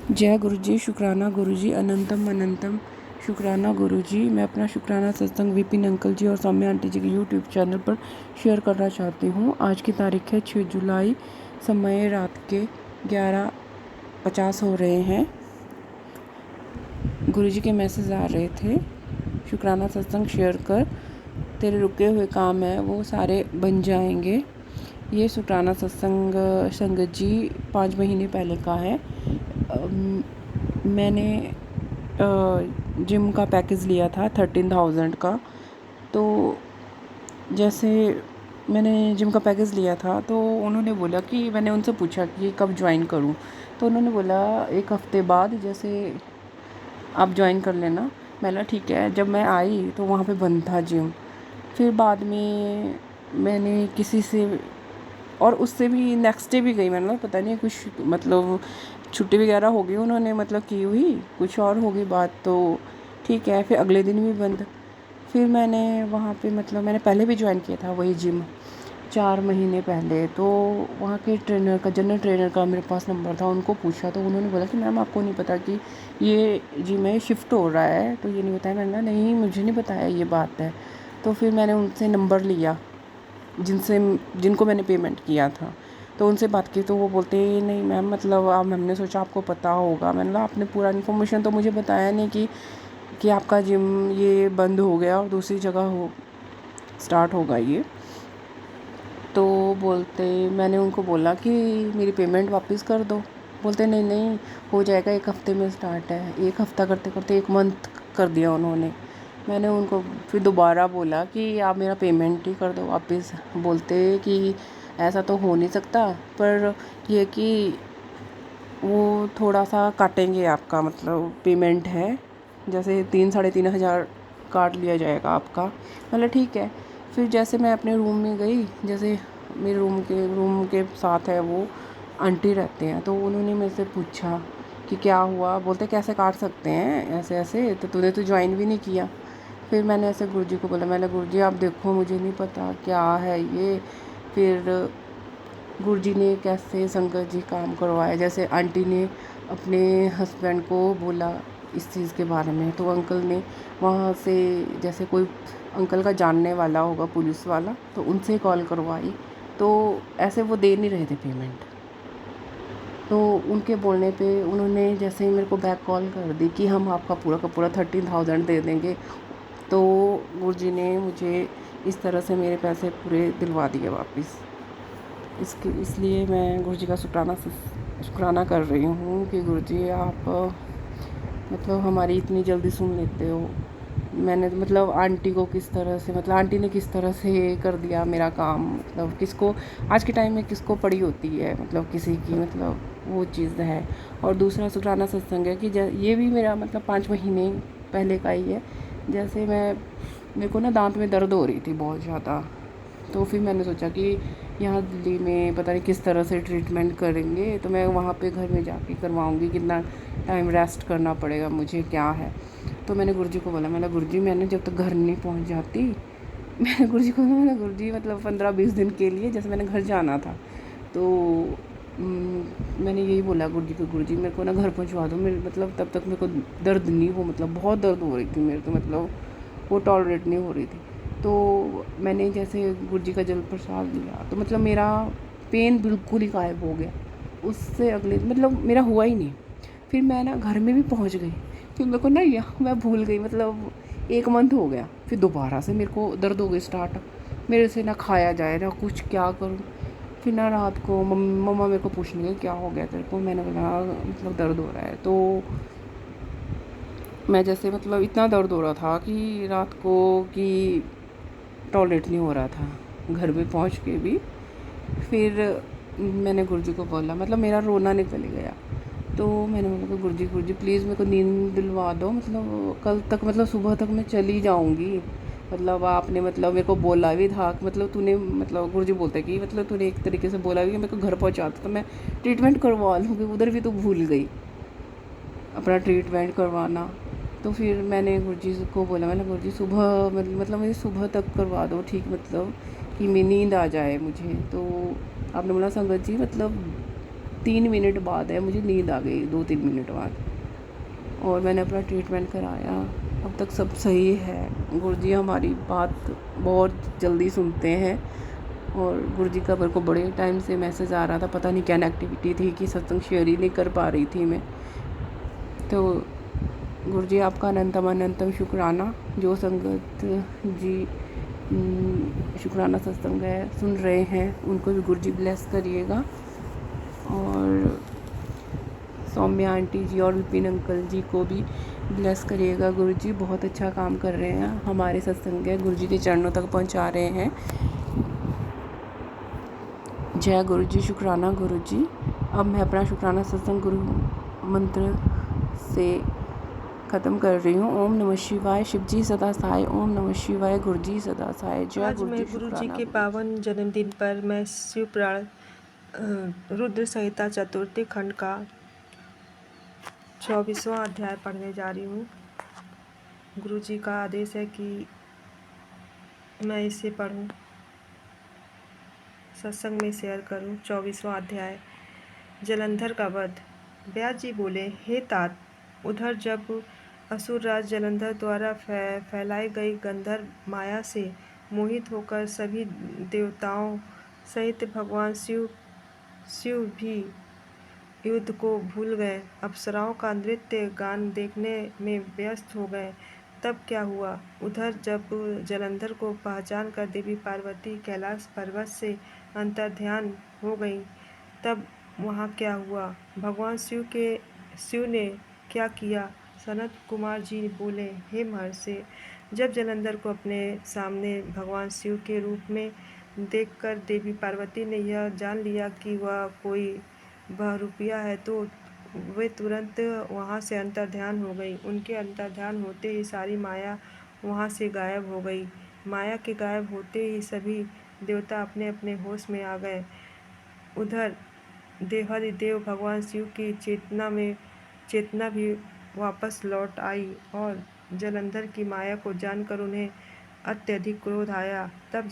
जय गुरु जी, शुक्राना गुरु जी, अनंतम अनंतम शुक्राना गुरु जी। मैं अपना शुक्राना सत्संग विपिन अंकल जी और सौम्या आंटी जी के यूट्यूब चैनल पर शेयर करना चाहती हूँ। आज की तारीख है 6 जुलाई, समय रात के 11:50 हो रहे हैं। गुरु जी के मैसेज आ रहे थे, शुक्राना सत्संग शेयर कर, तेरे रुके हुए काम हैं वो सारे बन जाएंगे। ये शुक्राना सत्संग संगत जी 5 महीने पहले का है। मैंने जिम का पैकेज लिया था 13,000 का। तो जैसे मैंने जिम का पैकेज लिया था तो उन्होंने बोला कि, मैंने उनसे पूछा कि कब ज्वाइन करूं, तो उन्होंने बोला 1 हफ़्ते बाद जैसे आप ज्वाइन कर लेना। मैंने ठीक है। जब मैं आई तो वहाँ पे बंद था जिम। फिर बाद में मैंने किसी से, और उससे भी नेक्स्ट डे भी गई, मैंने पता नहीं कुछ मतलब छुट्टी वगैरह हो गई उन्होंने मतलब की हुई, कुछ और हो गई बात, तो ठीक है। फिर अगले दिन भी बंद। फिर मैंने वहाँ पे मतलब मैंने पहले भी ज्वाइन किया था वही जिम 4 महीने पहले। तो वहाँ के ट्रेनर का, जनरल ट्रेनर का मेरे पास नंबर था, उनको पूछा तो उन्होंने बोला कि मैम आपको नहीं पता कि ये जिम में शिफ्ट हो रहा है, तो ये नहीं बताया। मैंने कहा नहीं, मुझे नहीं बताया ये बात है। तो फिर मैंने उनसे नंबर लिया जिनको मैंने पेमेंट किया था, तो उनसे बात की तो वो बोलते नहीं मैम, मतलब आप, हमने सोचा आपको पता होगा। मैंने कहा आपने पूरा इन्फॉर्मेशन तो मुझे बताया नहीं कि आपका जिम ये बंद हो गया और दूसरी जगह हो स्टार्ट होगा ये। तो बोलते, मैंने उनको बोला कि मेरी पेमेंट वापस कर दो। बोलते नहीं नहीं, हो जाएगा, 1 हफ़्ते में स्टार्ट है। 1 हफ़्ता करते करते 1 मंथ कर दिया उन्होंने। मैंने उनको फिर दोबारा बोला कि आप मेरा पेमेंट ही कर दो वापस। बोलते कि ऐसा तो हो नहीं सकता, पर ये कि वो थोड़ा सा काटेंगे आपका, मतलब पेमेंट है जैसे 3-3,500 काट लिया जाएगा आपका। मतलब ठीक है। फिर जैसे मैं अपने रूम में गई, जैसे मेरे रूम के साथ है वो आंटी रहते हैं, तो उन्होंने मेरे से पूछा कि क्या हुआ। बोलते कैसे काट सकते हैं ऐसे ऐसे, तो तूने तो ज्वाइन भी नहीं किया। फिर मैंने ऐसे गुरुजी को बोला, मैंने गुरुजी आप देखो, मुझे नहीं पता क्या है ये। फिर गुरुजी ने कैसे संगत जी काम करवाया, जैसे आंटी ने अपने हस्बैंड को बोला इस चीज़ के बारे में, तो अंकल ने वहाँ से, जैसे कोई अंकल का जानने वाला होगा पुलिस वाला, तो उनसे कॉल करवाई। तो ऐसे वो दे नहीं रहे थे पेमेंट, तो उनके बोलने पे उन्होंने जैसे ही मेरे को बैक कॉल कर दी कि हम आपका पूरा का पूरा 13,000 दे देंगे। तो गुरुजी ने मुझे इस तरह से मेरे पैसे पूरे दिलवा दिए वापस। इसलिए मैं गुरुजी का शुक्राना कर रही हूँ कि गुरुजी आप मतलब हमारी इतनी जल्दी सुन लेते हो। मैंने मतलब आंटी को किस तरह से, मतलब आंटी ने किस तरह से कर दिया मेरा काम, मतलब किसको आज के टाइम में किसको पड़ी होती है, मतलब किसी की, मतलब वो चीज़ है। और दूसरा शुक्राना सत्संग है कि ये भी मेरा मतलब 5 महीने पहले का ही है। जैसे मेरे को ना दांत में दर्द हो रही थी बहुत ज़्यादा, तो फिर मैंने सोचा कि यहाँ दिल्ली में पता नहीं किस तरह से ट्रीटमेंट करेंगे, तो मैं वहाँ पे घर में जाके करवाऊँगी, कितना टाइम रेस्ट करना पड़ेगा मुझे, क्या है। तो मैंने गुरुजी को बोला, मैंने गुरुजी मैंने जब तक घर नहीं पहुँच जाती, मैंने गुरुजी को बोला, मैंने गुरुजी मतलब 15-20 दिन के लिए जैसे मैंने घर जाना था, तो मैंने यही बोला गुरुजी को, गुरुजी मेरे को ना घर पहुँचवा दो, मेरे मतलब तब तक मेरे को दर्द नहीं हो, मतलब बहुत दर्द हो रही थी मेरे तो, मतलब वो टॉलरेट नहीं हो रही थी। तो मैंने जैसे गुरुजी का जल प्रसाद लिया तो मतलब मेरा पेन बिल्कुल ही गायब हो गया। उससे अगले मतलब मेरा हुआ ही नहीं। फिर मैं ना घर में भी पहुंच गई, फिर मेरे को ना यहाँ मैं भूल गई, मतलब 1 मंथ हो गया, फिर दोबारा से मेरे को दर्द हो गई स्टार्ट। मेरे से ना खाया जाए ना कुछ, क्या करूँ। फिर ना रात को मम्मा मेरे को पूछने गई क्या हो गया तेरे को, मैंने बोला मतलब दर्द हो रहा है। तो मैं जैसे मतलब इतना दर्द हो रहा था कि रात को कि टॉयलेट नहीं हो रहा था घर पे पहुंच के भी। फिर मैंने गुरुजी को बोला, मतलब मेरा रोना निकल गया। तो मैंने बोला कि गुरुजी गुरुजी प्लीज़ मेरे को नींद दिलवा दो, मतलब कल तक, मतलब सुबह तक मैं चली जाऊंगी। मतलब आपने मतलब मेरे को बोला भी था, मतलब तूने, मतलब गुरुजी बोलते कि मतलब तूने एक तरीके से बोला भी कि मेरे को घर पहुंचाता तो मैं ट्रीटमेंट करवा लूँगी, उधर भी तो भूल गई अपना ट्रीटमेंट करवाना। तो फिर मैंने गुरुजी को बोला, मैंने गुरुजी सुबह मतलब मुझे सुबह तक करवा दो ठीक, मतलब कि मैं नींद आ जाए मुझे। तो आपने बोला संगत जी मतलब 3 मिनट बाद है, मुझे नींद आ गई 2-3 मिनट बाद। और मैंने अपना ट्रीटमेंट कराया, अब तक सब सही है। गुरुजी हमारी बात बहुत जल्दी सुनते हैं। और गुरुजी का मेरे को बड़े टाइम से मैसेज आ रहा था, पता नहीं क्या नेगेटिविटी थी कि सत्संग शेयर ही नहीं कर पा रही थी मैं। तो गुरुजी आपका अनंतम अनंतम शुक्राना, जो संगत जी शुक्राना सत्संग है सुन रहे हैं उनको भी गुरुजी ब्लेस करिएगा। और सौम्या आंटी जी और विपिन अंकल जी को भी ब्लेस करिएगा। गुरुजी बहुत अच्छा काम कर रहे हैं, हमारे सत्संग है गुरुजी के चरणों तक पहुंचा रहे हैं। जय गुरुजी, शुक्राना गुरुजी। अब मैं अपना शुक्राना सत्संग गुरु मंत्र से ख़त्म कर रही हूँ। ओम नमः शिवाय, शिवजी सदा सहाय। ओम नमः शिवाय, गुरुजी सदा सहाय। जय आज गुरुजी, मैं गुरु जी शुक्राना के गुरुजी। पावन जन्मदिन पर मैं शिव पुराण रुद्र संहिता चतुर्थी खंड का 24वां अध्याय पढ़ने जा रही हूँ। गुरु जी का आदेश है कि मैं इसे पढूं, सत्संग में शेयर करूं। 24वां अध्याय, जलंधर का वध। व्यास जी बोले, हे तात, उधर जब असुरराज जलंधर द्वारा फैलाई गई गंधर्व माया से मोहित होकर सभी देवताओं सहित भगवान शिव भी युद्ध को भूल गए, अप्सराओं का नृत्य गान देखने में व्यस्त हो गए, तब क्या हुआ? उधर जब जलंधर को पहचान कर देवी पार्वती कैलाश पर्वत से अंतर्ध्यान हो गई, तब वहाँ क्या हुआ? भगवान शिव ने क्या किया? सनत कुमार जी बोले, हे महर्षि, जब जलंधर को अपने सामने भगवान शिव के रूप में देखकर देवी पार्वती ने यह जान लिया कि वह कोई बहरूपिया है, तो वे तुरंत वहाँ से अंतर्ध्यान हो गई। उनके अंतर्ध्यान होते ही सारी माया वहाँ से गायब हो गई। माया के गायब होते ही सभी देवता अपने अपने होश में आ गए। उधर देवाधिदेव भगवान शिव की चेतना भी वापस लौट आई और जलंधर की माया को जानकर उन्हें अत्यधिक क्रोध आया। तब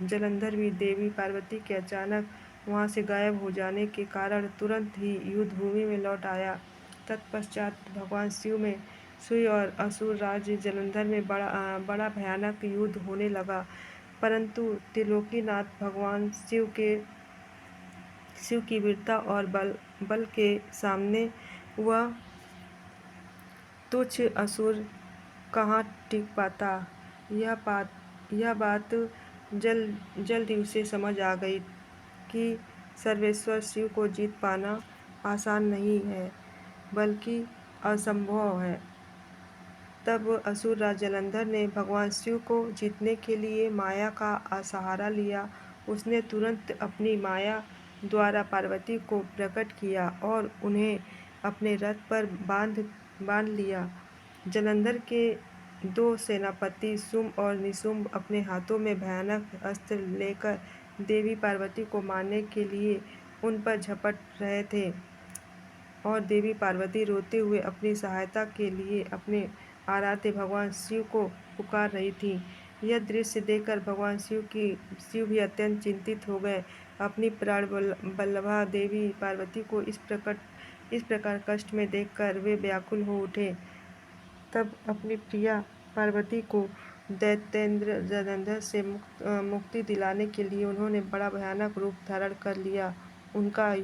जलंधर भी देवी पार्वती के अचानक वहाँ से गायब हो जाने के कारण तुरंत ही युद्ध भूमि में लौट आया। तत्पश्चात भगवान शिव में सुई और असुर राज्य जलंधर में बड़ा भयानक युद्ध होने लगा, परंतु त्रिलोकीनाथ भगवान शिव की वीरता और बल के सामने वह तुच्छ असुर कहाँ टिक पाता। यह बात जल्द ही उसे समझ आ गई कि सर्वेश्वर शिव को जीत पाना आसान नहीं है, बल्कि असंभव है। तब असुर राज जलंधर ने भगवान शिव को जीतने के लिए माया का सहारा लिया। उसने तुरंत अपनी माया द्वारा पार्वती को प्रकट किया और उन्हें अपने रथ पर बांध लिया। जलंधर के 2 सेनापति शुंभ और निशुंभ अपने हाथों में भयानक अस्त्र लेकर देवी पार्वती को मारने के लिए उन पर झपट रहे थे और देवी पार्वती रोते हुए अपनी सहायता के लिए अपने आराध्य भगवान शिव को पुकार रही थी। यह दृश्य देखकर भगवान शिव भी अत्यंत चिंतित हो गए। अपनी प्राण वल्लभा देवी पार्वती को इस प्रकार कष्ट में देखकर वे व्याकुल हो उठे। तब अपनी प्रिया पार्वती को दैत्येंद्र जलंधर से मुक्ति दिलाने के लिए उन्होंने बड़ा भयानक रूप धारण कर लिया। उनका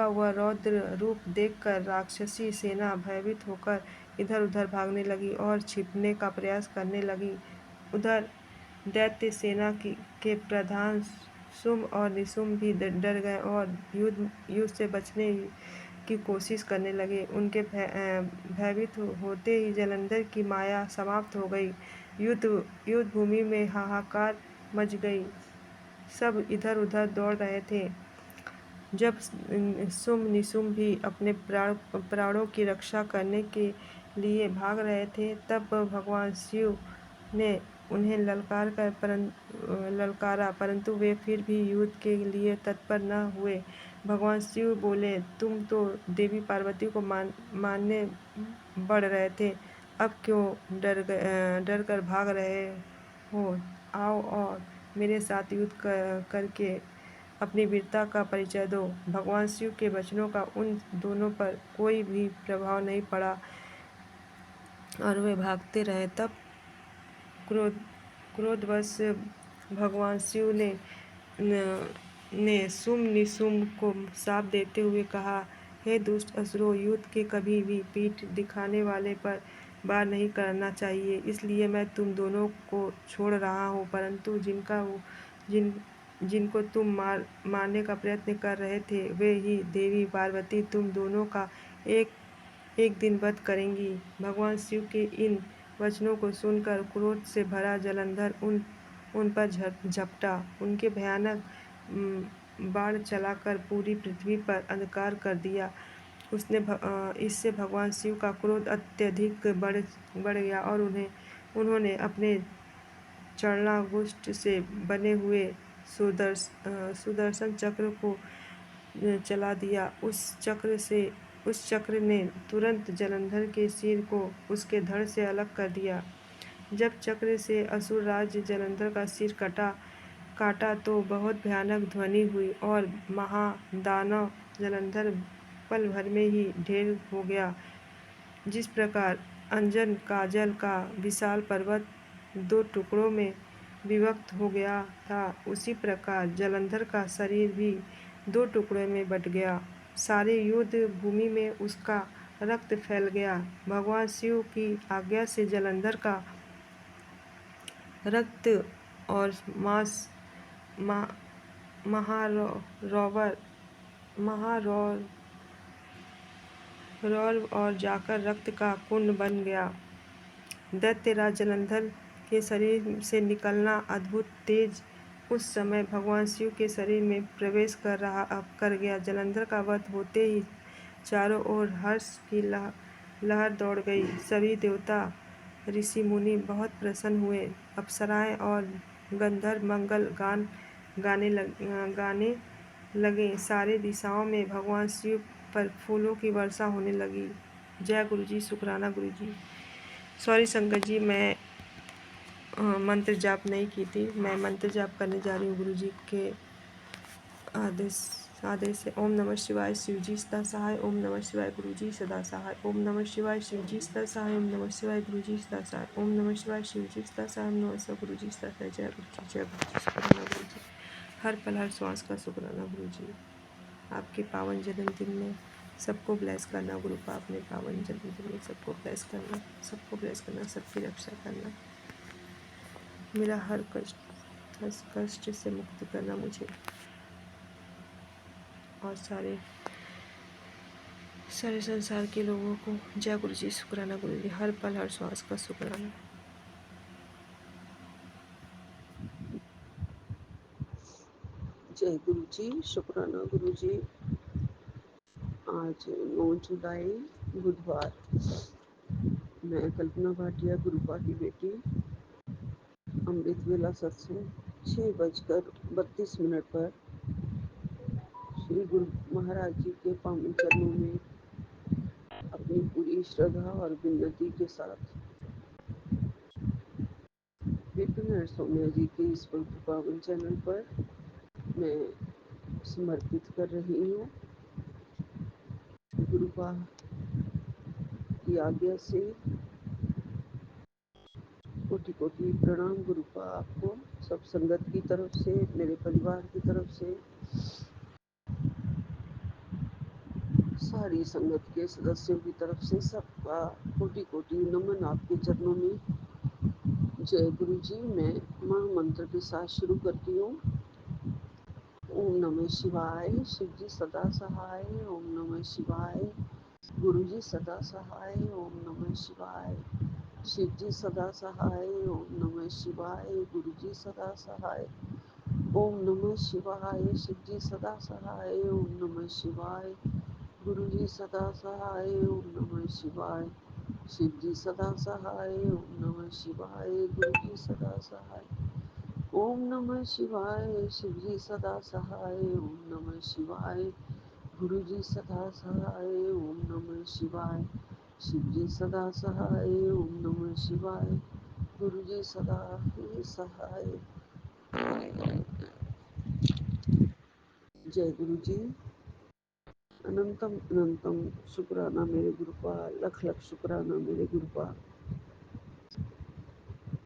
वह रौद्र रूप देखकर राक्षसी सेना भयभीत होकर इधर उधर भागने लगी और छिपने का प्रयास करने लगी। उधर दैत्य सेना के प्रधान शुंभ और निशुंभ भी डर गए और युद्ध से बचने की कोशिश करने लगे। उनके भयभीत होते ही जलंधर की माया समाप्त हो गई। युद्ध भूमि में हाहाकार मच गई। सब इधर उधर दौड़ रहे थे। जब शुंभ निशुंभ भी अपने प्राणों की रक्षा करने के लिए भाग रहे थे, तब भगवान शिव ने उन्हें ललकारा, परंतु वे फिर भी युद्ध के लिए तत्पर न हुए। भगवान शिव बोले, तुम तो देवी पार्वती को मारने बढ़ रहे थे, अब क्यों डर कर भाग रहे हो? आओ और मेरे साथ युद्ध करके अपनी वीरता का परिचय दो। भगवान शिव के वचनों का उन दोनों पर कोई भी प्रभाव नहीं पड़ा और वे भागते रहे। तब क्रोध क्रोधवश भगवान शिव ने सुम निशुम को शाप देते हुए कहा, हे दुष्ट असुरों, युद्ध के कभी भी पीठ दिखाने वाले पर वार नहीं करना चाहिए। इसलिए मैं तुम दोनों को छोड़ रहा हूँ, परंतु जिनको तुम मारने का प्रयत्न कर रहे थे, वे ही देवी पार्वती तुम दोनों का एक एक दिन वध करेंगी। भगवान शिव के इन वचनों को सुनकर क्रोध से भरा जलंधर उन पर झपटा। उनके भयानक बाण चलाकर पूरी पृथ्वी पर अंधकार कर दिया। इससे भगवान शिव का क्रोध अत्यधिक बढ़ गया और उन्होंने अपने चरणागुष्ठ से बने हुए सुदर्शन चक्र को चला दिया। उस चक्र ने तुरंत जलंधर के सिर को उसके धड़ से अलग कर दिया। जब चक्र से असुर राज जलंधर का सिर काटा तो बहुत भयानक ध्वनि हुई और महादानव जलंधर पल भर में ही ढेर हो गया। जिस प्रकार अंजन काजल का विशाल पर्वत दो टुकड़ों में विभक्त हो गया था, उसी प्रकार जलंधर का शरीर भी दो टुकड़ों में बट गया। सारे युद्ध भूमि में उसका रक्त फैल गया। भगवान शिव की आज्ञा से जलंधर का रक्त और मांस महारौर और जाकर रक्त का कुंड बन गया। दैत्यराज जलंधर के शरीर से निकलना अद्भुत तेज उस समय भगवान शिव के शरीर में प्रवेश कर गया। जलंधर का वध होते ही चारों ओर हर्ष की लहर दौड़ गई। सभी देवता ऋषि मुनि बहुत प्रसन्न हुए। अप्सराएं और गंधर्व मंगल गान गाने लगे। सारे दिशाओं में भगवान शिव पर फूलों की वर्षा होने लगी। जय गुरु जी। शुक्राना गुरु जी। सॉरी संगत जी, मैं मंत्र जाप नहीं की थी। मैं मंत्र जाप करने जा रही हूँ गुरु जी के आदेश से। ओम नमः शिवाय, शिव जी सदा सहाय। ओम नमः शिवाय, गुरु जी सदा सहाय। ओम नमः शिवाय, शिव जी सदा सहाय। ओम नमः शिवाय, गुरु जी सदा सहाय। ओम नमः शिवाय, शिव जी सदा सहाय। ओम नमः शिवाय, गुरु जी सदा सहाय। जय गुरु जी, जय गुरु जी। शुक्राना गुरु जी। हर पल हर श्वास का शुक्राना गुरु जी। आपके पावन जन्मदिन में सबको ब्लेस करना गुरु का। अपने पावन जन्मदिन में सबको ब्लेस करना, सबकी रक्षा करना। मेरा हर कष्ट से मुक्त करना मुझे, और सारे संसार के लोगों को। जय गुरु जी। शुक्राना गुरु जी। हर पल हर श्वास का शुक्राना। जय गुरु जी। शुक्राना गुरु जी। आज 9 जुलाई बुधवार। मैं कल्पना भाटिया, गुरुपा की बेटी। अमृत वेला सत्संग 6:32 पर श्री गुरु महाराज जी के पावन चरणों में अपनी पूरी श्रद्धा और विनती के साथ विपिन सौम्या जी के इस पवित्र पावन चैनल पर मैं समर्पित कर रही हूँ। गुरुपा की आज्ञा से कोटि कोटि प्रणाम गुरुपा आपको, सब संगत की तरफ से, मेरे परिवार की तरफ से, सारी संगत के सदस्यों की तरफ से सबका कोटि कोटि नमन आपके चरणों में। जय गुरु जी। मैं महामंत्र के साथ शुरू करती हूँ। ओम नमः शिवाय, शिव जी सदा सहाय। ओम नमः शिवाय, गुरु जी सदा सहाय। ओम नमः शिवाय, शिव जी सदा सहाय। ओम नमः शिवाय, गुरु जी सदा सहाय। ओम नमः शिवाय, शिव जी सदा सहाय। ओम नमः शिवाय, गुरु जी सदा सहाय। ओम नमः शिवाय, शिव जी सदा सहाय। ओम नमः शिवाय, गुरु जी सदा सहाय। ओम नमः शिवाय, शिव जी सदा सहाय। ओम नमः शिवाय, गुरु जी सदा सहाय। ओम नमः शिवाय, शिव जी सदा सहाय। ओम नमः शिवाय, गुरु जी सदा ही सहाय। जय गुरु जी। अनंतम अनंतम शुक्राना मेरे गुरुपा, लख लख शुक्राना मेरे गुरुपा।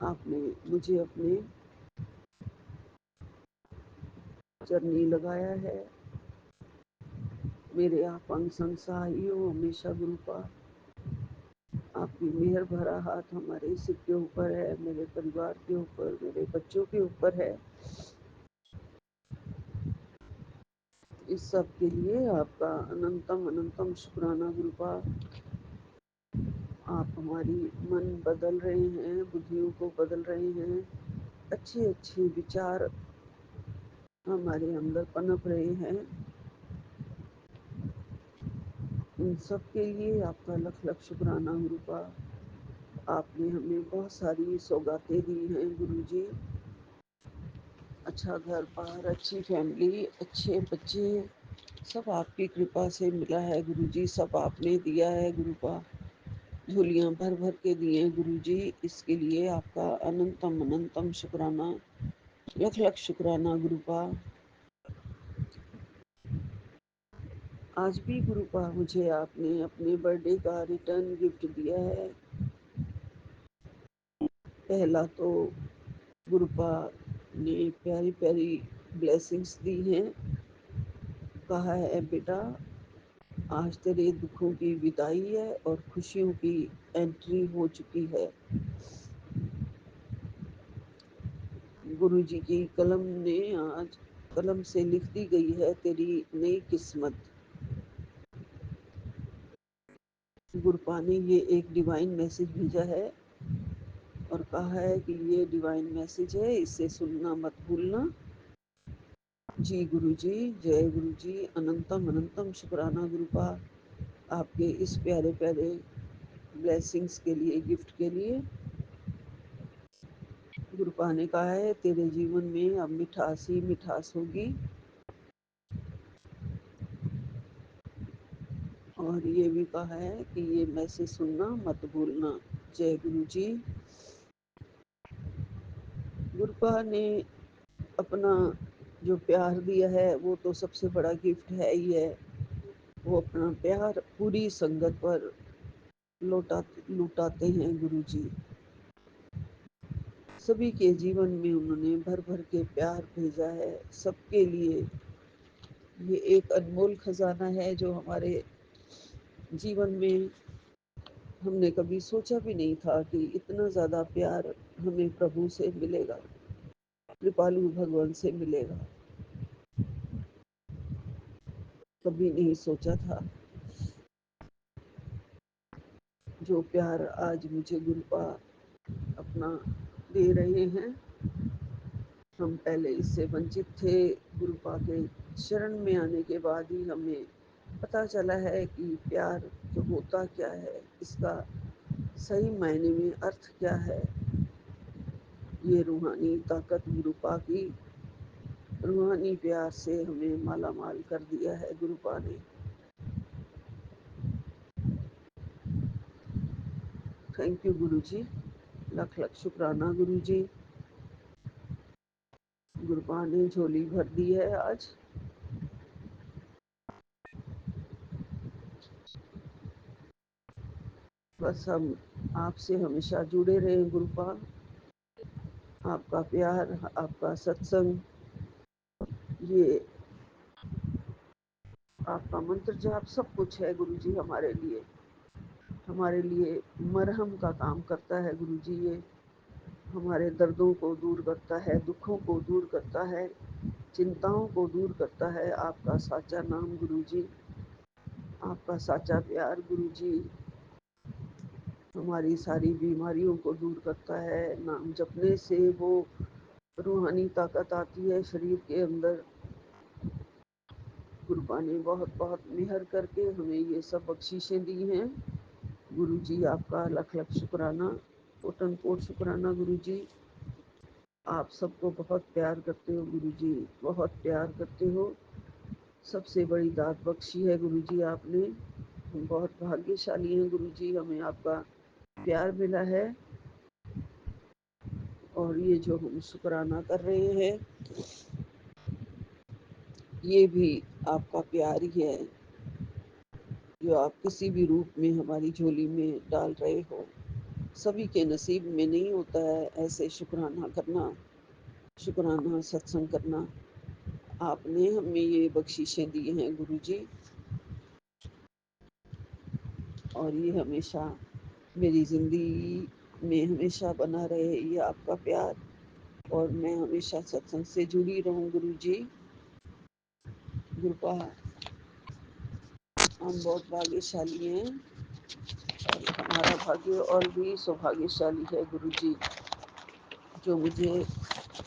आपने मुझे अपने चरनी लगाया है। मेरे आप अंग संग सहाय हो हमेशा गुरुपा। आपकी मेहर भरा हाथ हमारे सिर के ऊपर है, मेरे परिवार के ऊपर, मेरे बच्चों के ऊपर है। इस सब के लिए आपका अनंतम अनंतम शुक्राना गुरुपा। आप हमारी मन बदल रहे हैं, बुद्धियों को बदल रहे हैं, अच्छे अच्छे विचार हमारे अंदर पनप रहे हैं। इन सब के लिए आपका लख लख शुक्राना गुरुपा। आपने हमें बहुत सारी सौगातें दी हैं गुरुजी। अच्छा घर बार, अच्छी फैमिली, अच्छे बच्चे, सब आपकी कृपा से मिला है गुरुजी। सब आपने दिया है गुरुपा, झोलियां भर भर के दिए गुरुजी। इसके लिए आपका अनंतम अनंतम शुक्राना, लख लख शुक्राना गुरुपा। आज भी गुरुपा मुझे आपने अपने बर्थडे का रिटर्न गिफ्ट दिया है। पहला तो गुरुपा ने प्यारी प्यारी ब्लेसिंग्स दी हैं। कहा है बेटा आज तेरे दुखों की विदाई है और खुशियों की एंट्री हो चुकी है। गुरुजी की कलम ने आज कलम से लिख दी गई है तेरी नई किस्मत। गुरुपा ने ये एक डिवाइन मैसेज भेजा है और कहा है कि ये डिवाइन मैसेज है, इसे सुनना मत भूलना। जी गुरुजी, जय गुरुजी। अनंतम अनंतम शुक्राना गुरुपा आपके इस प्यारे प्यारे ब्लेसिंग्स के लिए, गिफ्ट के लिए। गुरुपा ने कहा है तेरे जीवन में अब मिठास ही मिठास होगी। और ये भी कहा है कि ये मैसेज सुनना मत भूलना। जय गुरुजी। गुरुपा ने अपना जो प्यार दिया है वो तो सबसे बड़ा गिफ्ट है ही है। वो अपना प्यार पूरी संगत पर लुटाते हैं गुरुजी। सभी के जीवन में उन्होंने भर भर के प्यार भेजा है सबके लिए। ये एक अनमोल खजाना है जो हमारे जीवन में हमने कभी सोचा भी नहीं था कि इतना ज़्यादा प्यार हमें प्रभु से मिलेगा, कृपालु भगवान से मिलेगा। कभी नहीं सोचा था। जो प्यार आज मुझे गुरुपा अपना दे रहे हैं, हम पहले इससे वंचित थे। गुरुपा के शरण में आने के बाद ही हमें पता चला है कि प्यार जो होता क्या है, इसका सही मायने में अर्थ क्या है। ये रूहानी ताकत गुरुपा की, रूहानी प्यार से हमें माला माल कर दिया है गुरुपा ने। थैंक यू गुरुजी, लख लख शुक्राना गुरुजी। गुरुपा ने झोली भर दी है आज। बस हम आपसे हमेशा जुड़े रहें गुरुपा। आपका प्यार, आपका सत्संग, ये आपका मंत्र जाप सब कुछ है गुरुजी हमारे लिए। हमारे लिए मरहम का काम करता है गुरुजी। ये हमारे दर्दों को दूर करता है, दुखों को दूर करता है, चिंताओं को दूर करता है। आपका साचा नाम गुरुजी, आपका साचा प्यार गुरुजी हमारी सारी बीमारियों को दूर करता है। नाम जपने से वो रूहानी ताकत आती है शरीर के अंदर। गुरुपा ने बहुत बहुत मेहर करके हमें ये सब बख्शीशें दी हैं। गुरुजी आपका लख लख शुक्राना, कोटन कोट शुक्राना गुरुजी। आप सबको बहुत प्यार करते हो गुरुजी, बहुत प्यार करते हो। सबसे बड़ी दात बख्शी है गुरुजी आपने। हम बहुत भाग्यशाली हैं गुरुजी, हमें आपका प्यार मिला है। और ये जो हम शुक्राना कर रहे हैं, ये भी आपका प्यार ही है जो आप किसी भी रूप में हमारी झोली में डाल रहे हो। सभी के नसीब में नहीं होता है ऐसे शुक्राना करना, शुक्राना सत्संग करना। आपने हमें ये बख्शिशें दी हैं गुरु जी, और ये हमेशा मेरी ज़िंदगी में हमेशा बना रहे ये आपका प्यार, और मैं हमेशा सत्संग से जुड़ी रहूं गुरु जी। कृपा, हम बहुत भाग्यशाली हैं, और हमारा भाग्य और भी सौभाग्यशाली है गुरु जी, जो मुझे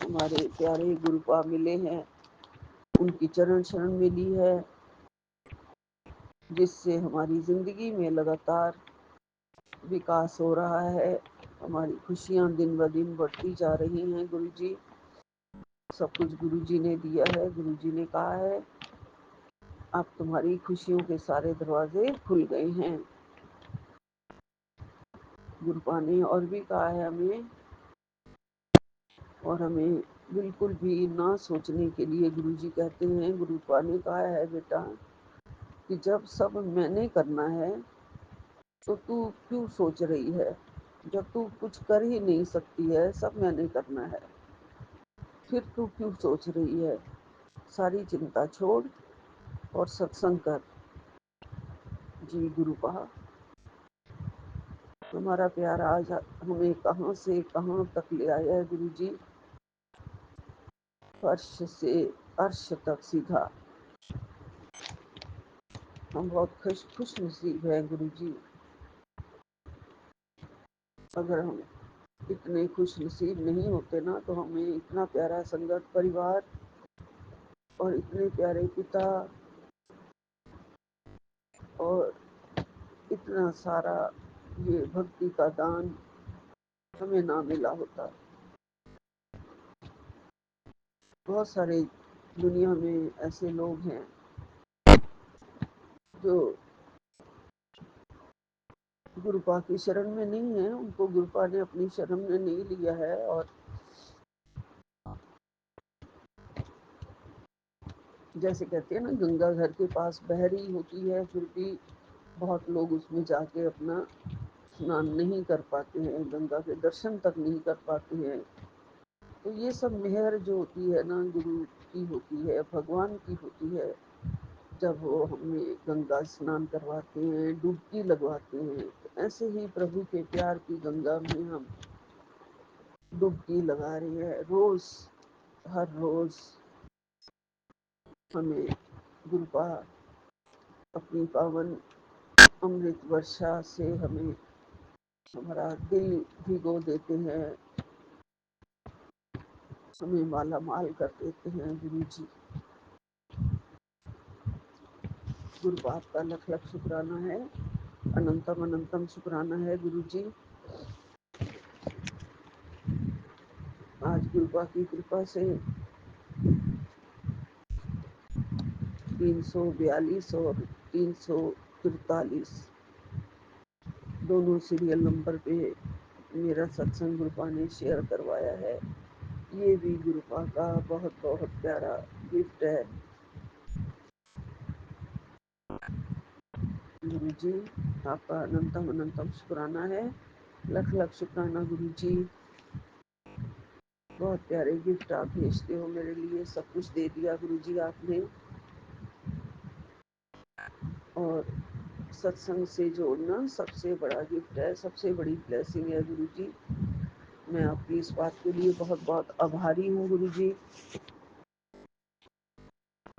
हमारे प्यारे गुरुपा मिले हैं, उनकी चरण शरण मिली है, जिससे हमारी ज़िंदगी में लगातार विकास हो रहा है। हमारी खुशियाँ दिन ब दिन बढ़ती जा रही हैं गुरु जी। सब कुछ गुरु जी ने दिया है। गुरु जी ने कहा है अब तुम्हारी खुशियों के सारे दरवाजे खुल गए हैं। गुरुपा ने और भी कहा है हमें, और हमें बिल्कुल भी ना सोचने के लिए गुरु जी कहते हैं, गुरुपा ने कहा है बेटा कि जब सब मैंने करना है तो तू क्यों सोच रही है, जब तू कुछ कर ही नहीं सकती है, सब मैंने करना है, फिर तू क्यों सोच रही है। सारी चिंता छोड़ और सत्संग कर। जी गुरुपा, हमारा प्यार आज हमें कहाँ से कहाँ तक ले आया है गुरु जी। फर्श से अर्श तक सीधा। हम बहुत खुश नसीब हैं गुरु जी। अगर हम इतने खुश नसीब नहीं होते ना, तो हमें इतना प्यारा संगत परिवार और इतने प्यारे पिता और इतना सारा ये भक्ति का दान हमें ना मिला होता। बहुत सारे दुनिया में ऐसे लोग हैं जो गुरुपा की शरण में नहीं है, उनको गुरुपा ने अपनी शरण में नहीं लिया है, और जैसे कहते हैं ना, गंगा घर के पास बह रही होती है, फिर भी बहुत लोग उसमें जाके अपना स्नान नहीं कर पाते हैं, गंगा के दर्शन तक नहीं कर पाते हैं। तो ये सब मेहर जो होती है ना, गुरु की होती है, भगवान की होती है। जब वो हमें गंगा स्नान करवाते हैं, डुबकी लगवाते हैं, तो ऐसे ही प्रभु के प्यार की गंगा में हम डुबकी लगा रही है रोज, हर रोज हमें गुरुपा अपनी पावन अमृत वर्षा से हमें हमारा दिल भिगो देते हैं, हमें माला माल कर देते हैं गुरु जी। गुरुपा आपका लख लख शुक्राना है, अनंतम अनंतम शुक्राना है गुरु जी। आज गुरुपा की कृपा से 342 और 343 दोनों सीरियल नंबर पे मेरा सत्संग गुरुपा ने शेयर करवाया है। ये भी गुरुपा का बहुत बहुत प्यारा गिफ्ट है गुरु जी। आपका अनंतम अनंतम शुक्राना है, लख लख शुक्राना गुरु जी। बहुत प्यारे गिफ्ट आप भेजते हो मेरे लिए, सब कुछ दे दिया गुरु जी आपने, और सत्संग से जोड़ना सबसे बड़ा गिफ्ट है, सबसे बड़ी ब्लेसिंग है गुरु जी। मैं आपकी इस बात के लिए बहुत बहुत आभारी हूँ गुरु जी।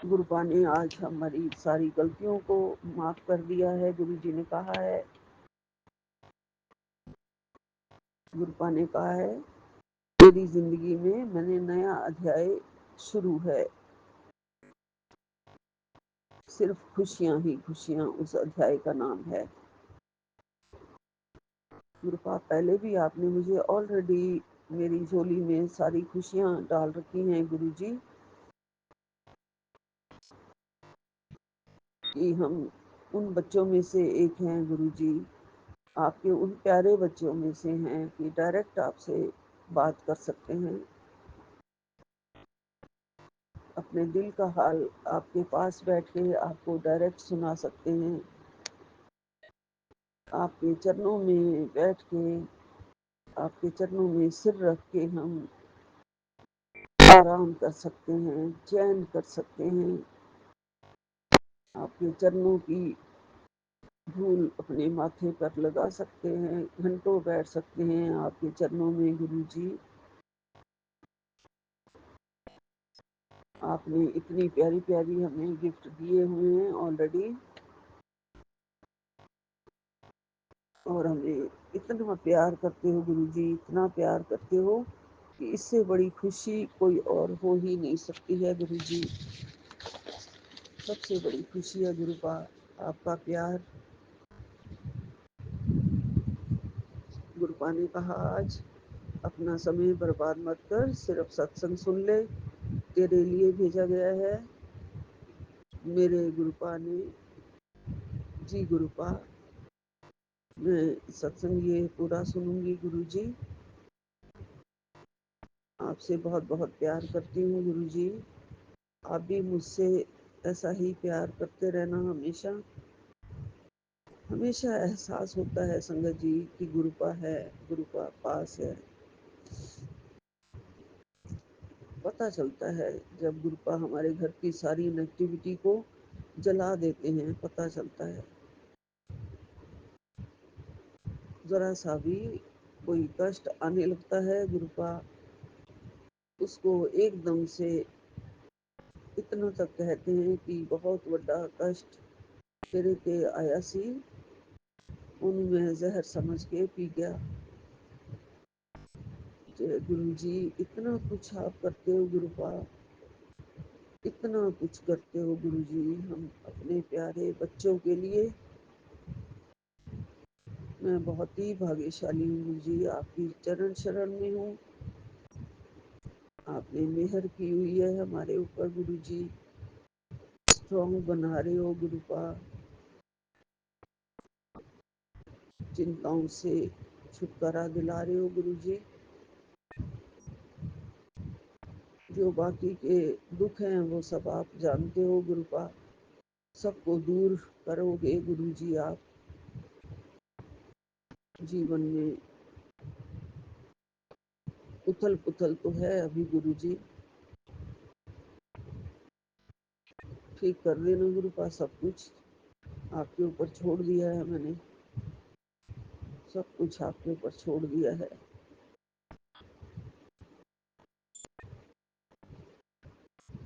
गुरुपा ने आज हमारी सारी गलतियों को माफ कर दिया है। गुरु जी ने कहा है, गुरुपा ने कहा है, तेरी जिंदगी में मैंने नया अध्याय शुरू है, सिर्फ खुशियां ही खुशियां उस अध्याय का नाम है। गुरुपा, पहले भी आपने मुझे ऑलरेडी मेरी झोली में सारी खुशियां डाल रखी हैं गुरु जी, कि हम उन बच्चों में से एक हैं गुरु जी, आपके उन प्यारे बच्चों में से हैं कि डायरेक्ट आपसे बात कर सकते हैं। अपने दिल का हाल आपके पास बैठ के आपको डायरेक्ट सुना सकते हैं। आपके चरणों में बैठ के, आपके चरणों में सिर रख के हम आराम कर सकते हैं, चैन कर सकते हैं। आपके चरणों की धूल अपने माथे पर लगा सकते हैं, घंटों बैठ सकते हैं आपके चरणों में। गुरु जी, आपने इतनी प्यारी प्यारी हमें गिफ्ट दिए हुए हैं ऑलरेडी, और हमें इतना प्यार करते हो गुरु जी, इतना प्यार करते हो कि इससे बड़ी खुशी कोई और हो ही नहीं सकती है गुरु जी। सबसे बड़ी खुशी है गुरुपा आपका प्यार। गुरुपा ने कहा आज अपना समय बर्बाद मत कर, सिर्फ सत्संग सुन ले, तेरे लिए भेजा गया है मेरे गुरुपा ने। जी गुरुपा, मैं सत्संग ये पूरा सुनूंगी गुरु जी। आपसे बहुत बहुत प्यार करती हूँ गुरु जी। आप भी मुझसे ऐसा ही प्यार करते रहना हमेशा। हमेशा एहसास होता है संगत जी कि गुरुपा है, गुरुपा पास है। पता चलता है जब गुरुपा हमारे घर की सारी नेगेटिविटी को जला देते हैं, पता चलता है। जरा सा भी कोई कष्ट आने लगता है, गुरुपा उसको एकदम से इतना तक कहते हैं कि बहुत बड़ा कष्ट तेरे के आया सी, उनमें जहर समझ के पी गया। जय गुरु जी, इतना कुछ आप करते हो गुरुपा, इतना कुछ करते हो गुरु जी हम अपने प्यारे बच्चों के लिए। मैं बहुत ही भाग्यशाली हूँ गुरु जी, आपकी चरण शरण में हूँ। आपने मेहर की हुई है हमारे ऊपर गुरु जी, स्ट्रॉन्ग बना रहे हो गुरुपा, चिंताओं से छुटकारा दिला रहे हो गुरु जी। जो बाकी के दुख हैं वो सब आप जानते हो गुरुपा, सबको दूर करोगे गुरु जी आप। जीवन में उथल पुथल तो है अभी गुरु जी, ठीक कर देना गुरुपा। सब कुछ आपके ऊपर छोड़ दिया है मैंने, सब कुछ आपके ऊपर छोड़ दिया है।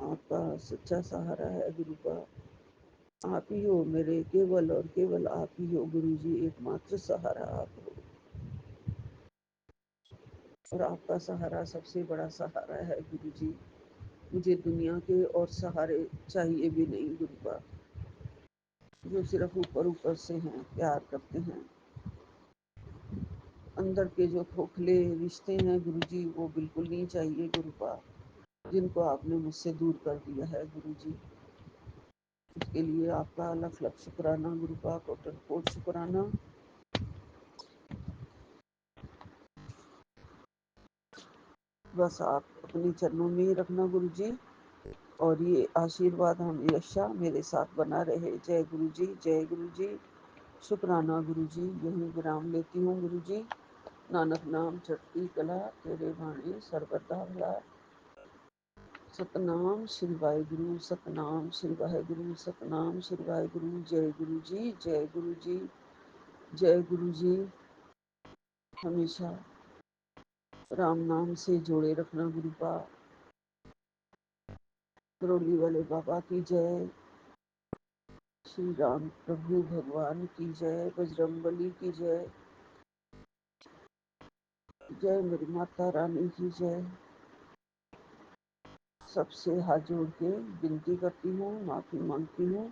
आपका सच्चा सहारा है गुरुपा, आप ही हो मेरे, केवल और केवल आप ही हो गुरु जी, एकमात्र सहारा आप हो। और आपका सहारा सबसे बड़ा सहारा है गुरु जी। मुझे दुनिया के और सहारे चाहिए भी नहीं गुरुपा, जो सिर्फ ऊपर ऊपर से हैं, प्यार करते हैं। अंदर के जो खोखले रिश्ते हैं गुरु जी, वो बिल्कुल नहीं चाहिए गुरुपा, जिनको आपने मुझसे दूर कर दिया है गुरु जी। उसके लिए आपका लख लख शुक्राना गुरुपा, कोटि कोटि शुक्राना। बस आप अपने चरणों में ही रखना गुरु जी, और ये आशीर्वाद हमेशा मेरे साथ बना रहे। जय गुरु जी, जय गुरु जी। शुक्राना गुरु जी, यही विराम लेती हूँ गुरु जी। नानक नाम चढ़ती कला, तेरे बाणी सर्वदा भला। सतनाम श्री वाहिगुरु, सतनाम श्री वाहिगुरु, सतनाम श्री वाहिगुरु। जय गुरु जी, जय गुरु जी, जय गुरु जी। हमेशा राम नाम से जोड़े रखना गुरुपा। करोली वाले बाबा की जय, श्री राम प्रभु भगवान की जय, बजरंगबली की जय, जय मेरी माता रानी की जय। सबसे हाथ जोड़ के विनती करती हूँ, माफी मांगती हूँ।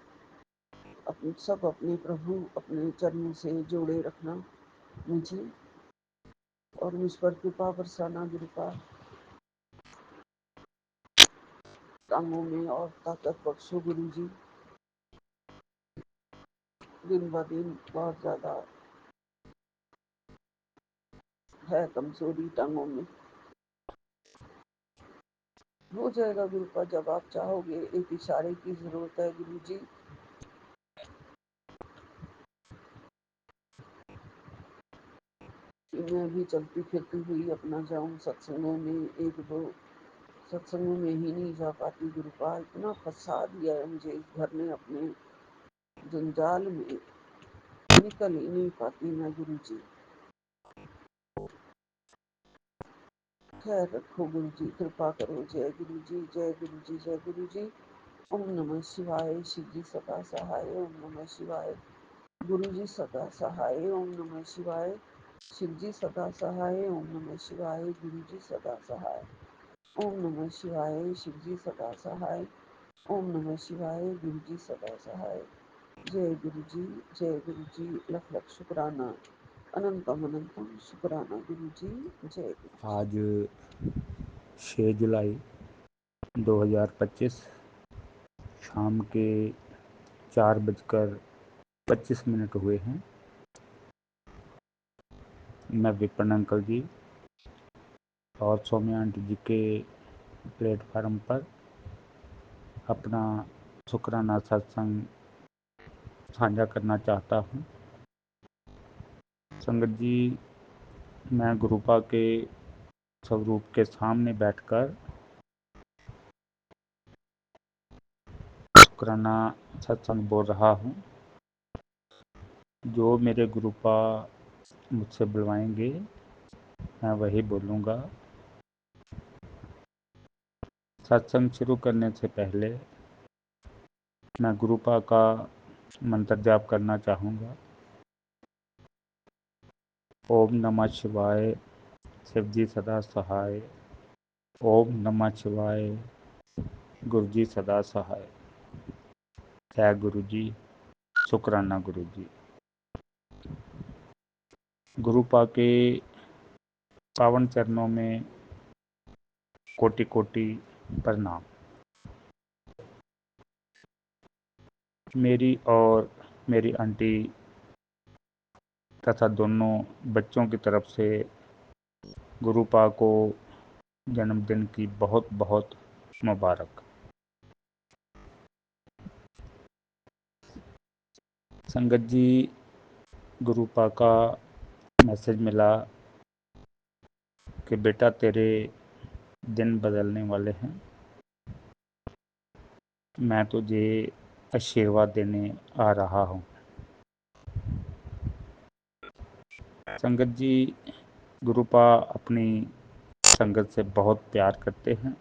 अपने सब अपने प्रभु अपने चरणों से जोड़े रखना मुझे, और मुझ पर कृपा बरसाना गुरुपा। टांगों में और ताकत बख्शो गुरु जी। दिन ब दिन बहुत ज्यादा है कमजोरी टांगों में, हो जाएगा गुरुपा, जब आप चाहोगे। एक इशारे की जरूरत है गुरुजी। मैं भी चलती फिरती हुई अपना जाऊं सत्संगों में, एक दो सत्संगों में ही नहीं जा पाती गुरुपा। इतना फंसा दिया है मुझे इस घर ने अपने जंजाल में, निकल ही नहीं पाती मैं गुरुजी। खैर रखो गुरुजी, कृपा करो। जय गुरुजी, जय गुरुजी, जय गुरुजी। ओम नमः शिवाय। शिव जी सदा सहाय। ओम नमः शिवाय। गुरु जी सदा सहाय। ओम नमः शिवाय। शिव जी सदा सहाय। ओम नमः शिवाय। गुरु जी सदा सहाय। ओम नमः शिवाय। शिव जी सदा सहाय। ओम नमः शिवाय। गुरु जी सदा सहाय। जय गुरु जी, जय गुरु जी। लख लख शुक्राना, अनंतम अनंतम शुक्राना गुरु जी। जय गुरु जी। आज 6 जुलाई 2025 शाम के 4:25 हुए हैं। मैं विपिन अंकल जी और सौम्या आंटी जी के प्लेटफार्म पर अपना शुक्राना सत्संग साझा करना चाहता हूँ। संगत जी, मैं गुरुपा के स्वरूप के सामने बैठकर शुक्राना सत्संग बोल रहा हूँ। जो मेरे गुरुपा मुझसे बुलवाएंगे मैं वही बोलूँगा। सत्संग शुरू करने से पहले मैं गुरुपा का मंत्र जाप करना चाहूँगा। ओम नमः शिवाय। शिव जी सदा सहाय। ओम नमः शिवाय। गुरु जी सदा सहाय। जय गुरु जी। शुक्राना गुरु जी। गुरुपा के पावन चरणों में कोटि कोटि प्रणाम। मेरी और मेरी आंटी तथा दोनों बच्चों की तरफ से गुरुपा को जन्मदिन की बहुत बहुत मुबारक। संगत जी, गुरुपा का मैसेज मिला कि बेटा तेरे दिन बदलने वाले हैं, मैं तुझे आशीर्वाद देने आ रहा हूँ। संगत जी, गुरुपा अपनी संगत से बहुत प्यार करते हैं।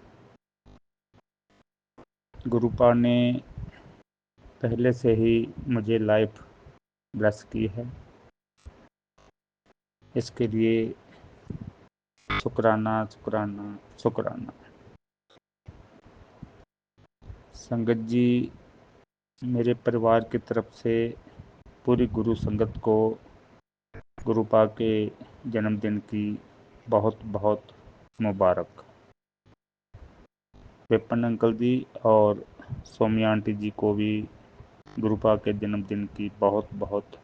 गुरुपा ने पहले से ही मुझे लाइफ ब्लेस की है, इसके लिए शुक्राना शुक्राना शुक्राना। संगत जी, मेरे परिवार की तरफ से पूरी गुरु संगत को गुरुपा के जन्मदिन की बहुत बहुत मुबारक। विपिन अंकल जी और सौम्या आंटी जी को भी गुरुपा के जन्मदिन की बहुत बहुत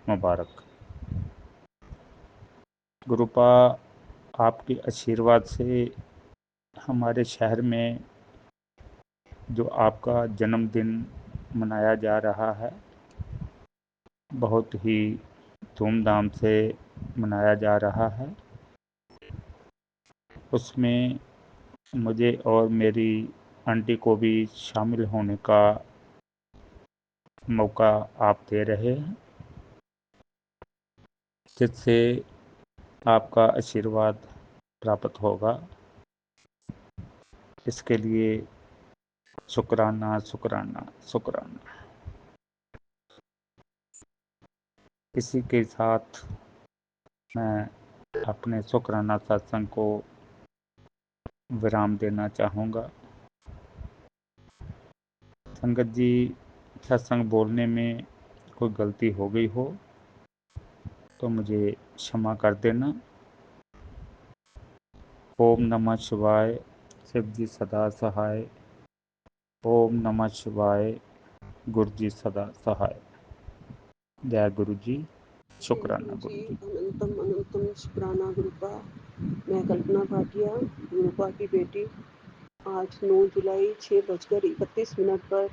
मुबारक। गुरुपा, आपके आशीर्वाद से हमारे शहर में जो आपका जन्मदिन मनाया जा रहा है बहुत ही धूमधाम से मनाया जा रहा है। उसमें मुझे और मेरी आंटी को भी शामिल होने का मौका आप दे रहे हैं, जिससे आपका आशीर्वाद प्राप्त होगा। इसके लिए शुक्राना शुक्राना शुक्राना। इसी के साथ मैं अपने शुक्राना सत्संग को विराम देना चाहूँगा। संगत जी, सत्संग बोलने में कोई गलती हो गई हो तो मुझे क्षमा कर देना। ओम नमः शिवाय। शिव जी सदा सहाय। ओम नमः शिवाय। गुरु जी सदा सहाय। जय गुरु जी। जय शुक्राना गुरु जी, गुरु जी। अनंतम अनंतम शुक्राना गुरुपा। मैं कल्पना भाटिया, गुरुपा की बेटी, आज 9 जुलाई 6:31 पर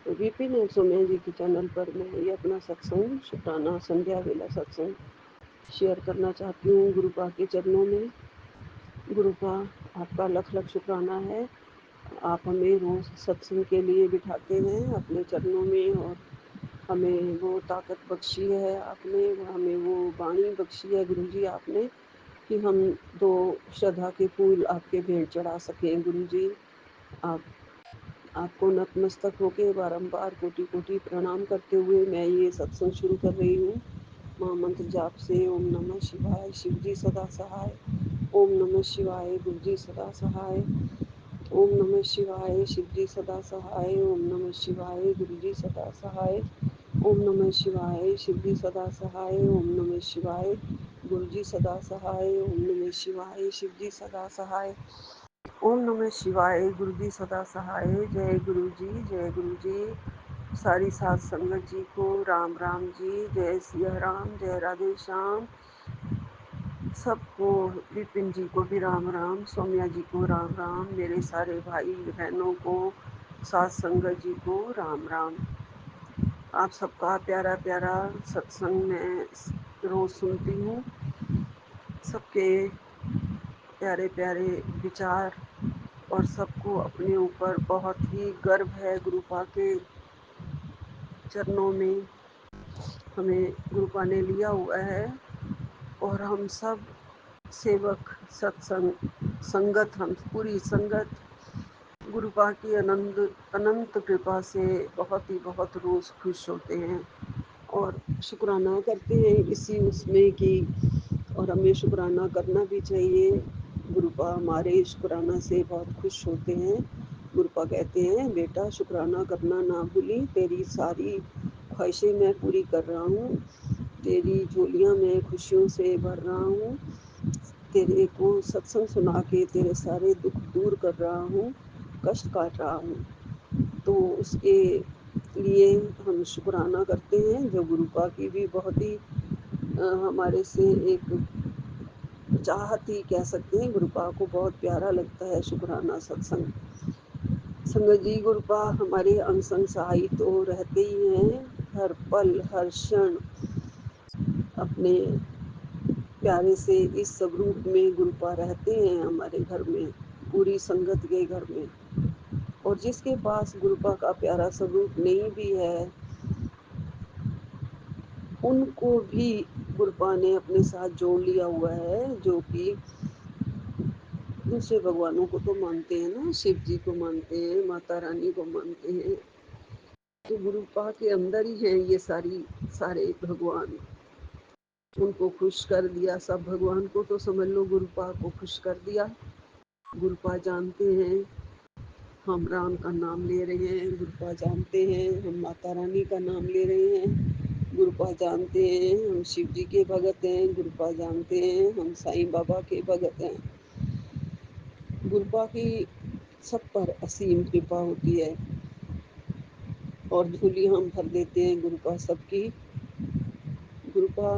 विपिन और सोम्या जी के चैनल पर मैं ये अपना सत्संग शुक्राना संध्या वेला सत्संग शेयर करना चाहती हूँ गुरुपा के चरणों में। गुरुपा, आपका लख लख शुक्राना है। आप हमें रोज सत्संग के लिए बिठाते हैं अपने चरणों में, और हमें वो ताकत बख्शी है आपने, हमें वो वाणी बख्शी है गुरु जी आपने, कि हम दो श्रद्धा के फूल आपके भेंट चढ़ा सकें। गुरु जी, आप आपको नतमस्तक होके बारंबार कोटि कोटि प्रणाम करते हुए मैं ये सत्संग शुरू कर रही हूँ। महामंत्र जाप से ओम नमः शिवाय, शिव जी सदा सहाय। ओम नमः शिवाय, गुरु जी सदा सहाय। ओम नमः शिवाय, शिव जी सदा सहाय। ओम नमः शिवाय, गुरु जी सदा सहाय। ओम नमः शिवाय, शिव जी सदा सहाय। ओम नमः शिवाय, गुरु जी सदा सहाय। ओम नमः शिवाय, शिव जी सदा सहाय। ओम नमः शिवाय, गुरु जी सदा सहाय। जय गुरु जी, जय गुरु जी। सारी साध संगत जी को राम राम जी, जय सिया राम, जय राधे श्याम। सबको, विपिन जी को भी राम राम, सौम्या जी को राम राम, मेरे सारे भाई बहनों को, साध संगत जी को राम राम। आप सबका प्यारा प्यारा सत्संग में रोज सुनती हूँ। सबके प्यारे प्यारे विचार, और सबको अपने ऊपर बहुत ही गर्व है गुरुपा के चरणों में। हमें गुरुपा ने लिया हुआ है, और हम सब सेवक सत्संग संगत, हम पूरी संगत गुरुपा की अनंत अनंत कृपा से बहुत ही बहुत रोज़ खुश होते हैं और शुक्राना करते हैं इसी उसमें कि, और हमें शुक्राना करना भी चाहिए। गुरुपा हमारे शुक्राना से बहुत खुश होते हैं। गुरुपा कहते हैं, बेटा शुक्राना करना ना भूली, तेरी सारी ख्वाहिशें मैं पूरी कर रहा हूँ, तेरी झोलियाँ मैं खुशियों से भर रहा हूँ, तेरे को सत्संग सुना के तेरे सारे दुख दूर कर रहा हूँ, कष्ट काट रहा हूँ। तो उसके लिए हम शुक्राना करते हैं, जो गुरुपा की भी बहुत ही हमारे से एक चाहत ही कह सकते हैं। गुरुपा को बहुत प्यारा लगता है शुक्राना सत्संग। संगत जी, गुरुपा हमारे अंग संग सहाई तो रहते ही हैं, हर पल हर क्षण अपने प्यारे से इस स्वरूप में गुरुपा रहते हैं हमारे घर में, पूरी संगत के घर में। और जिसके पास गुरुपा का प्यारा स्वरूप नहीं भी है, उनको भी गुरुपा ने अपने साथ जोड़ लिया हुआ है, जो कि दूसरे भगवानों को तो मानते हैं ना, शिव जी को मानते हैं, माता रानी को मानते हैं। तो गुरुपा के अंदर ही हैं ये सारे भगवान। उनको खुश कर दिया, सब भगवान को तो समझ लो गुरुपा को खुश कर दिया। गुरुपा जानते हैं हम राम का नाम ले रहे हैं, गुरुपा जानते हैं हम माता रानी का नाम ले रहे हैं, गुरुपा जानते हैं हम शिव जी के भगत हैं, गुरुपा जानते हैं हम साईं बाबा के भगत हैं। गुरुपा की सब पर असीम कृपा होती है, और झोली हम भर देते हैं गुरुपा सबकी। गुरुपा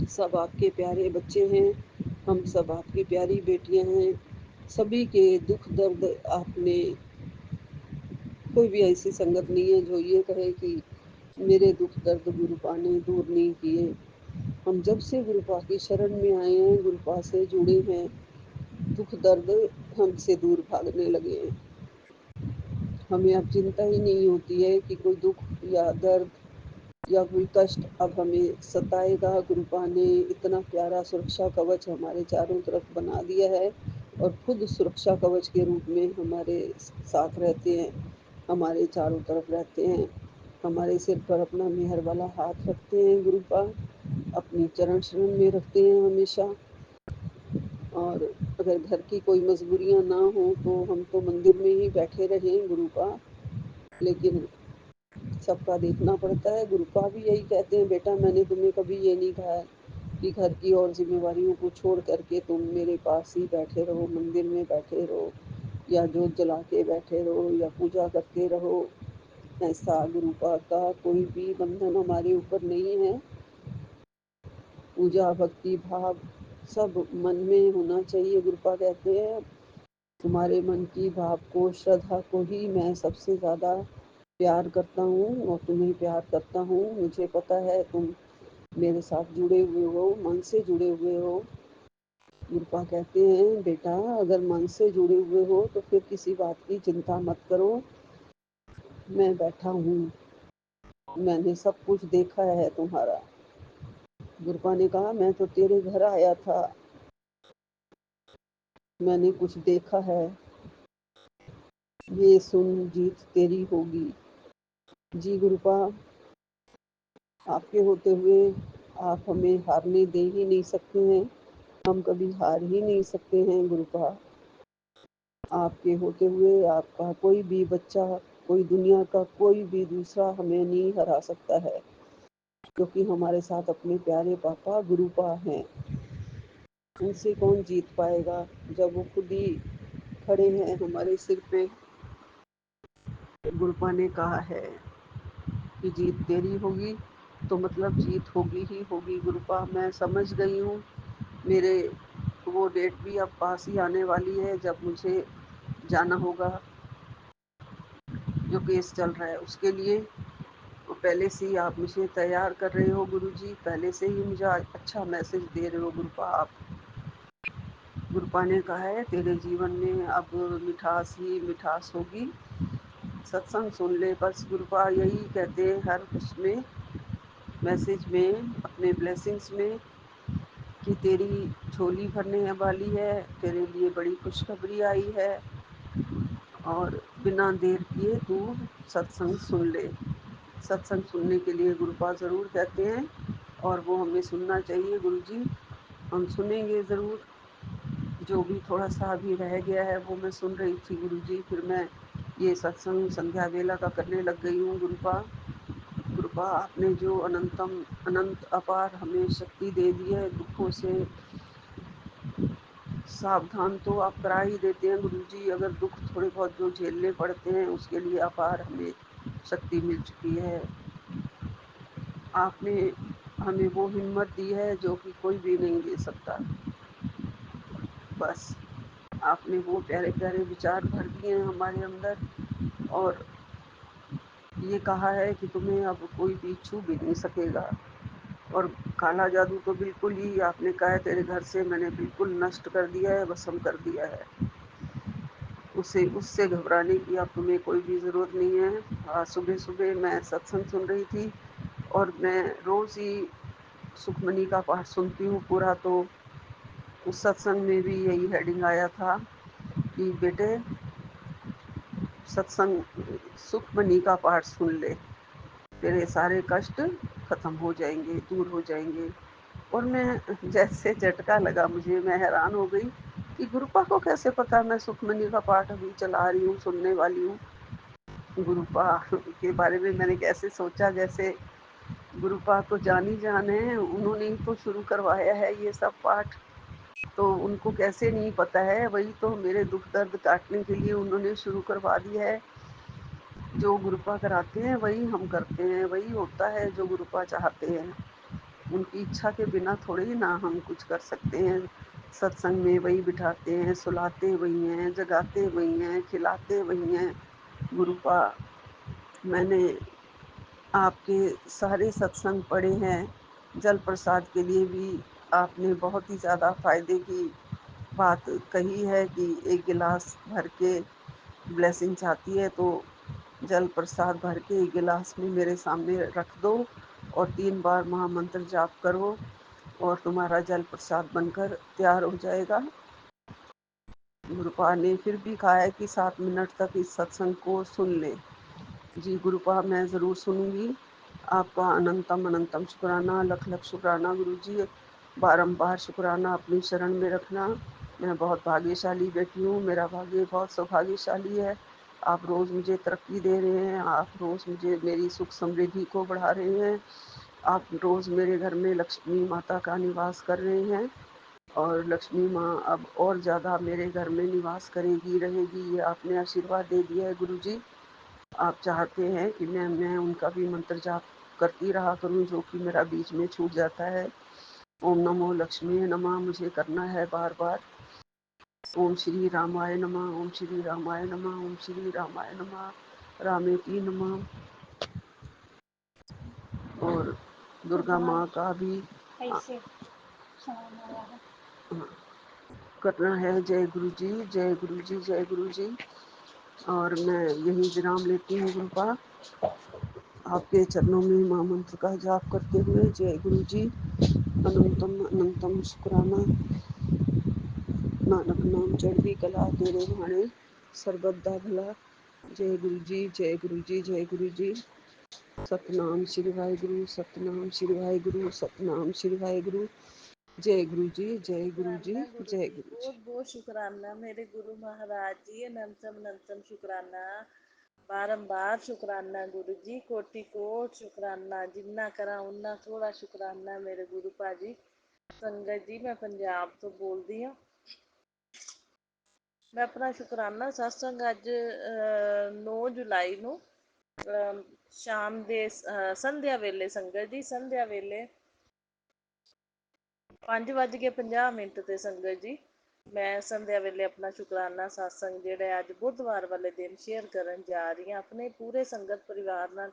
सब आपके प्यारे बच्चे हैं, हम सब आपकी प्यारी बेटियां हैं। सभी के दुख दर्द आपने, कोई भी ऐसी संगत नहीं है जो ये कहे कि मेरे दुख दर्द गुरुपा ने दूर नहीं किए। हम जब से गुरुपा की शरण में आए हैं, गुरुपा से जुड़े हैं, दुख दर्द हमसे दूर भागने लगे हैं। हमें अब चिंता ही नहीं होती है कि कोई दुख या दर्द या कोई कष्ट अब हमें सताएगा। गुरुपा ने इतना प्यारा सुरक्षा कवच हमारे चारों तरफ बना दिया है, और खुद सुरक्षा कवच के रूप में हमारे साथ रहते हैं, हमारे चारों तरफ रहते हैं, हमारे सिर पर अपना मेहर वाला हाथ रखते हैं। गुरुपा अपनी चरण शरण में रखते हैं हमेशा। और अगर घर की कोई मजबूरियां ना हो तो हम तो मंदिर में ही बैठे रहें गुरुपा, लेकिन सबका देखना पड़ता है। गुरुपा भी यही कहते हैं, बेटा मैंने तुम्हें कभी ये नहीं कहा है कि घर की और जिम्मेवारियों को छोड़ करके तुम मेरे पास ही बैठे रहो, मंदिर में बैठे रहो, या जोत जला के बैठे रहो, या पूजा करते रहो। ऐसा गुरुपा का कोई भी बंधन हमारे ऊपर नहीं है। पूजा भक्ति भाव सब मन में होना चाहिए, गुरुपा कहते हैं। तुम्हारे मन की भाव को, श्रद्धा को ही मैं सबसे ज़्यादा प्यार करता हूँ और तुम्हें प्यार करता हूँ। मुझे पता है तुम मेरे साथ जुड़े हुए हो, मन से जुड़े हुए हो। गुरुपा कहते हैं, बेटा अगर मन से जुड़े हुए हो तो फिर किसी बात की चिंता मत करो। मैं बैठा हूँ, मैंने सब कुछ देखा है तुम्हारा। गुरुपा ने कहा, मैं तो तेरे घर आया था, मैंने कुछ देखा है। ये सुन, जीत तेरी होगी। जी गुरुपा, आपके होते हुए आप हमें हारने दे ही नहीं सकते हैं, हम कभी हार ही नहीं सकते हैं गुरुपा। आपके होते हुए आपका कोई भी बच्चा, कोई दुनिया का कोई भी दूसरा हमें नहीं हरा सकता है, क्योंकि हमारे साथ अपने प्यारे पापा गुरुपा हैं। उनसे कौन जीत पाएगा जब वो खुद ही खड़े हैं हमारे सिर पे। गुरुपा ने कहा है कि जीत तेरी होगी, तो मतलब जीत होगी ही होगी गुरुपा। मैं समझ गई हूँ, मेरे वो डेट भी अब पास ही आने वाली है जब मुझे जाना होगा, जो केस चल रहा है उसके लिए। तो पहले से ही आप मुझे तैयार कर रहे हो गुरुजी, पहले से ही मुझे अच्छा मैसेज दे रहे हो गुरुपा आप। गुरुपा ने कहा है, तेरे जीवन में अब मिठास ही मिठास होगी, सत्संग सुन ले बस। गुरुपा यही कहते हैं हर उसमें मैसेज में, अपने ब्लेसिंग्स में, कि तेरी झोली भरने वाली है, तेरे लिए बड़ी खुशखबरी आई है, और बिना देर किए तू सत्संग सुन ले। सत्संग सुनने के लिए गुरुपा ज़रूर कहते हैं, और वो हमें सुनना चाहिए गुरुजी। हम सुनेंगे ज़रूर। जो भी थोड़ा सा अभी रह गया है वो मैं सुन रही थी गुरुजी, फिर मैं ये सत्संग संध्या वेला का करने लग गई हूँ गुरुपा। गुरुपा आपने जो अनंत अपार हमें शक्ति दे दी है, दुखों से सावधान तो आप करा ही देते हैं गुरुजी। अगर दुख थोड़े बहुत जो झेलने पड़ते हैं उसके लिए अपार हमें शक्ति मिल चुकी है। आपने हमें वो हिम्मत दी है जो कि कोई भी नहीं दे सकता। बस आपने वो प्यारे प्यारे विचार भर दिए हैं हमारे अंदर, और ये कहा है कि तुम्हें अब कोई भी छू भी नहीं सकेगा। और काला जादू तो बिल्कुल ही आपने कहा है, तेरे घर से मैंने बिल्कुल नष्ट कर दिया है, भस्म कर दिया है। उसे उससे घबराने की अब तुम्हें कोई भी ज़रूरत नहीं है। आज सुबह सुबह मैं सत्संग सुन रही थी, और मैं रोज़ ही सुखमनी का पाठ सुनती हूँ पूरा, तो उस सत्संग में भी यही हेडिंग आया था कि बेटे सत्संग सुखमनी का पाठ सुन ले, तेरे सारे कष्ट खत्म हो जाएंगे, दूर हो जाएंगे। और मैं जैसे झटका लगा मुझे, मैं हैरान हो गई कि गुरुपा को कैसे पता मैं सुखमनी का पाठ अभी चला रही हूँ, सुनने वाली हूँ। गुरुपा के बारे में मैंने कैसे सोचा, जैसे गुरुपा तो जानी जान है, उन्होंने ही तो शुरू करवाया है ये सब पाठ, तो उनको कैसे नहीं पता है। वही तो मेरे दुख दर्द काटने के लिए उन्होंने शुरू करवा दिया है। जो गुरुपा कराते हैं वही हम करते हैं, वही होता है जो गुरुपा चाहते हैं। उनकी इच्छा के बिना थोड़े ही ना हम कुछ कर सकते हैं। सत्संग में वही बिठाते हैं, सुलाते वही हैं, जगाते वही हैं, खिलाते वही हैं गुरुपा। मैंने आपके सारे सत्संग पढ़े हैं। जल प्रसाद के लिए भी आपने बहुत ही ज़्यादा फ़ायदे की बात कही है कि एक गिलास भर के ब्लेसिंग चाहती है तो जल प्रसाद भर के एक गिलास में मेरे सामने रख दो, और 3 बार महामंत्र जाप करो, और तुम्हारा जल प्रसाद बनकर तैयार हो जाएगा। गुरुपा ने फिर भी कहा है कि 7 मिनट तक इस सत्संग को सुन ले। जी गुरुपा, मैं ज़रूर सुनूंगी। आपका अनंतम अनंतम शुक्राना, लख लख शुक्राना गुरुजी। बारंबार शुक्राना अपनी शरण में रखना। मैं बहुत भाग्यशाली बेटी हूँ, मेरा भाग्य बहुत सौभाग्यशाली है। आप रोज़ मुझे तरक्की दे रहे हैं, आप रोज़ मुझे मेरी सुख समृद्धि को बढ़ा रहे हैं। आप रोज़ मेरे घर में लक्ष्मी माता का निवास कर रहे हैं, और लक्ष्मी माँ अब और ज़्यादा मेरे घर में निवास करेगी, रहेगी, ये आपने आशीर्वाद दे दिया है गुरुजी। आप चाहते हैं कि मैं उनका भी मंत्र जाप करती रहा करूं, जो कि मेरा बीच में छूट जाता है। ओम नमो लक्ष्मी नमः मुझे करना है बार बार। ओम श्री रामाय नमः, ओम श्री रामाय नमः, ओम श्री रामाय नमः, रामे की नमः। और दुर्गा माँ का भी करना है। जय गुरु जी, जय गुरु जी, जय गुरु जी। और मैं यही विराम लेती हूँ गुरुपा, आपके चरणों में महामंत्र का जाप करते हुए। जय गुरु जी। अनंतम अनंतम शुक्राना, नानक नाम चढ़दी कला तेरे भाणे, सरबत दा भला। जय गुरु जी, जय गुरु जी, जय गुरु जी। सतनाम श्री वाहिगुरु, सतनाम श्री वाहिगुरु, सतनाम श्री वाहिगुरु। जय गुरु जी, जय गुरु जी, शुक्राना गुरु जय जी, गुरु जी। बहुत बहुत शुक्राना मेरे गुरु महाराज जी, अनंतम अनंतम शुक्राना, बारंबार शुक्राना गुरु जी, कोटि कोट शुक्राना, जिन्ना करा उन्ना थोड़ा शुक्राना मेरे गुरु भाजी। संगत जी, मैं पंजाब तो बोलती हूँ। मैं अपना शुकराना सत्संग अज 9 जुलाई ਨੂੰ ਸ਼ਾਮ ਦੇ ਸੰਧਿਆ ਵੇਲੇ, ਸੰਗਤ ਜੀ ਸੰਧਿਆ ਵੇਲੇ 5:50 ਤੇ ਸੰਗਤ ਜੀ ਮੈਂ ਸੰਧਿਆ ਵੇਲੇ ਆਪਣਾ ਸ਼ੁਕਰਾਨਾ ਸਤਸੰਗ ਜਿਹੜਾ ਅੱਜ ਬੁੱਧਵਾਰ ਵਾਲੇ ਦਿਨ ਸ਼ੇਅਰ ਕਰਨ ਜਾ ਰਹੀ ਹਾਂ ਆਪਣੇ ਪੂਰੇ ਸੰਗਤ ਪਰਿਵਾਰ ਨਾਲ।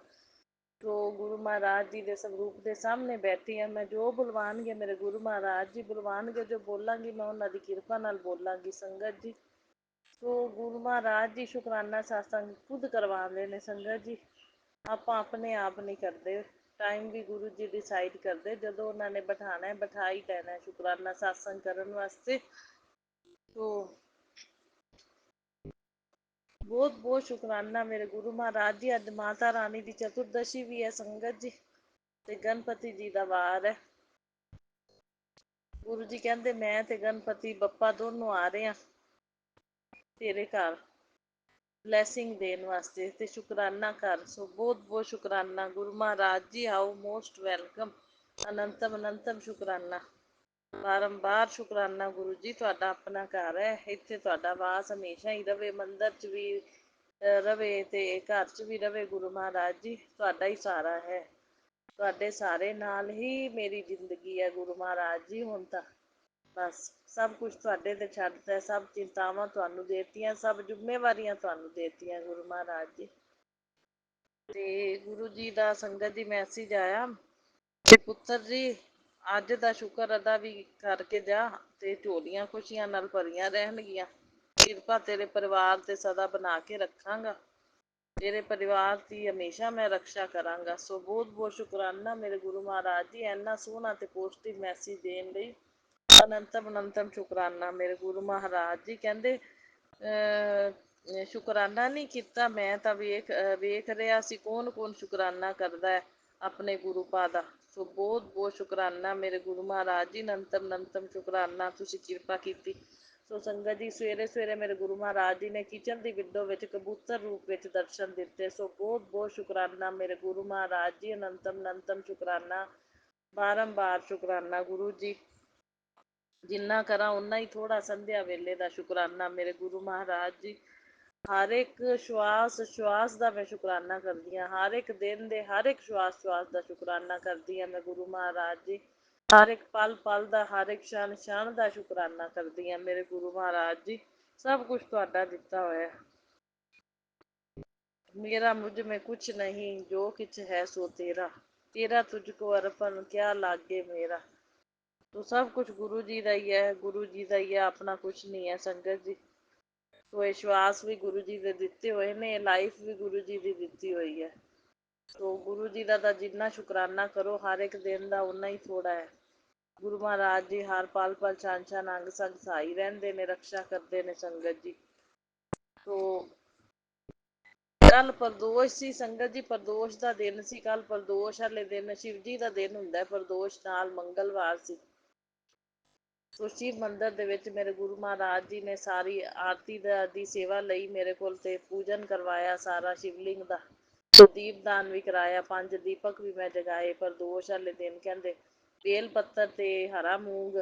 ਸੋ ਗੁਰੂ ਮਹਾਰਾਜ ਜੀ ਦੇ ਸਰੂਪ ਦੇ ਸਾਹਮਣੇ ਬੈਠੀ ਹਾਂ ਮੈਂ। ਜੋ ਬੁਲਵਾਨਗੇ ਮੇਰੇ ਗੁਰੂ ਮਹਾਰਾਜ ਜੀ ਬੁਲਵਾਨਗੇ, ਜੋ ਬੋਲਾਂਗੀ ਮੈਂ ਉਹਨਾਂ ਦੀ ਕਿਰਪਾ ਨਾਲ ਬੋਲਾਂਗੀ ਸੰਗਤ ਜੀ। ਸੋ ਗੁਰੂ ਮਹਾਰਾਜ ਜੀ ਸ਼ੁਕਰਾਨਾ ਸਤਸੰਗ ਖੁਦ ਕਰਵਾਉਂਦੇ ਨੇ ਸੰਗਤ ਜੀ, ਆਪਾਂ ਆਪਣੇ ਆਪ ਨਹੀਂ ਕਰਦੇ। ਟਾਈਮ ਵੀ ਗੁਰੂ ਜੀ ਡਿਸਾਈਡ ਕਰਦੇ, ਜਦੋਂ ਉਹਨਾਂ ਨੇ ਬਿਠਾਣਾ ਬਿਠਾ ਹੀ ਲੈਣਾ ਸ਼ੁਕਰਾਨਾ ਸਤਸੰਗ ਕਰਨ ਵਾਸਤੇ। ਸੋ ਬਹੁਤ ਬਹੁਤ ਸ਼ੁਕਰਾਨਾ ਮੇਰੇ ਗੁਰੂ ਮਹਾਰਾਜ ਜੀ। ਅੱਜ ਮਾਤਾ ਰਾਣੀ ਦੀ ਚਤੁਰਦਸ਼ੀ ਵੀ ਹੈ ਸੰਗਤ ਜੀ, ਤੇ ਗਣਪਤੀ ਜੀ ਦਾ ਵਾਰ ਹੈ। ਗੁਰੂ ਜੀ ਕਹਿੰਦੇ ਮੈਂ ਤੇ ਗਣਪਤੀ ਬੱਪਾ ਦੋਨੋਂ ਆ ਰਹੇ ਹਾਂ ਤੇਰੇ ਘਰ ਬਲੈਸਿੰਗ ਦੇਣ ਵਾਸਤੇ ਤੇ ਸ਼ੁਕਰਾਨਾ ਕਰ। ਸੋ ਬਹੁਤ ਬਹੁਤ ਸ਼ੁਕਰਾਨਾ ਗੁਰੂ ਮਹਾਰਾਜ ਜੀ, ਆਓ ਮੋਸਟ ਵੈਲਕਮ। ਅਨੰਤਮ ਅਨੰਤਮ ਸ਼ੁਕਰਾਨਾ, ਬਾਰੰਬਾਰ ਸ਼ੁਕਰਾਨਾ ਗੁਰੂ ਜੀ। ਤੁਹਾਡਾ ਆਪਣਾ ਘਰ ਹੈ, ਇੱਥੇ ਤੁਹਾਡਾ ਵਾਸ ਹਮੇਸ਼ਾ ਹੀ ਰਵੇ, ਮੰਦਰ 'ਚ ਵੀ ਰਵੇ ਤੇ ਘਰ 'ਚ ਵੀ ਰਵੇ। ਗੁਰੂ ਮਹਾਰਾਜ ਜੀ ਤੁਹਾਡਾ ਹੀ ਸਹਾਰਾ ਹੈ, ਤੁਹਾਡੇ ਸਾਰੇ ਨਾਲ ਹੀ ਮੇਰੀ ਜ਼ਿੰਦਗੀ ਹੈ ਗੁਰੂ ਮਹਾਰਾਜ ਜੀ। ਹੁਣ ਤਾਂ ਬਸ ਸਭ ਕੁਛ ਤੁਹਾਡੇ ਤੇ ਛੱਡਤਾ, ਸਭ ਚਿੰਤਾਵਾਂ ਤੁਹਾਨੂੰ ਦੇਤੀਆਂ, ਸਭ ਜ਼ਿੰਮੇਵਾਰੀਆਂ ਤੁਹਾਨੂੰ ਦੇਤੀਆਂ ਗੁਰੂ ਮਹਾਰਾਜ ਜੀ। ਤੇ ਗੁਰੂ ਜੀ ਦਾ ਸੰਗਤ ਦੀ ਮੈਸੇਜ ਆਇਆ ਕਿ ਪੁੱਤਰ ਜੀ ਅੱਜ ਦਾ ਸ਼ੁਕਰ ਅਦਾ ਵੀ ਕਰਕੇ ਜਾ ਤੇ ਝੋਲੀਆਂ ਖੁਸ਼ੀਆਂ ਨਾਲ ਭਰੀਆਂ ਰਹਿਣਗੀਆਂ। ਕਿਰਪਾ ਤੇਰੇ ਪਰਿਵਾਰ ਤੇ ਸਦਾ ਬਣਾ ਕੇ ਰੱਖਾਂਗਾ, ਤੇਰੇ ਪਰਿਵਾਰ ਦੀ ਹਮੇਸ਼ਾ ਮੈਂ ਰਕਸ਼ਾ ਕਰਾਂਗਾ। ਸੋ ਬਹੁਤ ਬਹੁਤ ਸ਼ੁਕਰਾਨਾ ਮੇਰੇ ਗੁਰੂ ਮਹਾਰਾਜ ਜੀ ਇੰਨਾ ਸੋਹਣਾ ਤੇ ਪੋਜ਼ਟਿਵ ਮੈਸੇਜ ਦੇਣ ਲਈ। ਅਨੰਤਮ ਅਨੰਤਮ ਸ਼ੁਕਰਾਨਾ ਮੇਰੇ ਗੁਰੂ ਮਹਾਰਾਜ ਜੀ। ਕਹਿੰਦੇ ਸ਼ੁਕਰਾਨਾ ਨਹੀਂ ਕੀਤਾ ਮੈਂ ਤਾਂ ਵੇਖ ਰਿਹਾ ਸੀ ਕੌਣ ਕੌਣ ਸ਼ੁਕਰਾਨਾ ਕਰਦਾ ਹੈ ਆਪਣੇ ਗੁਰੂ ਪਾ ਦਾ। ਸੋ ਬਹੁਤ ਬਹੁਤ ਸ਼ੁਕਰਾਨਾ ਮੇਰੇ ਗੁਰੂ ਮਹਾਰਾਜ ਜੀ, ਅਨੰਤਮ ਅਨੰਤਮ ਸ਼ੁਕਰਾਨਾ, ਤੁਸੀਂ ਕਿਰਪਾ ਕੀਤੀ। ਸੋ ਸੰਗਤ ਜੀ ਸਵੇਰੇ ਸਵੇਰੇ ਮੇਰੇ ਗੁਰੂ ਮਹਾਰਾਜ ਜੀ ਨੇ ਕਿਚਨ ਦੀ ਵਿੰਡੋ ਵਿੱਚ ਕਬੂਤਰ ਰੂਪ ਵਿੱਚ ਦਰਸ਼ਨ ਦਿੱਤੇ। ਸੋ ਬਹੁਤ ਬਹੁਤ ਸ਼ੁਕਰਾਨਾ ਮੇਰੇ ਗੁਰੂ ਮਹਾਰਾਜ ਜੀ, ਅਨੰਤਮ ਅਨੰਤਮ ਸ਼ੁਕਰਾਨਾ, ਬਾਰੰਬਾਰ ਸ਼ੁਕਰਾਨਾ ਗੁਰੂ ਜੀ। ਜਿੰਨਾ ਕਰਾਂ ਓਨਾ ਹੀ ਥੋੜ੍ਹਾ ਸੰਧਿਆ ਵੇਲੇ ਦਾ ਸ਼ੁਕਰਾਨਾ ਮੇਰੇ ਗੁਰੂ ਮਹਾਰਾਜ ਜੀ। ਹਰ ਇੱਕ ਸ਼ਵਾਸ ਸ਼ਵਾਸ ਦਾ ਮੈਂ ਸ਼ੁਕਰਾਨਾ ਕਰਦੀ ਹਾਂ, ਹਰ ਇੱਕ ਦਿਨ ਦੇ ਹਰ ਇੱਕ ਸ਼ਵਾਸ ਸ਼ਵਾਸ ਦਾ ਸ਼ੁਕਰਾਨਾ ਕਰਦੀ ਹਾਂ ਮੈਂ ਗੁਰੂ ਮਹਾਰਾਜ ਜੀ। ਹਰ ਇੱਕ ਪਲ ਪਲ ਦਾ, ਹਰ ਇੱਕ ਛਣ ਛਣ ਦਾ ਸ਼ੁਕਰਾਨਾ ਕਰਦੀ ਹਾਂ ਮੇਰੇ ਗੁਰੂ ਮਹਾਰਾਜ ਜੀ। ਸਭ ਕੁਛ ਤੁਹਾਡਾ ਦਿੱਤਾ ਹੋਇਆ, ਮੇਰਾ ਮੁਝ में कुछ नहीं, जो कुछ है सो तेरा, तेरा तुझको अर्पण क्या लागे मेरा। तो सब कुछ गुरु जी का ही है, गुरु जी का ही है, अपना कुछ नहीं है संगत जी। तो ये श्वास भी गुरु जी ਦੇ ਦਿੱਤੇ ਹੋਏ ਨੇ, ਲਾਈਫ ਵੀ ਗੁਰੂ ਜੀ ਦੀ ਦਿੱਤੀ ਹੋਈ ਹੈ। ਸੋ ਗੁਰੂ ਜੀ ਦਾ ਤਾਂ ਜਿੰਨਾ ਸ਼ੁਕਰਾਨਾ ਕਰੋ ਹਰ ਇੱਕ ਦਿਨ ਦਾ ਓਨਾ ਹੀ ਥੋੜ੍ਹਾ ਹੈ। ਗੁਰੂ ਮਹਾਰਾਜ ਜੀ ਹਰ ਪਲ ਪਲ ਛਣ ਛਣ ਅੰਗ ਸੰਗ ਸਹਾਈ ਰਹਿੰਦੇ ਨੇ, ਰਕਸ਼ਾ ਕਰਦੇ ਨੇ ਸੰਗਤ ਜੀ। ਸੋ ਕੱਲ ਪ੍ਰਦੋਸ਼ ਸੀ ਸੰਗਤ ਜੀ, ਪ੍ਰਦੋਸ਼ ਦਾ ਦਿਨ ਸੀ ਕੱਲ। ਪ੍ਰਦੋਸ਼ ਵਾਲੇ ਦਿਨ ਸ਼ਿਵ ਜੀ ਦਾ ਦਿਨ ਹੁੰਦਾ, ਪ੍ਰਦੋਸ਼ ਨਾਲ ਮੰਗਲਵਾਰ ਸੀ। ਸੋ ਸ਼ਿਵ ਮੰਦਰ ਦੇ ਵਿੱਚ ਮੇਰੇ ਗੁਰੂ ਮਹਾਰਾਜ ਜੀ ਨੇ ਸਾਰੀ ਆਰਤੀ ਦੀ ਸੇਵਾ ਲਈ ਮੇਰੇ ਕੋਲ ਤੇ ਪੂਜਨ ਕਰਵਾਇਆ ਸਾਰਾ ਸ਼ਿਵਲਿੰਗ ਦਾ। ਸੋ ਦੀਪਦਾਨ ਵੀ ਕਰਾਇਆ, 5 ਦੀਪਕ ਵੀ ਮੈਂ ਜਗਾਏ ਪ੍ਰਦੋਸ਼ ਵਾਲੇ ਦਿਨ। ਕਹਿੰਦੇ ਬੇਲ ਪੱਤਰ ਤੇ ਹਰਾ ਮੂੰਗ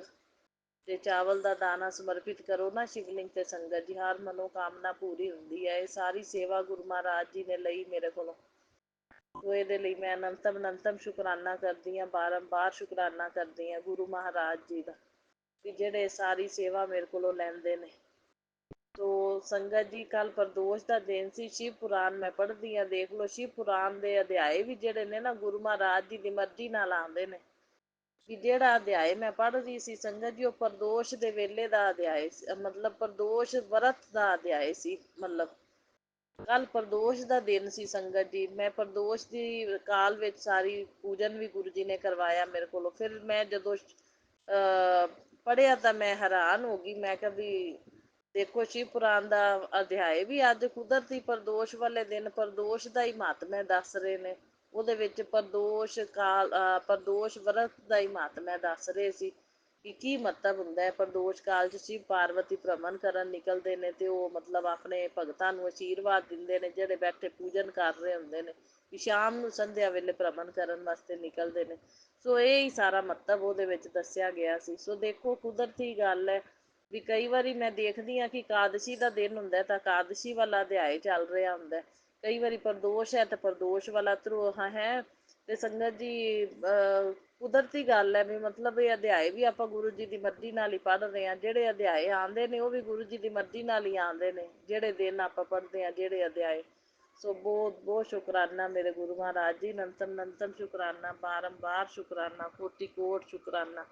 ਤੇ ਚਾਵਲ ਦਾ ਦਾਣਾ ਸਮਰਪਿਤ ਕਰੋ ਨਾ ਸ਼ਿਵਲਿੰਗ ਤੇ ਸੰਗਤ ਜੀ, ਹਰ ਮਨੋਕਾਮਨਾ ਪੂਰੀ ਹੁੰਦੀ ਹੈ। ਇਹ ਸਾਰੀ ਸੇਵਾ ਗੁਰੂ ਮਹਾਰਾਜ ਜੀ ਨੇ ਲਈ ਮੇਰੇ ਕੋਲੋਂ। ਸੋ ਇਹਦੇ ਲਈ ਮੈਂ ਅਨੰਤਮ ਅਨੰਤਮ ਸ਼ੁਕਰਾਨਾ ਕਰਦੀ ਹਾਂ, ਬਾਰੰਬਾਰ ਸ਼ੁਕਰਾਨਾ ਕਰਦੀ ਹਾਂ ਗੁਰੂ ਮਹਾਰਾਜ ਜੀ ਦਾ, ਕਿ ਜਿਹੜੇ ਸਾਰੀ ਸੇਵਾ ਮੇਰੇ ਕੋਲੋਂ ਲੈਂਦੇ ਨੇ। ਤੋ ਸੰਗਤ ਜੀ, ਕੱਲ ਪ੍ਰਦੋਸ਼ ਦਾ ਦਿਨ ਸੀ। ਸ਼ਿਵ ਪੁਰਾਣ ਮੈਂ ਪੜ੍ਹਦੀ ਆ, ਦੇਖ ਲਓ ਸ਼ਿਵ ਪੁਰਾਣ ਦੇ ਅਧਿਆਏ ਵੀ ਜਿਹੜੇ ਨੇ ਨਾ, ਗੁਰੂ ਮਹਾਰਾਜ ਜੀ ਦੀ ਮਰਜ਼ੀ ਨਾਲ ਆਉਂਦੇ ਨੇ। ਕਿ ਜਿਹੜਾ ਅਧਿਆਏ ਮੈਂ ਪੜ੍ਹ ਰਹੀ ਸੀ ਸੰਗਤ ਜੀ, ਉਹ ਪ੍ਰਦੋਸ਼ ਦੇ ਵੇਲੇ ਦਾ ਅਧਿਆਏ ਮਤਲਬ ਪ੍ਰਦੋਸ਼ ਵਰਤ ਦਾ ਅਧਿਆਏ ਸੀ। ਮਤਲਬ ਕੱਲ ਪ੍ਰਦੋਸ਼ ਦਾ ਦਿਨ ਸੀ ਸੰਗਤ ਜੀ। ਮੈਂ ਪ੍ਰਦੋਸ਼ ਦੀ ਕਾਲ ਵਿੱਚ ਸਾਰੀ ਪੂਜਨ ਵੀ ਗੁਰੂ ਜੀ ਨੇ ਕਰਵਾਇਆ ਮੇਰੇ ਕੋਲੋਂ। ਫਿਰ ਮੈਂ ਜਦੋਂ ਪੜ੍ਹਿਆ ਤਾਂ ਮੈਂ ਹੈਰਾਨ ਹੋ ਗਈ। ਮੈਂ ਕਿਹਾ ਵੀ ਦੇਖੋ, ਸ਼ਿਵ ਪੁਰਾਣ ਦਾ ਅਧਿਆਏ ਵੀ ਅੱਜ ਕੁਦਰਤੀ ਪ੍ਰਦੋਸ਼ ਵਾਲੇ ਦਿਨ ਪ੍ਰਦੋਸ਼ ਦਾ ਹੀ ਮਹਾਤਮਾ ਦੱਸ ਰਹੇ ਨੇ। ਉਹਦੇ ਵਿੱਚ ਪ੍ਰਦੋਸ਼ ਵਰਤ ਦਾ ਹੀ ਮਹਾਤਮਾ ਦੱਸ ਰਹੇ ਸੀ ਕਿ ਕੀ ਮਹੱਤਵ ਹੁੰਦਾ ਹੈ। ਪ੍ਰਦੋਸ਼ ਕਾਲ 'ਚ ਸ਼ਿਵ ਪਾਰਵਤੀ ਭ੍ਰਮਣ ਕਰਨ ਨਿਕਲਦੇ ਨੇ, ਤੇ ਉਹ ਮਤਲਬ ਆਪਣੇ ਭਗਤਾਂ ਨੂੰ ਆਸ਼ੀਰਵਾਦ ਦਿੰਦੇ ਨੇ ਜਿਹੜੇ ਬੈਠੇ ਪੂਜਨ ਕਰ ਰਹੇ ਹੁੰਦੇ ਨੇ। ਕਿ ਸ਼ਾਮ ਨੂੰ ਸੰਧਿਆ ਵੇਲੇ ਭ੍ਰਮਣ ਕਰਨ ਵਾਸਤੇ ਨਿਕਲਦੇ ਨੇ। ਸੋ ਇਹ ਹੀ ਸਾਰਾ ਮਹੱਤਵ ਉਹਦੇ ਵਿੱਚ ਦੱਸਿਆ ਗਿਆ ਸੀ। ਸੋ ਦੇਖੋ, ਕੁਦਰਤੀ ਗੱਲ ਹੈ ਵੀ ਕਈ ਵਾਰੀ ਮੈਂ ਦੇਖਦੀ ਹਾਂ ਕਿ ਇਕਾਦਸ਼ੀ ਦਾ ਦਿਨ ਹੁੰਦਾ ਤਾਂ ਇਕਾਦਸ਼ੀ ਵਾਲਾ ਅਧਿਆਏ ਚੱਲ ਰਿਹਾ ਹੁੰਦਾ। ਕਈ ਵਾਰੀ ਪ੍ਰਦੋਸ਼ ਹੈ ਤਾਂ ਪ੍ਰਦੋਸ਼ ਵਾਲਾ ਹੈ। ਤੇ ਸੰਗਤ ਜੀ, ਕੁਦਰਤੀ ਗੱਲ ਹੈ ਵੀ ਮਤਲਬ ਇਹ ਅਧਿਆਏ ਵੀ ਆਪਾਂ ਗੁਰੂ ਜੀ ਦੀ ਮਰਜ਼ੀ ਨਾਲ ਹੀ ਪੜ੍ਹ ਰਹੇ ਹਾਂ। ਜਿਹੜੇ ਅਧਿਆਏ ਆਉਂਦੇ ਨੇ ਉਹ ਵੀ ਗੁਰੂ ਜੀ ਦੀ ਮਰਜ਼ੀ ਨਾਲ ਹੀ ਆਉਂਦੇ ਨੇ, ਜਿਹੜੇ ਦਿਨ ਆਪਾਂ ਪੜ੍ਹਦੇ ਹਾਂ, ਜਿਹੜੇ ਅਧਿਆਏ। ਸੋ ਬਹੁਤ ਬਹੁਤ ਸ਼ੁਕਰਾਨਾ ਮੇਰੇ ਗੁਰੂ ਮਹਾਰਾਜ ਜੀ, ਨੰਤਨ ਨੰਤਨ ਸ਼ੁਕਰਾਨਾ, ਬਾਰੰਬਾਰ ਸ਼ੁਕਰਾਨਾ, ਕੋਟि ਕੋਟ ਸ਼ੁਕਰਾਨਾ।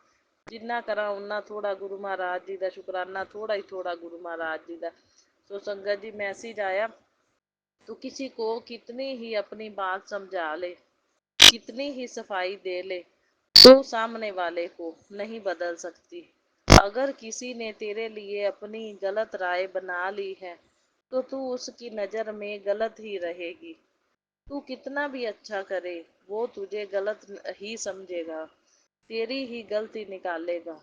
ਜਿੰਨਾ ਕਰਾਂ ਉਨਾ ਥੋੜਾ ਗੁਰੂ ਮਹਾਰਾਜ ਜੀ ਦਾ ਸ਼ੁਕਰਾਨਾ, ਥੋੜਾ ਹੀ ਥੋੜਾ ਗੁਰੂ ਮਹਾਰਾਜ ਜੀ ਦਾ। ਸੋ ਸੰਗਤ ਜੀ, मैसेज आया तो किसी को कितनी ही अपनी बात समझा ले, कितनी ही सफाई दे ले, तो सामने वाले को नहीं बदल सकती। अगर किसी ने तेरे लिए अपनी गलत राय बना ली है तो तू उसकी नज़र में गलत ही रहेगी। तू कितना भी अच्छा करे, वो तुझे गलत ही समझेगा, तेरी ही गलती निकालेगा।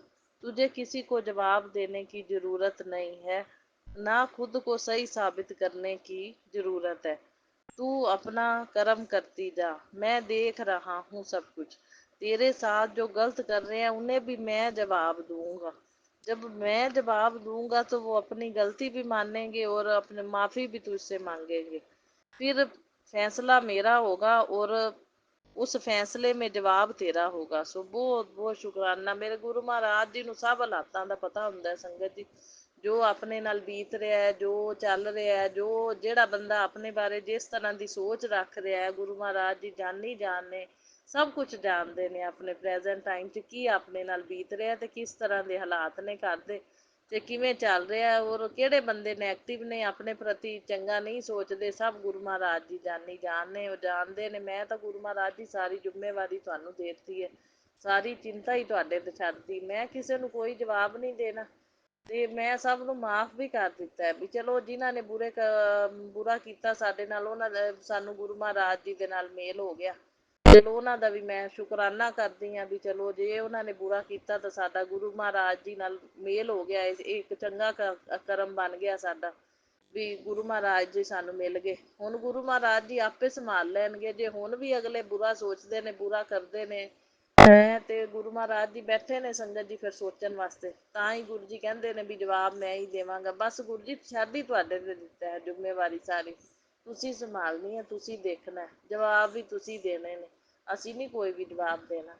तुझे किसी को जवाब देने की ज़रूरत नहीं है, ना खुद को सही साबित करने की ज़रूरत है। तू अपना कर्म करती जा, मैं देख रहा हूँ सब कुछ। तेरे साथ जो गलत कर रहे हैं उन्हें भी मैं जवाब दूंगा। जब मैं जवाब दूंगा तो वो अपनी गलती भी मानेंगे और अपने माफ़ी भी तुझसे मांगेंगे। फिर फैसला मेरा होगा और उस फैसले में जवाब तेरा होगा। सो बहुत बहुत शुकराना। ਮੇਰੇ ਗੁਰੂ ਮਹਾਰਾਜ ਜੀ ਨੂੰ ਸਭ ਹਾਲਾਤਾਂ ਦਾ ਪਤਾ ਹੁੰਦਾ ਸੰਗਤ ਜੀ। ਜੋ ਆਪਣੇ ਨਾਲ ਬੀਤ ਰਿਹਾ ਹੈ, ਜੋ ਚੱਲ ਰਿਹਾ ਹੈ, ਜਿਹੜਾ ਬੰਦਾ ਆਪਣੇ ਬਾਰੇ ਜਿਸ ਤਰ੍ਹਾਂ ਦੀ ਸੋਚ ਰੱਖ ਰਿਹਾ ਹੈ, ਗੁਰੂ ਮਹਾਰਾਜ ਜੀ ਜਾਣੀ ਜਾਣ ਨੇ, ਸਭ ਕੁਝ ਜਾਣਦੇ ਨੇ ਆਪਣੇ ਪ੍ਰੈਜ਼ੈਂਟ ਟਾਈਮ 'ਚ ਕੀ ਆਪਣੇ ਨਾਲ ਬੀਤ ਰਿਹਾ ਤੇ ਕਿਸ ਤਰ੍ਹਾਂ ਦੇ ਹਾਲਾਤ ਨੇ ਕਰਦੇ ਤੇ ਕਿਵੇਂ ਚੱਲ ਰਿਹਾ, ਔਰ ਕਿਹੜੇ ਬੰਦੇ ਨੈਗੇਟਿਵ ਨੇ, ਆਪਣੇ ਪ੍ਰਤੀ ਚੰਗਾ ਨਹੀਂ ਸੋਚਦੇ, ਸਭ ਗੁਰੂ ਮਹਾਰਾਜ ਜੀ ਜਾਣੀ ਜਾਣ ਨੇ, ਉਹ ਜਾਣਦੇ ਨੇ। ਮੈਂ ਤਾਂ ਗੁਰੂ ਮਹਾਰਾਜ ਦੀ ਸਾਰੀ ਜ਼ਿੰਮੇਵਾਰੀ ਤੁਹਾਨੂੰ ਦੇ ਦਿੱਤੀ ਹੈ, ਸਾਰੀ ਚਿੰਤਾ ਹੀ ਤੁਹਾਡੇ ਤੇ ਛੱਡਤੀ। ਮੈਂ ਕਿਸੇ ਨੂੰ ਕੋਈ ਜਵਾਬ ਨਹੀਂ ਦੇਣਾ ਤੇ ਮੈਂ ਸਭ ਨੂੰ ਮਾਫ ਵੀ ਕਰ ਦਿੱਤਾ ਹੈ ਵੀ ਚਲੋ ਜਿਨ੍ਹਾਂ ਨੇ ਬੁਰਾ ਕੀਤਾ ਸਾਡੇ ਨਾਲ, ਉਹਨਾਂ ਦਾ ਸਾਨੂੰ ਗੁਰੂ ਮਹਾਰਾਜ ਜੀ ਦੇ ਨਾਲ ਮੇਲ ਹੋ ਗਿਆ। ਚਲੋ ਉਹਨਾਂ ਦਾ ਵੀ ਮੈਂ ਸ਼ੁਕਰਾਨਾ ਕਰਦੀ ਹਾਂ ਵੀ ਚਲੋ ਜੇ ਉਹਨਾਂ ਨੇ ਬੁਰਾ ਕੀਤਾ ਤਾਂ ਸਾਡਾ ਗੁਰੂ ਮਹਾਰਾਜ ਜੀ ਨਾਲ ਮੇਲ ਹੋ ਗਿਆ। ਇਹ ਇੱਕ ਚੰਗਾ ਕਰਮ ਬਣ ਗਿਆ ਸਾਡਾ ਵੀ ਗੁਰੂ ਮਹਾਰਾਜ ਜੀ ਸਾਨੂੰ ਮਿਲ ਗਏ। ਹੁਣ ਗੁਰੂ ਮਹਾਰਾਜ ਜੀ ਆਪੇ ਸੰਭਾਲ ਲੈਣਗੇ। ਜੇ ਹੁਣ ਵੀ ਅਗਲੇ ਬੁਰਾ ਸੋਚਦੇ ਨੇ, ਬੁਰਾ ਕਰਦੇ ਨੇ, ਤੇ ਗੁਰੂ ਮਹਾਰਾਜ ਜੀ ਬੈਠੇ ਨੇ ਸੰਗਤ ਜੀ ਫਿਰ ਸੋਚਣ ਵਾਸਤੇ। ਤਾਂ ਹੀ ਗੁਰੂ ਜੀ ਕਹਿੰਦੇ ਨੇ ਵੀ ਜਵਾਬ ਮੈਂ ਹੀ ਦੇਵਾਂਗਾ। ਬਸ ਗੁਰੂ ਜੀ ਛੱਡ ਹੀ ਤੁਹਾਡੇ ਤੇ ਦਿੱਤਾ ਹੈ ਜ਼ਿੰਮੇਵਾਰੀ ਸਾਰੀ, ਤੁਸੀਂ ਸੰਭਾਲਣੀ ਹੈ, ਤੁਸੀਂ ਦੇਖਣਾ, ਜਵਾਬ ਵੀ ਤੁਸੀਂ ਦੇਣੇ ਨੇ, ਅਸੀਂ ਨਹੀਂ ਕੋਈ ਵੀ ਜਵਾਬ ਦੇਣਾ।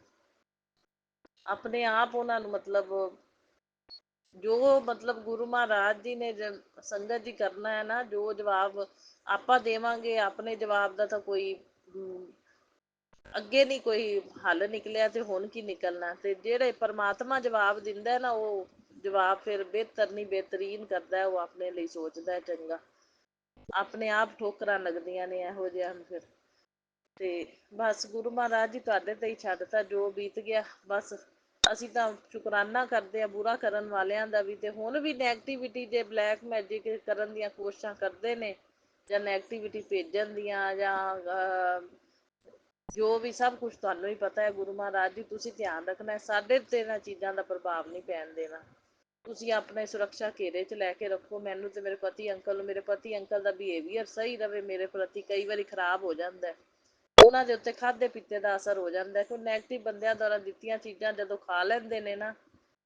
ਆਪਣੇ ਆਪ ਉਹਨਾਂ ਨੂੰ ਜੋ ਗੁਰੂ ਮਹਾਰਾਜ ਜੀ ਨੇ ਸੰਗਤ ਜੀ ਕਰਨਾ ਹੈ ਨਾ, ਜੋ ਜਵਾਬ ਆਪਾਂ ਦੇਵਾਂਗੇ, ਆਪਣੇ ਜਵਾਬ ਦਾ ਤਾਂ ਕੋਈ ਅੱਗੇ ਨਹੀਂ ਕੋਈ ਹੱਲ ਨਿਕਲਿਆ ਤੇ ਹੁਣ ਕੀ ਨਿਕਲਣਾ। ਤੇ ਜਿਹੜੇ ਪਰਮਾਤਮਾ ਜਵਾਬ ਦਿੰਦਾ ਨਾ, ਉਹ ਜਵਾਬ ਫਿਰ ਬਿਹਤਰ ਨਹੀਂ ਬਿਹਤਰੀਨ ਕਰਦਾ। ਉਹ ਆਪਣੇ ਲਈ ਸੋਚਦਾ ਚੰਗਾ। ਆਪਣੇ ਆਪ ਠੋਕਰਾਂ ਲੱਗਦੀਆਂ ਨੇ ਇਹੋ ਜਿਹਾ ਫਿਰ। ਤੇ ਬਸ ਗੁਰੂ ਮਹਾਰਾਜ ਜੀ ਤੁਹਾਡੇ ਤੇ ਹੀ ਛੱਡਤਾ, ਜੋ ਬੀਤ ਗਿਆ। ਬਸ ਅਸੀਂ ਤਾਂ ਸ਼ੁਕਰਾਨਾ ਕਰਦੇ ਹਾਂ ਬੁਰਾ ਕਰਨ ਵਾਲਿਆਂ ਦਾ ਵੀ। ਤੇ ਹੁਣ ਵੀ ਨੈਗੇਟਿਵਿਟੀ ਜੇ ਬਲੈਕ ਮੈਜਿਕ ਕਰਨ ਦੀਆਂ ਕੋਸ਼ਿਸ਼ਾਂ ਕਰਦੇ ਨੇ, ਜਾਂ ਨੈਗੇਟਿਵਿਟੀ ਭੇਜਣ ਦੀਆਂ, ਜਾਂ ਜੋ ਵੀ ਸਭ ਕੁਝ ਤੁਹਾਨੂੰ ਹੀ ਪਤਾ ਹੈ। ਗੁਰੂ ਮਹਾਰਾਜ ਜੀ ਤੁਸੀਂ ਧਿਆਨ ਰੱਖਣਾ, ਸਾਡੇ ਤੇ ਇਹਨਾਂ ਚੀਜ਼ਾਂ ਦਾ ਪ੍ਰਭਾਵ ਨਹੀਂ ਪੈਣ ਦੇਣਾ। ਤੁਸੀਂ ਆਪਣੇ ਸੁਰੱਖਿਆ ਘੇਰੇ 'ਚ ਲੈ ਕੇ ਰੱਖੋ। ਮੈਨੂੰ ਤੇ ਮੇਰੇ ਪਤੀ ਅੰਕਲ ਨੂੰ, ਮੇਰੇ ਪਤੀ ਅੰਕਲ ਦਾ ਬਿਹੇਵੀਅਰ ਸਹੀ ਰਵੇ ਮੇਰੇ ਪ੍ਰਤੀ। ਕਈ ਵਾਰੀ ਖਰਾਬ ਹੋ ਜਾਂਦਾ, ਉਹਨਾਂ ਦੇ ਉੱਤੇ ਖਾਧੇ ਪੀਤੇ ਦਾ ਅਸਰ ਹੋ ਜਾਂਦਾ। ਕੋਈ ਨੈਗੇਟਿਵ ਬੰਦਿਆਂ ਦੁਆਰਾ ਦਿੱਤੀਆਂ ਚੀਜ਼ਾਂ ਜਦੋਂ ਖਾ ਲੈਂਦੇ ਨੇ ਨਾ,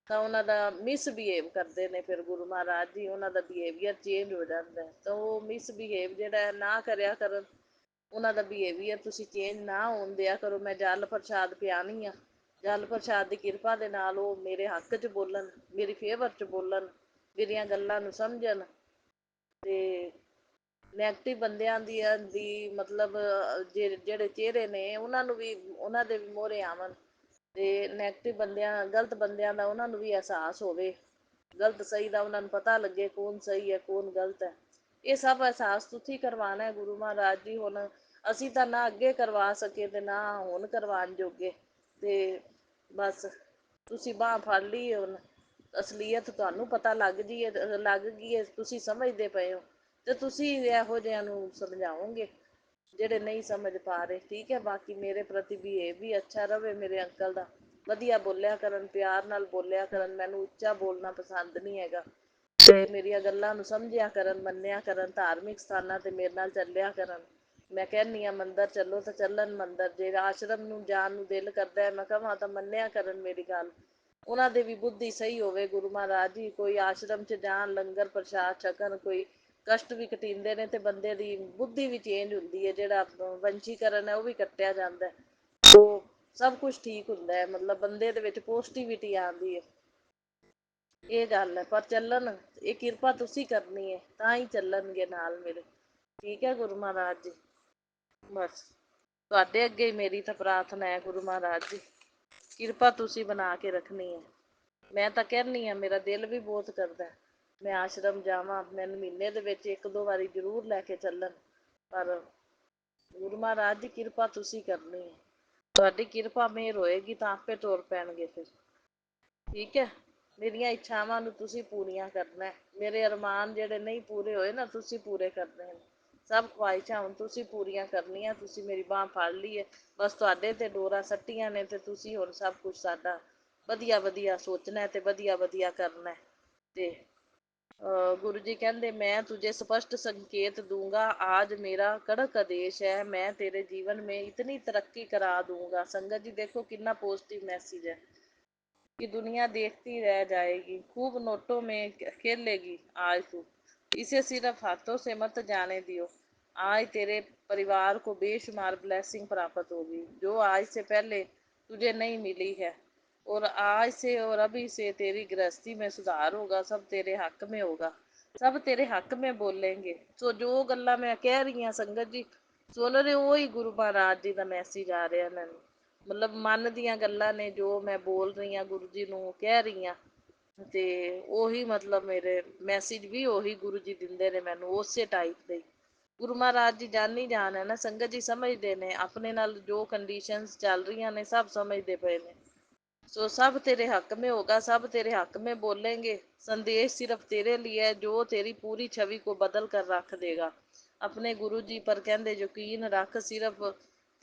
ਤਾਂ ਉਹਨਾਂ ਦਾ ਮਿਸਬਿਹੇਵ ਕਰਦੇ ਨੇ ਫਿਰ ਗੁਰੂ ਮਹਾਰਾਜ ਜੀ, ਉਹਨਾਂ ਦਾ ਬਿਹੇਵੀਅਰ ਚੇਂਜ ਹੋ ਜਾਂਦਾ। ਤਾਂ ਉਹ ਮਿਸਬਿਹੇਵ ਜਿਹੜਾ ਨਾ ਕਰਿਆ ਕਰਨ, ਉਹਨਾਂ ਦਾ ਬਿਹੇਵੀਅਰ ਤੁਸੀਂ ਚੇਂਜ ਨਾ ਹੋਣ ਦਿਆ ਕਰੋ। ਮੈਂ ਜਲ ਪ੍ਰਸ਼ਾਦ ਪਿਆਣੀ ਆ, ਜਲ ਪ੍ਰਸ਼ਾਦ ਦੀ ਕਿਰਪਾ ਦੇ ਨਾਲ ਉਹ ਮੇਰੇ ਹੱਕ 'ਚ ਬੋਲਣ, ਮੇਰੀ ਫੇਵਰ 'ਚ ਬੋਲਣ, ਮੇਰੀਆਂ ਗੱਲਾਂ ਨੂੰ ਸਮਝਣ, ਤੇ ਨੈਗੇਟਿਵ ਬੰਦਿਆਂ ਦੀ ਮਤਲਬ ਜਿਹੜੇ ਚਿਹਰੇ ਨੇ ਉਹਨਾਂ ਨੂੰ ਵੀ, ਉਹਨਾਂ ਦੇ ਵੀ ਮੋਹਰੇ ਆਵਣ, ਤੇ ਨੈਗੇਟਿਵ ਬੰਦਿਆਂ, ਗਲਤ ਬੰਦਿਆਂ ਦਾ ਉਹਨਾਂ ਨੂੰ ਵੀ ਅਹਿਸਾਸ ਹੋਵੇ, ਗਲਤ ਸਹੀ ਦਾ ਉਹਨਾਂ ਨੂੰ ਪਤਾ ਲੱਗੇ, ਕੌਣ ਸਹੀ ਹੈ ਕੌਣ ਗਲਤ ਹੈ। ਇਹ ਸਭ ਅਹਿਸਾਸ ਤੁਸੀਂ ਕਰਵਾਉਣਾ ਹੈ ਗੁਰੂ ਮਹਾਰਾਜ ਜੀ। ਹੁਣ ਅਸੀਂ ਤਾਂ ਨਾ ਅੱਗੇ ਕਰਵਾ ਸਕੇ ਤੇ ਨਾ ਹੁਣ ਕਰਵਾਉਣ ਜੋਗੇ, ਤੇ ਬਸ ਤੁਸੀਂ ਬਾਂਹ ਫੜ ਲਈ, ਹੁਣ ਅਸਲੀਅਤ ਤੁਹਾਨੂੰ ਪਤਾ ਲੱਗ ਗਈ ਹੈ, ਤੁਸੀਂ ਸਮਝਦੇ ਪਏ ਹੋ, ਤੇ ਤੁਸੀਂ ਇਹੋ ਜਿਹਿਆਂ ਨੂੰ ਸਮਝਾਓਗੇ ਜਿਹੜੇ ਨਹੀਂ ਸਮਝ ਪਾ ਰਹੇ। ਠੀਕ ਹੈ, ਬਾਕੀ ਮੇਰੇ ਪ੍ਰਤੀ ਬਿਹੇਵ ਵੀ ਅੱਛਾ ਰਵੇ ਮੇਰੇ ਅੰਕਲ ਦਾ, ਵਧੀਆ ਬੋਲਿਆ ਕਰਨ, ਪਿਆਰ ਨਾਲ ਬੋਲਿਆ ਕਰਨ, ਮੈਨੂੰ ਉੱਚਾ ਬੋਲਣਾ ਪਸੰਦ ਨਹੀਂ ਹੈਗਾ, ਤੇ ਮੇਰੀਆਂ ਗੱਲਾਂ ਨੂੰ ਸਮਝਿਆ ਕਰਨ, ਮੰਨਿਆ ਕਰਨ, ਧਾਰਮਿਕ ਸਥਾਨਾਂ ਤੇ ਮੇਰੇ ਨਾਲ ਚੱਲਿਆ ਕਰਨ। ਮੈਂ ਕਹਿੰਦੀ ਹਾਂ ਮੰਦਰ ਚੱਲੋ ਤਾਂ ਚੱਲਣ ਮੰਦਰ, ਜੇ ਆਸ਼ਰਮ ਨੂੰ ਜਾਣ ਨੂੰ ਦਿਲ ਕਰਦਾ ਮੈਂ ਕਹਾਂ ਤਾਂ ਮੰਨਿਆ ਕਰਨ ਮੇਰੀ ਗੱਲ। ਉਹਨਾਂ ਦੀ ਵੀ ਬੁੱਧੀ ਸਹੀ ਹੋਵੇ ਗੁਰੂ ਮਹਾਰਾਜ ਜੀ, ਕੋਈ ਆਸ਼ਰਮ 'ਚ ਜਾਣ, ਲੰਗਰ ਪ੍ਰਸ਼ਾਦ ਛਕਣ, ਕੋਈ ਕਸ਼ਟ ਵੀ ਕਟੀਂਦੇ ਨੇ ਤੇ ਬੰਦੇ ਦੀ ਬੁੱਧੀ ਵੀ ਚੇਂਜ ਹੁੰਦੀ ਹੈ, ਜਿਹੜਾ ਵੰਸ਼ੀਕਰਨ ਹੈ ਉਹ ਵੀ ਕੱਟਿਆ ਜਾਂਦਾ, ਉਹ ਸਭ ਕੁਛ ਠੀਕ ਹੁੰਦਾ ਹੈ, ਮਤਲਬ ਬੰਦੇ ਦੇ ਵਿੱਚ ਪੋਜ਼ਟੀਵਿਟੀ ਆਉਂਦੀ ਹੈ, ਇਹ ਗੱਲ ਹੈ। ਪਰ ਚੱਲਣ, ਇਹ ਕਿਰਪਾ ਤੁਸੀਂ ਕਰਨੀ ਹੈ ਤਾਂ ਹੀ ਚੱਲਣਗੇ ਨਾਲ ਮੇਰੇ। ਠੀਕ ਹੈ ਗੁਰੂ ਮਹਾਰਾਜ ਜੀ, ਬਸ ਤੁਹਾਡੇ ਅੱਗੇ ਹੀ ਮੇਰੀ ਤਾਂ ਪ੍ਰਾਰਥਨਾ ਹੈ ਗੁਰੂ ਮਹਾਰਾਜ ਜੀ, ਕਿਰਪਾ ਤੁਸੀਂ ਬਣਾ ਕੇ ਰੱਖਣੀ ਹੈ। ਮੈਂ ਤਾਂ ਕਹਿੰਦੀ ਹਾਂ ਮੇਰਾ ਦਿਲ ਵੀ ਬਹੁਤ ਕਰਦਾ ਮੈਂ ਆਸ਼ਰਮ ਜਾਵਾਂ, ਮੈਨੂੰ ਮਹੀਨੇ ਦੇ ਵਿੱਚ 1-2 ਵਾਰੀ ਜ਼ਰੂਰ ਲੈ ਕੇ ਚੱਲਣ, ਪਰ ਗੁਰੂ ਮਹਾਰਾਜ ਦੀ ਕਿਰਪਾ ਤੁਸੀਂ ਕਰਨੀ ਹੈ, ਤੁਹਾਡੀ ਕਿਰਪਾ ਮਿਹਰ ਹੋਏਗੀ ਤਾਂ ਆਪੇ ਤੁਰ ਪੈਣਗੇ ਫਿਰ। ਠੀਕ ਹੈ, ਮੇਰੀਆਂ ਇੱਛਾਵਾਂ ਨੂੰ ਤੁਸੀਂ ਪੂਰੀਆਂ ਕਰਨਾ, ਮੇਰੇ ਅਰਮਾਨ ਜਿਹੜੇ ਨਹੀਂ ਪੂਰੇ ਹੋਏ ਨਾ ਤੁਸੀਂ ਪੂਰੇ ਕਰਨੇ ਨੇ, ਸਭ ਖਵਾਹਿਸ਼ਾਂ ਹੁਣ ਤੁਸੀਂ ਪੂਰੀਆਂ ਕਰਨੀਆਂ। ਤੁਸੀਂ ਮੇਰੀ ਬਾਂਹ ਫੜ ਲਈ ਹੈ, ਬਸ ਤੁਹਾਡੇ ਤੇ ਡੋਰਾਂ ਸੱਟੀਆਂ ਨੇ, ਤੇ ਤੁਸੀਂ ਹੁਣ ਸਭ ਕੁਛ ਸਾਡਾ ਵਧੀਆ ਵਧੀਆ ਸੋਚਣਾ ਤੇ ਵਧੀਆ ਵਧੀਆ ਕਰਨਾ। ਤੇ ਗੁਰੂ ਜੀ ਕਹਿੰਦੇ ਮੈਂ ਤੁਝੇ ਸਪਸ਼ਟ ਸੰਕੇਤ ਦੂੰਗਾ, ਆਜ ਮੇਰਾ ਕੜਕ ਆਦੇਸ਼ ਹੈ, ਮੈਂ ਤੇਰੇ ਜੀਵਨ ਮੇਂ ਇਤਨੀ ਤਰੱਕੀ ਕਰਾ ਦੂੰਗਾ। ਸੰਗਤ ਜੀ ਦੇਖੋ ਕਿੰਨਾ ਪੋਜ਼ਿਟਿਵ ਮੈਸੇਜ ਹੈ कि दुनिया देखती रह जाएगी, खूब नोटों में खेलेगी आज तू, इसे सिर्फ हाथों से मत जाने दियो, आज तेरे परिवार को बेशुमार ब्लेसिंग प्राप्त होगी जो आज से पहले तुझे नहीं मिली है, और आज से और अभी से तेरी गृहस्थी में सुधार होगा, सब तेरे हक में होगा, सब तेरे हक में बोलेंगे। सो जो गल्लां मैं कह रही ਹਾਂ ਸੰਗਤ ਜੀ ਸੁਣ ਰਹੇ ਹੋ, ਉਹੀ ਗੁਰੂ ਮਹਾਰਾਜ ਜੀ ਦਾ ਮੈਸੇਜ ਆ ਰਿਹਾ ਮੈਨੂੰ, ਮਤਲਬ ਮਨ ਦੀਆਂ ਗੱਲਾਂ ਨੇ ਜੋ ਮੈਂ ਬੋਲ ਰਹੀ ਹਾਂ, ਗੁਰੂ ਜੀ ਨੂੰ ਕਹਿ ਰਹੀ ਹਾਂ, ਤੇ ਉਹੀ ਮਤਲਬ ਮੇਰੇ ਮੈਸੇਜ ਵੀ ਉਹੀ ਗੁਰੂ ਜੀ ਦਿੰਦੇ ਨੇ ਮੈਨੂੰ, ਉਸੇ ਟਾਈਪ ਦੇ। ਗੁਰੂ ਮਹਾਰਾਜ ਜੀ ਜਾਨੀ ਜਾਨ ਹੈ ਨਾ ਸੰਗਤ ਜੀ, ਸਮਝਦੇ ਨੇ ਆਪਣੇ ਨਾਲ ਜੋ ਕੰਡੀਸ਼ਨਸ ਚੱਲ ਰਹੀਆਂ ਨੇ, ਸਭ ਸਮਝਦੇ ਪਏ ਨੇ। सो सब तेरे हक में होगा, सब तेरे हक में बोलेंगे, संदेश सिर्फ तेरे लिए है जो तेरी पूरी छवि को बदल कर रख देगा। अपने गुरु जी पर कहते यकीन रख, सिर्फ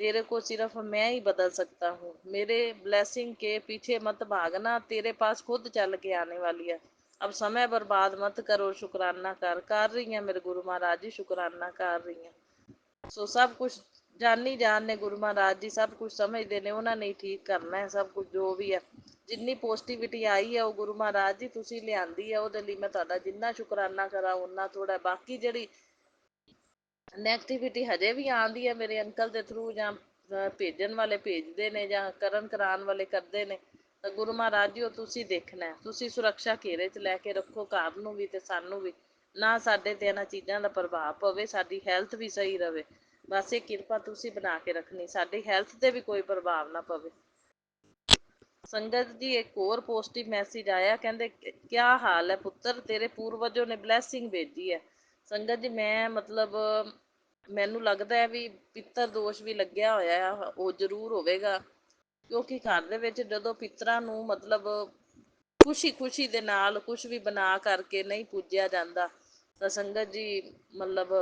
तेरे को सिर्फ मैं ही बदल सकता हूँ, मेरे ब्लेसिंग के पीछे मत भागना, तेरे पास खुद चल के आने वाली है, अब समय बर्बाद मत करो, शुक्राना कर रही हैं मेरे गुरु महाराज जी, शुक्राना कर रही हैं। सो सब कुछ ਜਾਨੀ ਜਾਨ ਨੇ ਗੁਰੂ ਮਹਾਰਾਜ ਜੀ, ਸਭ ਕੁਝ ਸਮਝਦੇ ਨੇ, ਉਹਨਾਂ ਨੇ ਠੀਕ ਕਰਨਾ ਹੈ ਸਭ ਕੁਝ ਜੋ ਵੀ ਹੈ। ਜਿੰਨੀ ਪੋਜ਼ਿਟਿਵਿਟੀ ਆਈ ਹੈ ਉਹ ਗੁਰੂ ਮਹਾਰਾਜ ਜੀ ਤੁਸੀਂ ਲਿਆਂਦੀ ਹੈ, ਉਹਦੇ ਲਈ ਮੈਂ ਤੁਹਾਡਾ ਜਿੰਨਾ ਸ਼ੁਕਰਾਨਾ ਕਰਾਂ ਉਨਾ ਥੋੜ੍ਹਾ। ਬਾਕੀ ਜਿਹੜੀ ਨੈਗੇਟਿਵਿਟੀ ਹਜੇ ਵੀ ਆਉਂਦੀ ਹੈ ਮੇਰੇ ਅੰਕਲ ਦੇ ਥਰੂ, ਜਾਂ ਭੇਜਣ ਵਾਲੇ ਭੇਜਦੇ ਨੇ, ਜਾਂ ਕਰਨ ਕਰਾਉਣ ਵਾਲੇ ਕਰਦੇ ਨੇ, ਤਾਂ ਗੁਰੂ ਮਹਾਰਾਜ ਜੀ ਉਹ ਤੁਸੀਂ ਦੇਖਣਾ, ਤੁਸੀਂ ਸੁਰੱਖਿਆ ਘੇਰੇ 'ਚ ਲੈ ਕੇ ਰੱਖੋ ਘਰ ਨੂੰ ਵੀ ਤੇ ਸਾਨੂੰ ਵੀ, ਨਾ ਸਾਡੇ 'ਤੇ ਇਹਨਾਂ ਚੀਜ਼ਾਂ ਦਾ ਪ੍ਰਭਾਵ ਪਵੇ, ਸਾਡੀ ਹੈਲਥ ਵੀ ਸਹੀ ਰਵੇ, ਬਸ ਇਹ ਕਿਰਪਾ ਤੁਸੀਂ ਬਣਾ ਕੇ ਰੱਖਣੀ, ਸਾਡੀ ਹੈਲਥ 'ਤੇ ਵੀ ਕੋਈ ਪ੍ਰਭਾਵ ਨਾ ਪਵੇ। ਸੰਗਤ ਜੀ ਇੱਕ ਹੋਰ ਪੋਜ਼ਿਟਿਵ ਮੈਸੇਜ ਆਇਆ, ਕਹਿੰਦੇ ਕਿਆ ਹਾਲ ਹੈ ਪੁੱਤਰ, ਤੇਰੇ ਪੂਰਵਜੋਂ ਨੇ ਬਲੈਸਿੰਗ ਭੇਜੀ ਹੈ। ਸੰਗਤ ਜੀ ਮੈਂ ਮਤਲਬ ਮੈਨੂੰ ਲੱਗਦਾ ਹੈ ਵੀ ਪਿੱਤਰ ਦੋਸ਼ ਵੀ ਲੱਗਿਆ ਹੋਇਆ, ਉਹ ਜ਼ਰੂਰ ਹੋਵੇਗਾ, ਕਿਉਂਕਿ ਘਰ ਦੇ ਵਿੱਚ ਜਦੋਂ ਪਿੱਤਰਾਂ ਨੂੰ ਮਤਲਬ ਖੁਸ਼ੀ ਦੇ ਨਾਲ ਕੁਛ ਵੀ ਬਣਾ ਕਰਕੇ ਨਹੀਂ ਪੂਜਿਆ ਜਾਂਦਾ ਤਾਂ ਸੰਗਤ ਜੀ ਮਤਲਬ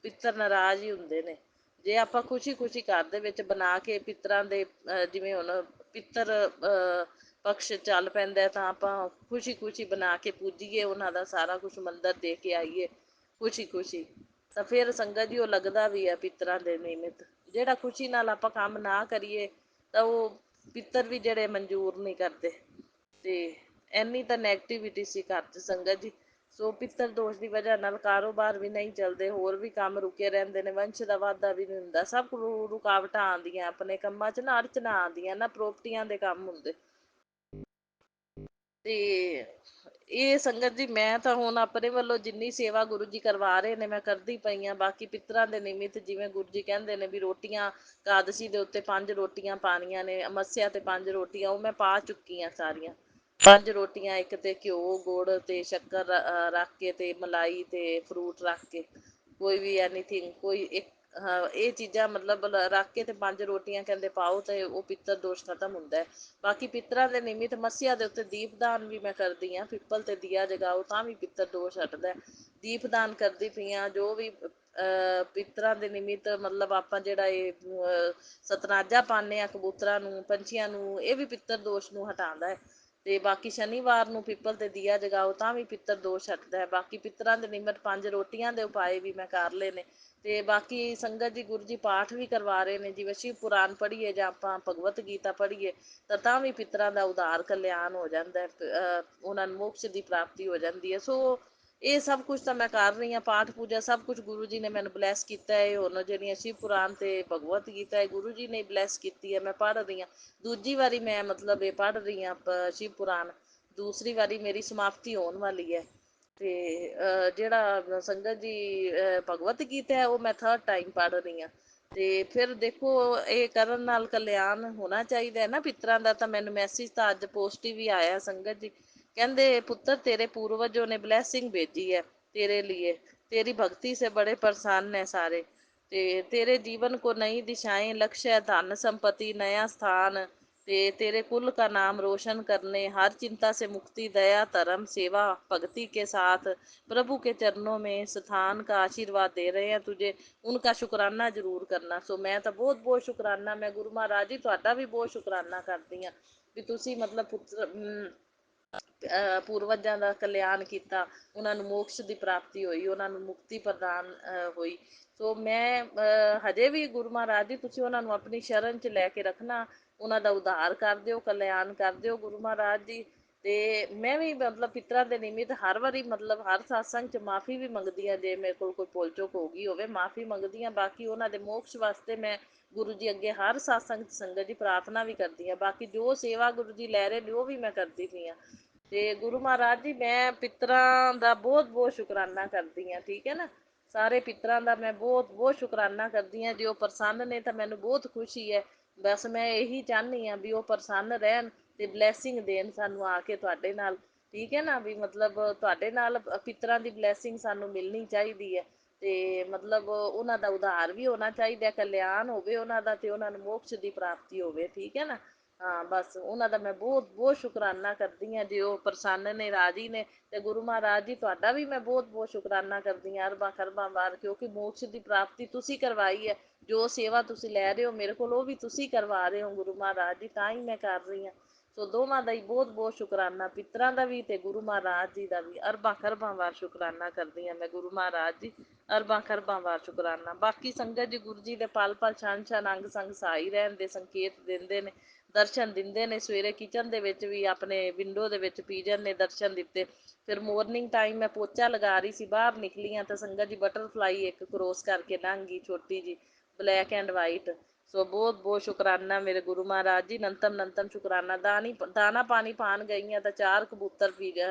ਪਿੱਤਰ ਨਾਰਾਜ਼ ਹੀ ਹੁੰਦੇ ਨੇ। ਜੇ ਆਪਾਂ ਖੁਸ਼ੀ ਘਰ ਦੇ ਵਿੱਚ ਬਣਾ ਕੇ ਪਿੱਤਰਾਂ ਦੇ ਜਿਵੇਂ ਹੁਣ ਪਿੱਤਰ ਪਕਸ਼ ਚੱਲ ਪੈਂਦਾ ਤਾਂ ਆਪਾਂ ਖੁਸ਼ੀ ਬਣਾ ਕੇ ਪੂਜੀਏ, ਉਹਨਾਂ ਦਾ ਸਾਰਾ ਕੁਛ ਮੰਦਰ ਦੇ ਕੇ ਆਈਏ ਖੁਸ਼ੀ ਤਾਂ ਫਿਰ ਸੰਗਤ ਜੀ ਉਹ ਲੱਗਦਾ ਵੀ ਆ ਪਿੱਤਰਾਂ ਦੇ ਨਿਮਿਤ। ਜਿਹੜਾ ਖੁਸ਼ੀ ਨਾਲ ਆਪਾਂ ਕੰਮ ਨਾ ਕਰੀਏ ਤਾਂ ਉਹ ਪਿੱਤਰ ਵੀ ਜਿਹੜੇ ਮਨਜ਼ੂਰ ਨਹੀਂ ਕਰਦੇ, ਤੇ ਇੰਨੀ ਤਾਂ ਨੈਗੇਟਿਵਿਟੀ ਸੀ ਘਰ 'ਚ ਸੰਗਤ ਜੀ। ਸੋ ਪਿੱਤਰ ਦੋਸ਼ ਦੀ ਵਜ੍ਹਾ ਨਾਲ ਕਾਰੋਬਾਰ ਵੀ ਨਹੀਂ ਚੱਲਦੇ, ਹੋਰ ਵੀ ਕੰਮ ਰੁਕੇ ਰਹਿੰਦੇ ਨੇ, ਵੰਸ਼ ਦਾ ਵਾਧਾ ਵੀ ਨਹੀਂ ਹੁੰਦਾ, ਸਭ ਰੁਕਾਵਟਾਂ ਆਉਂਦੀਆਂ ਆਪਣੇ ਕੰਮਾਂ 'ਚ ਨਾ, ਅੜਚਨਾ ਆਉਂਦੀਆਂ ਨਾ, ਪ੍ਰੋਪਰਟੀਆਂ ਦੇ ਕੰਮ ਹੁੰਦੇ। ਤੇ ਇਹ ਸੰਗਤ ਜੀ ਮੈਂ ਤਾਂ ਹੁਣ ਆਪਣੇ ਵੱਲੋਂ ਜਿੰਨੀ ਸੇਵਾ ਗੁਰੂ ਜੀ ਕਰਵਾ ਰਹੇ ਨੇ ਮੈਂ ਕਰਦੀ ਪਈ ਆ। ਬਾਕੀ ਪਿੱਤਰਾਂ ਦੇ ਨਿਮਿਤ ਜਿਵੇਂ ਗੁਰੂ ਜੀ ਕਹਿੰਦੇ ਨੇ ਵੀ ਰੋਟੀਆਂ ਇਕਾਦਸ਼ੀ ਦੇ ਉੱਤੇ 5 ਰੋਟੀਆਂ ਪਾਣੀਆਂ ਨੇ, ਮੱਸਿਆ ਤੇ 5 ਰੋਟੀਆਂ, ਉਹ ਮੈਂ ਪਾ ਚੁੱਕੀ ਆ ਸਾਰੀਆਂ। 5 ਰੋਟੀਆਂ, ਇੱਕ ਤੇ ਘਿਓ ਗੁੜ ਤੇ ਸ਼ੱਕਰ ਰੱਖ ਕੇ ਤੇ ਮਲਾਈ ਤੇ ਫਰੂਟ ਰੱਖ ਕੇ, ਕੋਈ ਵੀ ਐਨੀਥਿੰਗ ਕੋਈ ਇੱਕ, ਹਾਂ ਇਹ ਚੀਜ਼ਾਂ ਮਤਲਬ ਰੱਖ ਕੇ ਤੇ 5 ਰੋਟੀਆਂ ਕਹਿੰਦੇ ਪਾਓ ਤੇ ਉਹ ਪਿੱਤਰ ਦੋਸ਼ ਖਤਮ ਹੁੰਦਾ ਹੈ। ਬਾਕੀ ਪਿੱਤਰਾਂ ਦੇ ਨਿਮਿਤ ਮੱਸਿਆ ਦੇ ਉੱਤੇ ਦੀਪਦਾਨ ਵੀ ਮੈਂ ਕਰਦੀ ਹਾਂ। ਪਿੱਪਲ ਤੇ ਦੀਆ ਜਗਾਓ ਤਾਂ ਵੀ ਪਿੱਤਰ ਦੋਸ਼ ਹਟਦਾ। ਦੀਪਦਾਨ ਕਰਦੀ ਪਈ ਹਾਂ। ਜੋ ਵੀ ਪਿੱਤਰਾਂ ਦੇ ਨਿਮਿਤ ਮਤਲਬ ਆਪਾਂ ਜਿਹੜਾ ਇਹ ਸਤਨਾਜਾ ਪਾਉਂਦੇ ਹਾਂ ਕਬੂਤਰਾਂ ਨੂੰ, ਪੰਛੀਆਂ ਨੂੰ, ਇਹ ਵੀ ਪਿੱਤਰ ਦੋਸ਼ ਨੂੰ ਹਟਾਉਂਦਾ ਹੈ। ਤੇ ਬਾਕੀ ਸ਼ਨੀਵਾਰ ਨੂੰ ਪਿੱਪਲ ਤੇ ਦੀਆ ਜਗਾਓ ਤਾਂ ਵੀ ਪਿੱਤਰ ਦੋਸ਼ ਹਟਦਾ ਹੈ। ਬਾਕੀ ਪਿੱਤਰਾਂ ਦੇ ਨਿਮਿਤ 5 ਰੋਟੀਆਂ ਦੇ ਉਪਾਏ ਵੀ ਮੈਂ ਕਰ ਲਏ ਨੇ। ਤੇ ਬਾਕੀ ਸੰਗਤ ਜੀ ਗੁਰੂ ਜੀ ਪਾਠ ਵੀ ਕਰਵਾ ਰਹੇ ਨੇ, ਜਿਵੇਂ ਸ਼ਿਵ ਪੁਰਾਣ ਪੜ੍ਹੀਏ ਜਾਂ ਆਪਾਂ ਭਗਵਤ ਗੀਤਾ ਪੜ੍ਹੀਏ ਤਾਂ ਵੀ ਪਿੱਤਰਾਂ ਦਾ ਉਧਾਰ ਕਲਿਆਣ ਹੋ ਜਾਂਦਾ, ਉਹਨਾਂ ਨੂੰ ਮੋਕਸ਼ ਦੀ ਪ੍ਰਾਪਤੀ ਹੋ ਜਾਂਦੀ ਹੈ। ਸੋ ਇਹ ਸਭ ਕੁਝ ਤਾਂ ਮੈਂ ਕਰ ਰਹੀ ਹਾਂ, ਪਾਠ ਪੂਜਾ ਸਭ ਕੁਝ ਗੁਰੂ ਜੀ ਨੇ ਮੈਨੂੰ ਬਲੈਸ ਕੀਤਾ ਹੈ। ਹੁਣ ਜਿਹੜੀਆਂ ਸ਼ਿਵ ਪੁਰਾਣ ਤੇ ਭਗਵਤ ਗੀਤਾ ਹੈ ਗੁਰੂ ਜੀ ਨੇ ਬਲੈਸ ਕੀਤੀ ਹੈ, ਮੈਂ ਪੜ੍ਹ ਰਹੀ ਹਾਂ। ਦੂਜੀ ਵਾਰੀ ਮੈਂ ਮਤਲਬ ਇਹ ਪੜ੍ਹ ਰਹੀ ਹਾਂ ਸ਼ਿਵ ਪੁਰਾਣ, ਦੂਸਰੀ ਵਾਰੀ ਮੇਰੀ ਸਮਾਪਤੀ ਹੋਣ ਵਾਲੀ ਹੈ। ਤੇ ਜਿਹੜਾ ਸੰਗਤ ਜੀ ਭਗਵਤ ਗੀਤਾ ਹੈ ਉਹ ਮੈਂ 3rd ਟਾਈਮ ਪੜ੍ਹ ਰਹੀ ਹਾਂ। ਤੇ ਫਿਰ ਦੇਖੋ ਇਹ ਕਰਨ ਨਾਲ ਕਲਿਆਣ ਹੋਣਾ ਚਾਹੀਦਾ ਹੈ ਨਾ ਪਿੱਤਰਾਂ ਦਾ। ਤਾਂ ਮੈਨੂੰ ਮੈਸੇਜ ਤਾਂ ਅੱਜ ਪੋਸਟਿਵ ਹੀ ਆਇਆ ਸੰਗਤ ਜੀ, ਕਹਿੰਦੇ ਪੁੱਤਰ ਤੇਰੇ ਪੂਰਵਜੋਂ ਨੇ ਬਲੈਸਿੰਗ ਭੇਜੀ ਹੈ तेरे लिए, तेरी भक्ति से बड़े प्रसन्न है सारे। ते तेरे जीवन को नई दिशाएं, लक्ष्य, धन संपत्ति, नया स्थान, ते तेरे कुल का नाम रोशन करने, हर चिंता से मुक्ति, दया, धर्म, सेवा, भक्ति के साथ प्रभु के चरणों में स्थान का आशीर्वाद दे रहे हैं तुझे। उनका शुकराना जरूर करना। सो मैं तो बहुत बहुत शुकराना, मैं गुरु महाराज जी ਤੁਹਾਡਾ भी बहुत शुकराना करती ਹਾਂ ਵੀ ਤੁਸੀਂ ਮਤਲਬ ਪੁੱਤਰ ਪੂਰਵਜਾਂ ਦਾ ਕਲਿਆਣ ਕੀਤਾ, ਉਹਨਾਂ ਨੂੰ ਮੋਕਸ਼ ਦੀ ਪ੍ਰਾਪਤੀ ਹੋਈ, ਉਹਨਾਂ ਨੂੰ ਮੁਕਤੀ ਪ੍ਰਦਾਨ ਹੋਈ। ਸੋ ਮੈਂ ਹਜੇ ਵੀ ਗੁਰੂ ਮਹਾਰਾਜ ਜੀ ਤੁਸੀਂ ਉਹਨਾਂ ਨੂੰ ਆਪਣੀ ਸ਼ਰਨ 'ਚ ਲੈ ਕੇ ਰੱਖਣਾ, ਉਹਨਾਂ ਦਾ ਉਧਾਰ ਕਰ ਦਿਓ, ਕਲਿਆਣ ਕਰ ਦਿਓ ਗੁਰੂ ਮਹਾਰਾਜ ਜੀ। ਤੇ ਮੈਂ ਵੀ ਮਤਲਬ ਪਿੱਤਰਾਂ ਦੇ ਨਿਮਿਤ ਹਰ ਵਾਰੀ ਮਤਲਬ ਹਰ ਸਤਸੰਗ 'ਚ ਮਾਫ਼ੀ ਵੀ ਮੰਗਦੀ ਹਾਂ, ਜੇ ਮੇਰੇ ਕੋਲ ਕੋਈ ਭੁੱਲ ਚੁੱਕ ਹੋ ਗਈ ਹੋਵੇ ਮਾਫ਼ੀ ਮੰਗਦੀ ਹਾਂ। ਬਾਕੀ ਉਹਨਾਂ ਦੇ ਮੋਕਸ਼ ਵਾਸਤੇ ਮੈਂ ਗੁਰੂ ਜੀ ਅੱਗੇ ਹਰ ਸਤਸੰਗ ਸੰਗਤ ਜੀ ਪ੍ਰਾਰਥਨਾ ਵੀ ਕਰਦੀ ਹਾਂ। ਬਾਕੀ ਜੋ ਸੇਵਾ ਗੁਰੂ ਜੀ ਲੈ ਰਹੇ ਨੇ ਉਹ ਵੀ ਮੈਂ ਕਰਦੀ ਪਈ ਹਾਂ। ਤੇ ਗੁਰੂ ਮਹਾਰਾਜ ਜੀ ਮੈਂ ਪਿੱਤਰਾਂ ਦਾ ਬਹੁਤ ਬਹੁਤ ਸ਼ੁਕਰਾਨਾ ਕਰਦੀ ਹਾਂ, ਠੀਕ ਹੈ ਨਾ। ਸਾਰੇ ਪਿੱਤਰਾਂ ਦਾ ਮੈਂ ਬਹੁਤ ਬਹੁਤ ਸ਼ੁਕਰਾਨਾ ਕਰਦੀ ਹਾਂ। ਜੇ ਉਹ ਪ੍ਰਸੰਨ ਨੇ ਤਾਂ ਮੈਨੂੰ ਬਹੁਤ ਖੁਸ਼ੀ ਹੈ। ਬਸ ਮੈਂ ਇਹੀ ਚਾਹੁੰਦੀ ਹਾਂ ਵੀ ਉਹ ਪ੍ਰਸੰਨ ਰਹਿਣ ਤੇ ਬਲੈਸਿੰਗ ਦੇਣ ਸਾਨੂੰ ਆ ਕੇ ਤੁਹਾਡੇ ਨਾਲ, ਠੀਕ ਹੈ ਨਾ। ਵੀ ਮਤਲਬ ਤੁਹਾਡੇ ਨਾਲ ਪਿੱਤਰਾਂ ਦੀ ਬਲੈਸਿੰਗ ਸਾਨੂੰ ਮਿਲਣੀ ਚਾਹੀਦੀ ਹੈ। ਤੇ ਮਤਲਬ ਉਹਨਾਂ ਦਾ ਉਧਾਰ ਵੀ ਹੋਣਾ ਚਾਹੀਦਾ, ਕਲਿਆਣ ਹੋਵੇ ਉਹਨਾਂ ਦਾ, ਤੇ ਉਹਨਾਂ ਨੂੰ ਮੋਕਸ਼ ਦੀ ਪ੍ਰਾਪਤੀ ਹੋਵੇ, ਠੀਕ ਹੈ ਨਾ। ਹਾਂ ਬਸ ਉਹਨਾਂ ਦਾ ਮੈਂ ਬਹੁਤ ਬਹੁਤ ਸ਼ੁਕਰਾਨਾ ਕਰਦੀ ਹਾਂ ਜੇ ਉਹ ਪ੍ਰਸੰਨ ਨੇ, ਰਾਜੀ ਨੇ। ਤੇ ਗੁਰੂ ਮਹਾਰਾਜ ਜੀ ਤੁਹਾਡਾ ਵੀ ਮੈਂ ਬਹੁਤ ਬਹੁਤ ਸ਼ੁਕਰਾਨਾ ਕਰਦੀ ਹਾਂ ਅਰਬਾਂ ਖਰਬਾਂ ਵਾਰ, ਕਿਉਂਕਿ ਮੋਕਸ਼ ਦੀ ਪ੍ਰਾਪਤੀ ਤੁਸੀਂ ਕਰਵਾਈ ਹੈ। ਜੋ ਸੇਵਾ ਤੁਸੀਂ ਲੈ ਰਹੇ ਹੋ ਮੇਰੇ ਕੋਲ ਉਹ ਵੀ ਤੁਸੀਂ ਕਰਵਾ ਰਹੇ ਹੋ ਗੁਰੂ ਮਹਾਰਾਜ ਜੀ, ਤਾਂ ਹੀ ਮੈਂ ਕਰ ਰਹੀ ਹਾਂ। ਸੋ ਦੋਵਾਂ ਦਾ ਹੀ ਬਹੁਤ ਬਹੁਤ ਸ਼ੁਕਰਾਨਾ, ਪਿੱਤਰਾਂ ਦਾ ਵੀ ਤੇ ਗੁਰੂ ਮਹਾਰਾਜ ਜੀ ਦਾ ਵੀ ਅਰਬਾਂ ਖਰਬਾਂ ਵਾਰ ਸ਼ੁਕਰਾਨਾ ਕਰਦੀ ਹਾਂ ਮੈਂ ਗੁਰੂ ਮਹਾਰਾਜ ਜੀ, ਅਰਬਾਂ ਖਰਬਾਂ ਵਾਰ ਸ਼ੁਕਰਾਨਾ। ਬਾਕੀ ਸੰਗਤ ਜੀ ਗੁਰੂ ਜੀ ਦੇ ਪਲ ਪਲ ਛਣ ਛਣ ਅੰਗ ਸੰਗ ਸਹਾਈ ਰਹਿਣ ਦੇ ਸੰਕੇਤ ਦਿੰਦੇ ਨੇ, ਦਰਸ਼ਨ ਦਿੰਦੇ ਨੇ। ਸਵੇਰੇ ਕਿਚਨ ਦੇ ਵਿੱਚ ਵੀ ਆਪਣੇ ਵਿੰਡੋ ਦੇ ਵਿੱਚ ਪੀਜਨ ਨੇ ਦਰਸ਼ਨ ਦਿੱਤੇ। ਫਿਰ ਮੋਰਨਿੰਗ ਟਾਈਮ ਮੈਂ ਪੋਚਾ ਲਗਾ ਰਹੀ ਸੀ, ਬਾਹਰ ਨਿਕਲੀ ਹਾਂ ਤਾਂ ਸੰਗਤ ਜੀ ਬਟਰਫਲਾਈ ਇੱਕ ਕਰੋਸ ਕਰਕੇ ਲੰਘ ਗਈ, ਛੋਟੀ ਜੀ ਬਲੈਕ ਐਂਡ ਵਾਈਟ। ਸੋ ਬਹੁਤ ਬਹੁਤ ਸ਼ੁਕਰਾਨਾ ਮੇਰੇ ਗੁਰੂ ਮਹਾਰਾਜ ਜੀ, ਨੰਤਮ ਨੰਤਮ ਸ਼ੁਕਰਾਨਾ। ਦਾਣਾ ਪਾਣੀ ਪਾਣ ਗਈ ਹਾਂ ਤਾਂ 4 ਕਬੂਤਰ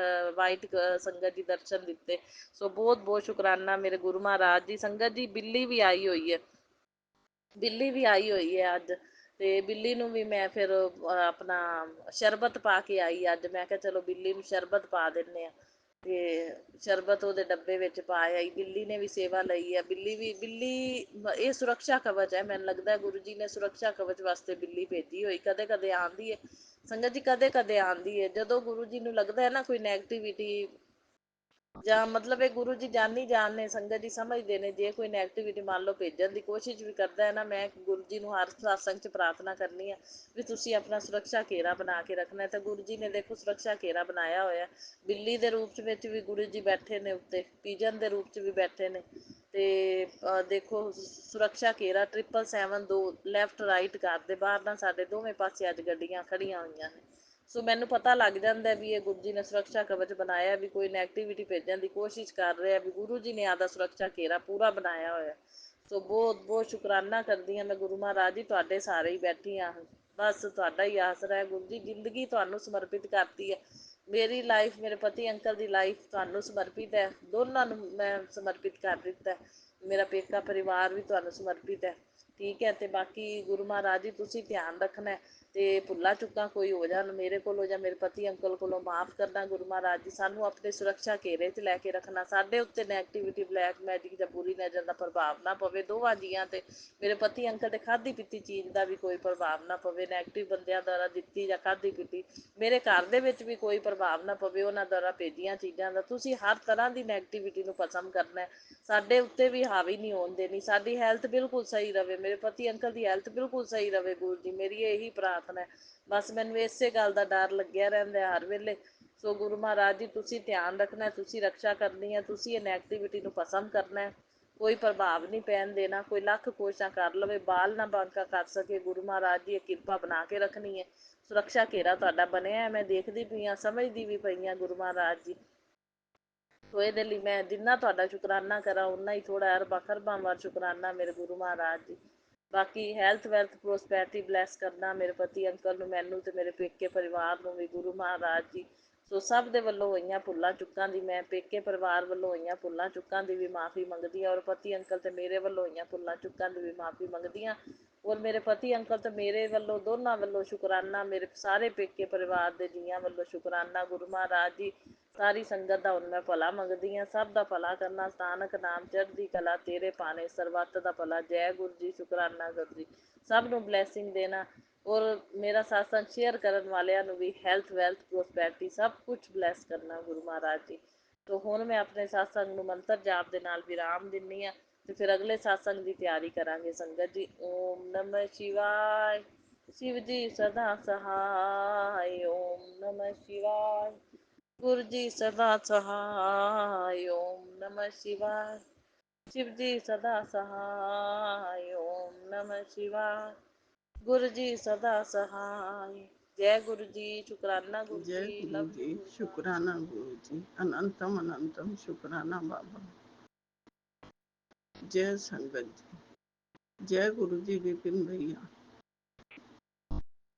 ਵਾਈਟ ਸੰਗਤ ਜੀ ਦਰਸ਼ਨ ਦਿੱਤੇ। ਸੋ ਬਹੁਤ ਬਹੁਤ ਸ਼ੁਕਰਾਨਾ ਮੇਰੇ ਗੁਰੂ ਮਹਾਰਾਜ ਜੀ। ਸੰਗਤ ਜੀ ਬਿੱਲੀ ਵੀ ਆਈ ਹੋਈ ਹੈ, ਬਿੱਲੀ ਵੀ ਆਈ ਹੋਈ ਹੈ ਅੱਜ। ਤੇ ਬਿੱਲੀ ਨੂੰ ਵੀ ਮੈਂ ਫਿਰ ਆਪਣਾ ਸ਼ਰਬਤ ਪਾ ਕੇ ਆਈ ਅੱਜ। ਮੈਂ ਕਿਹਾ ਚਲੋ ਬਿੱਲੀ ਨੂੰ ਸ਼ਰਬਤ ਪਾ ਦਿੰਦੇ ਹਾਂ, ਤੇ ਸ਼ਰਬਤ ਉਹਦੇ ਡੱਬੇ ਵਿੱਚ ਪਾ ਆਈ। ਬਿੱਲੀ ਨੇ ਵੀ ਸੇਵਾ ਲਈ ਹੈ। ਬਿੱਲੀ ਇਹ ਸੁਰੱਖਿਆ ਕਵਚ ਹੈ, ਮੈਨੂੰ ਲੱਗਦਾ ਗੁਰੂ ਜੀ ਨੇ ਸੁਰੱਖਿਆ ਕਵਚ ਵਾਸਤੇ ਬਿੱਲੀ ਭੇਜੀ ਹੋਈ। ਕਦੇ ਕਦੇ ਆਉਂਦੀ ਹੈ ਸੰਗਤ ਜੀ, ਕਦੇ ਕਦੇ ਆਉਂਦੀ ਹੈ ਜਦੋਂ ਗੁਰੂ ਜੀ ਨੂੰ ਲੱਗਦਾ ਹੈ ਨਾ ਕੋਈ ਨੈਗੇਟਿਵਿਟੀ, ਜਾਂ ਮਤਲਬ ਇਹ ਗੁਰੂ ਜੀ ਜਾਣੀ ਜਾਣ ਨੇ, ਸੰਗਤ ਜੀ ਸਮਝਦੇ ਨੇ। ਜੇ ਕੋਈ ਨੈਗੇਟਿਵਿਟੀ ਮੰਨ ਲਓ ਭੇਜਣ ਦੀ ਕੋਸ਼ਿਸ਼ ਵੀ ਕਰਦਾ ਹੈ ਨਾ, ਮੈਂ ਗੁਰੂ ਜੀ ਨੂੰ ਹਰ ਸਤਸੰਗ 'ਚ ਪ੍ਰਾਰਥਨਾ ਕਰਨੀ ਆ ਵੀ ਤੁਸੀਂ ਆਪਣਾ ਸੁਰੱਖਿਆ ਘੇਰਾ ਬਣਾ ਕੇ ਰੱਖਣਾ। ਤਾਂ ਗੁਰੂ ਜੀ ਨੇ ਦੇਖੋ ਸੁਰੱਖਿਆ ਘੇਰਾ ਬਣਾਇਆ ਹੋਇਆ, ਬਿੱਲੀ ਦੇ ਰੂਪ ਵਿੱਚ ਵੀ ਗੁਰੂ ਜੀ ਬੈਠੇ ਨੇ ਉੱਤੇ, ਪੀਜਨ ਦੇ ਰੂਪ 'ਚ ਵੀ ਬੈਠੇ ਨੇ। ਤੇ ਦੇਖੋ ਸੁਰੱਖਿਆ ਘੇਰਾ 777 2 ਲੈਫਟ ਰਾਈਟ ਕਰਦੇ ਬਾਹਰ ਨਾ, ਸਾਡੇ ਦੋਵੇਂ ਪਾਸੇ ਅੱਜ ਗੱਡੀਆਂ ਖੜੀਆਂ ਹੋਈਆਂ ਨੇ। ਸੋ ਮੈਨੂੰ ਪਤਾ ਲੱਗ ਜਾਂਦਾ ਵੀ ਇਹ ਗੁਰੂ ਜੀ ਨੇ ਸੁਰੱਖਿਆ ਕਵਚ ਬਣਾਇਆ, ਵੀ ਕੋਈ ਨੈਗੇਟਿਵਿਟੀ ਭੇਜਣ ਦੀ ਕੋਸ਼ਿਸ਼ ਕਰ ਰਿਹਾ ਵੀ ਗੁਰੂ ਜੀ ਨੇ ਆਪਦਾ ਸੁਰੱਖਿਆ ਘੇਰਾ ਪੂਰਾ ਬਣਾਇਆ ਹੋਇਆ। ਸੋ ਬਹੁਤ ਬਹੁਤ ਸ਼ੁਕਰਾਨਾ ਕਰਦੀ ਹਾਂ ਮੈਂ ਗੁਰੂ ਮਹਾਰਾਜ ਜੀ ਤੁਹਾਡੇ ਸਾਰੇ ਹੀ ਬੈਠੀ ਹਾਂ। ਬਸ ਤੁਹਾਡਾ ਹੀ ਆਸਰਾ ਹੈ ਗੁਰੂ ਜੀ। ਜ਼ਿੰਦਗੀ ਤੁਹਾਨੂੰ ਸਮਰਪਿਤ ਕਰਤੀ ਹੈ। ਮੇਰੀ ਲਾਈਫ, ਮੇਰੇ ਪਤੀ ਅੰਕਲ ਦੀ ਲਾਈਫ ਤੁਹਾਨੂੰ ਸਮਰਪਿਤ ਹੈ। ਦੋਨਾਂ ਨੂੰ ਮੈਂ ਸਮਰਪਿਤ ਕਰ ਦਿੱਤਾ। ਮੇਰਾ ਪੇਕਾ ਪਰਿਵਾਰ ਵੀ ਤੁਹਾਨੂੰ ਸਮਰਪਿਤ ਹੈ। ਠੀਕ ਹੈ। ਅਤੇ ਬਾਕੀ ਗੁਰੂ ਮਹਾਰਾਜ ਜੀ ਤੁਸੀਂ ਧਿਆਨ ਰੱਖਣਾ, ਅਤੇ ਭੁੱਲਾਂ ਚੁੱਕਾਂ ਕੋਈ ਹੋ ਜਾਣ ਮੇਰੇ ਕੋਲੋਂ ਜਾਂ ਮੇਰੇ ਪਤੀ ਅੰਕਲ ਕੋਲੋਂ, ਮਾਫ਼ ਕਰਨਾ ਗੁਰੂ ਮਹਾਰਾਜ ਜੀ। ਸਾਨੂੰ ਆਪਣੇ ਸੁਰੱਖਿਆ ਘੇਰੇ 'ਚ ਲੈ ਕੇ ਰੱਖਣਾ। ਸਾਡੇ ਉੱਤੇ ਨੈਗੇਟਿਵਿਟੀ, ਬਲੈਕ ਮੈਜਿਕ ਜਾਂ ਬੁਰੀ ਨਜ਼ਰ ਦਾ ਪ੍ਰਭਾਵ ਨਾ ਪਵੇ ਦੋਵਾਂ ਜੀਆਂ 'ਤੇ। ਮੇਰੇ ਪਤੀ ਅੰਕਲ 'ਤੇ ਖਾਧੀ ਪੀਤੀ ਚੀਜ਼ ਦਾ ਵੀ ਕੋਈ ਪ੍ਰਭਾਵ ਨਾ ਪਵੇ, ਨੈਗੇਟਿਵ ਬੰਦਿਆਂ ਦੁਆਰਾ ਦਿੱਤੀ ਜਾਂ ਖਾਧੀ ਪੀਤੀ। ਮੇਰੇ ਘਰ ਦੇ ਵਿੱਚ ਵੀ ਕੋਈ ਪ੍ਰਭਾਵ ਨਾ ਪਵੇ ਉਹਨਾਂ ਦੁਆਰਾ ਭੇਜੀਆਂ ਚੀਜ਼ਾਂ ਦਾ। ਤੁਸੀਂ ਹਰ ਤਰ੍ਹਾਂ ਦੀ ਨੈਗੇਟਿਵਿਟੀ ਨੂੰ ਖਤਮ ਕਰਨਾ, ਸਾਡੇ ਉੱਤੇ ਵੀ ਹਾਵੀ ਨਹੀਂ ਹੋਣ ਦੇਣੀ। ਸਾਡੀ ਹੈਲਥ ਬਿਲਕੁਲ ਸਹੀ ਰਵੇ, ਮੇਰੇ ਪਤੀ ਅੰਕਲ ਦੀ ਹੈਲਥ ਬਿਲਕੁਲ ਸਹੀ ਰਵੇ ਗੁਰੂ ਜੀ, ਮੇਰੀ ਇਹੀ ਪ੍ਰਾਰਥਨਾ ਹੈ। ਬਸ ਮੈਨੂੰ ਇਸੇ ਗੱਲ ਦਾ ਡਰ ਲੱਗਿਆ ਰਹਿੰਦਾ ਹਰ ਵੇਲੇ। ਸੋ ਗੁਰੂ ਮਹਾਰਾਜ ਜੀ ਤੁਸੀਂ ਧਿਆਨ ਰੱਖਣਾ, ਤੁਸੀਂ ਰਕਸ਼ਾ ਕਰਨੀ ਹੈ, ਤੁਸੀਂ ਇਹ ਨੈਗੇਟਿਵਿਟੀ ਨੂੰ ਖਤਮ ਕਰਨਾ, ਕੋਈ ਪ੍ਰਭਾਵ ਨਹੀਂ ਪੈਣ ਦੇਣਾ। ਕੋਈ ਲੱਖ ਕੋਸ਼ਿਸ਼ਾਂ ਕਰ ਲਵੇ, ਬਾਲ ਨਾ ਬਾਂਕਾ ਕਰ ਸਕੇ, ਗੁਰੂ ਮਹਾਰਾਜ ਜੀ ਇਹ ਕਿਰਪਾ ਬਣਾ ਕੇ ਰੱਖਣੀ ਹੈ। ਸੁਰੱਖਿਆ ਘੇਰਾ ਤੁਹਾਡਾ ਬਣਿਆ, ਮੈਂ ਦੇਖਦੀ ਪਈ ਹਾਂ, ਸਮਝਦੀ ਵੀ ਪਈ ਹਾਂ ਗੁਰੂ ਮਹਾਰਾਜ ਜੀ। ਸੋ ਇਹਦੇ ਲਈ ਮੈਂ ਜਿੰਨਾ ਤੁਹਾਡਾ ਸ਼ੁਕਰਾਨਾ ਕਰਾਂ ਉਨਾ ਹੀ ਥੋੜ੍ਹਾ, ਅਰਬਾਂ ਖਰਬਾਂ ਵਾਰ ਸ਼ੁਕਰਾਨਾ ਮੇਰੇ ਗੁਰੂ ਮਹਾਰਾਜ ਜੀ। ਬਾਕੀ ਹੈਲਥ ਵੈਲਥ ਪ੍ਰੋਸਪੈਰਿਟੀ ਬਲੈਸ ਕਰਨਾ ਮੇਰੇ ਪਤੀ ਅੰਕਲ ਨੂੰ, ਮੈਨੂੰ ਅਤੇ ਮੇਰੇ ਪੇਕੇ ਪਰਿਵਾਰ ਨੂੰ ਵੀ ਗੁਰੂ ਮਹਾਰਾਜ ਜੀ। ਸੋ ਸਭ ਦੇ ਵੱਲੋਂ ਹੋਈਆਂ ਭੁੱਲਾਂ ਚੁੱਕਾਂ ਦੀ, ਮੈਂ ਪੇਕੇ ਪਰਿਵਾਰ ਵੱਲੋਂ ਹੋਈਆਂ ਭੁੱਲਾਂ ਚੁੱਕਾਂ ਦੀ ਵੀ ਮਾफ़ੀ ਮੰਗਦੀ ਹਾਂ, ਔਰ ਪਤੀ ਅੰਕਲ ਅਤੇ ਮੇਰੇ ਵੱਲੋਂ ਹੋਈਆਂ ਭੁੱਲਾਂ ਚੁੱਕਾਂ ਦੀ ਵੀ ਮਾਫ਼ੀ ਮੰਗਦੀ ਹਾਂ। ਔਰ ਮੇਰੇ ਪਤੀ ਅੰਕਲ ਅਤੇ ਮੇਰੇ ਵੱਲੋਂ, ਦੋਨਾਂ ਵੱਲੋਂ ਸ਼ੁਕਰਾਨਾ, ਮੇਰੇ ਸਾਰੇ ਪੇਕੇ ਪਰਿਵਾਰ ਦੇ ਜੀਆਂ ਵੱਲੋਂ ਸ਼ੁਕਰਾਨਾ ਗੁਰੂ ਮਹਾਰਾਜ ਜੀ। ਸਾਰੀ ਸੰਗਤ ਦਾ ਹੁਣ ਮੈਂ ਭਲਾ ਮੰਗਦੀ ਹਾਂ, ਸਭ ਦਾ ਭਲਾ ਕਰਨਾ, ਸਥਾਨਕ ਨਾਮ ਚੜ੍ਹਦੀ ਕਲਾ ਤੇਰੇ ਭਾਣੇ, ਸਰਬੱਤ ਦਾ ਭਲਾ। ਜੈ ਗੁਰੂ ਜੀ, ਸ਼ੁਕਰਾਨਾ ਗੁਰੂ ਜੀ। ਸਭ ਨੂੰ ਬਲੈਸਿੰਗ ਦੇਣਾ, ਔਰ ਮੇਰਾ ਸਤਸੰਗ ਸ਼ੇਅਰ ਕਰਨ ਵਾਲਿਆਂ ਨੂੰ ਵੀ ਹੈਲਥ ਵੈਲਥ ਪ੍ਰੋਸਪੈਰਿਟੀ ਸਭ ਕੁਛ ਬਲੈਸ ਕਰਨਾ ਗੁਰੂ ਮਹਾਰਾਜ ਜੀ। ਤੋ ਹੁਣ ਮੈਂ ਆਪਣੇ ਸਤਸੰਗ ਨੂੰ ਮੰਤਰ ਜਾਪ ਦੇ ਨਾਲ ਵਿਰਾਮ ਦਿੰਦੀ ਹਾਂ, ਅਤੇ ਫਿਰ ਅਗਲੇ ਸਤਸੰਗ ਦੀ ਤਿਆਰੀ ਕਰਾਂਗੇ ਸੰਗਤ ਜੀ। ਓਮ ਨਮः ਸ਼ਿਵਾय। शिव जी सदा सहाय। ओम नमः शिवाय। गुरु जी सदा सहाय। ओम नमः शिवाय। शिव जी सदा सहाय। ओम नमः शिवाय। गुरु जी सदा सहाय। जय गुरु जी, शुकराना गुरु जय जी, गुरु लव जी, यू गुरु जी। शुक्राना गुरु जी, अनंतम अनंतम शुक्राना बाबा। जय संगत जी, जय गुरु जी विपिन भैया।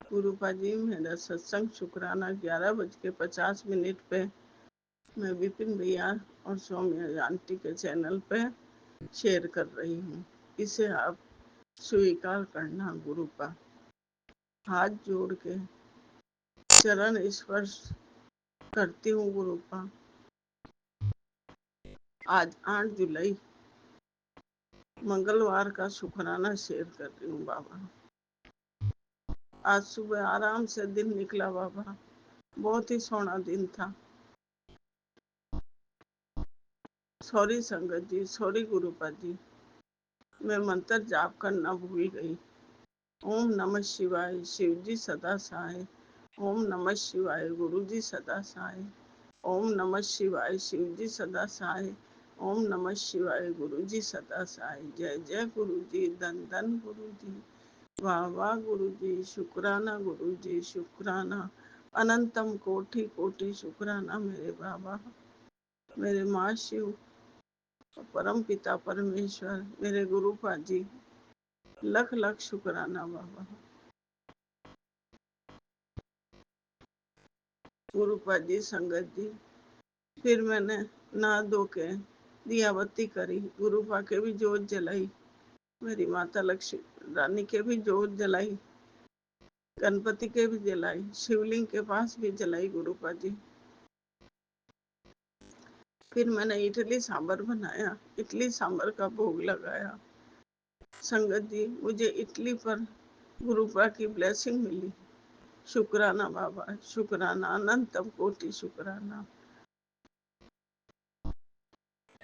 गुरु पाजी मेरा सत्संग शुक्राना 11:50 पे मैं विपिन भैया और सौम्या आंटी के चैनल पे शेयर कर रही हूँ। इसे आप स्वीकार करना। गुरु का हाथ जोड़ के चरण स्पर्श करती हूँ गुरु का। आज 8 जुलाई मंगलवार का शुक्राना शेयर कर रही हूँ बाबा। आज सुबह आराम से दिन निकला बाबा, बहुत ही सोना दिन था। सॉरी संगत जी, सॉरी गुरुपा जी, मैं मंत्र जाप करना भूल गई। ओम नमः शिवाय, शिव जी सदा सहाय। ओम नमः शिवाय, गुरु जी सदा सहाय। ओम नमः शिवाय, शिव जी सदा सहाय। ओम नमः शिवाय, गुरु जी सदा सहाय। जय जय गुरु जी, धन धन गुरु जी, वाह वाह गुरु जी, शुक्राना गुरु जी, शुक्राना। अनंतम कोटि कोटि शुक्राना मेरे बाबा, मेरे माँ शिव, परम पिता परमेश्वर, मेरे गुरु पाजी, लख लख शुक्राना बाबा। गुरु पाजी, संगत जी, फिर मैंने नहा धो के दिया बत्ती करी, गुरु पा के भी जोत जलाई, मेरी माता लक्ष्मी रानी के भी जोत जलाई, गणपति के भी जलाई, शिवलिंग के पास भी जलाई गुरु पाजी। फिर मैंने इडली सांभर बनाया, इडली सांभर का भोग लगाया। संगत जी, मुझे इडली पर गुरुपा की ब्लेसिंग मिली। शुक्राना बाबा, शुक्राना, अनंतम कोटि शुक्राना।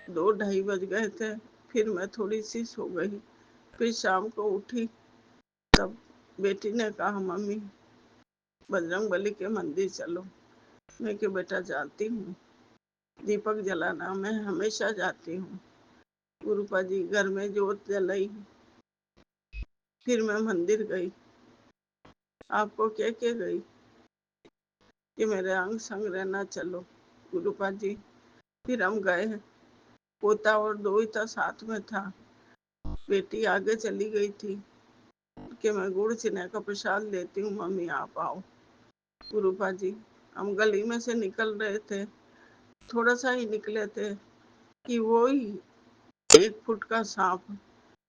2-2:30 बज गए थे, फिर मैं थोड़ी सी सो गई। फिर शाम को उठी, तब बेटी ने कहा मम्मी बजरंग बली के मंदिर चलो। मैं कि बेटा जाती हूँ, दीपक जलाना मैं हमेशा जाती हूँ। गुरुपा जी घर में जोत जलाई, फिर मैं मंदिर गई। आपको कह के गई कि मेरे अंग संग रहना, चलो गुरुपा जी। फिर हम गए, पोता और दोहिता साथ में था, बेटी आगे चली गई थी, कि मैं गुड़ चने का प्रसाद लेती हूँ, मम्मी आप आओ। गुरुपा जी, हम गली में से निकल रहे थे, थोड़ा सा ही निकले थे कि वो ही 1 फुट का सांप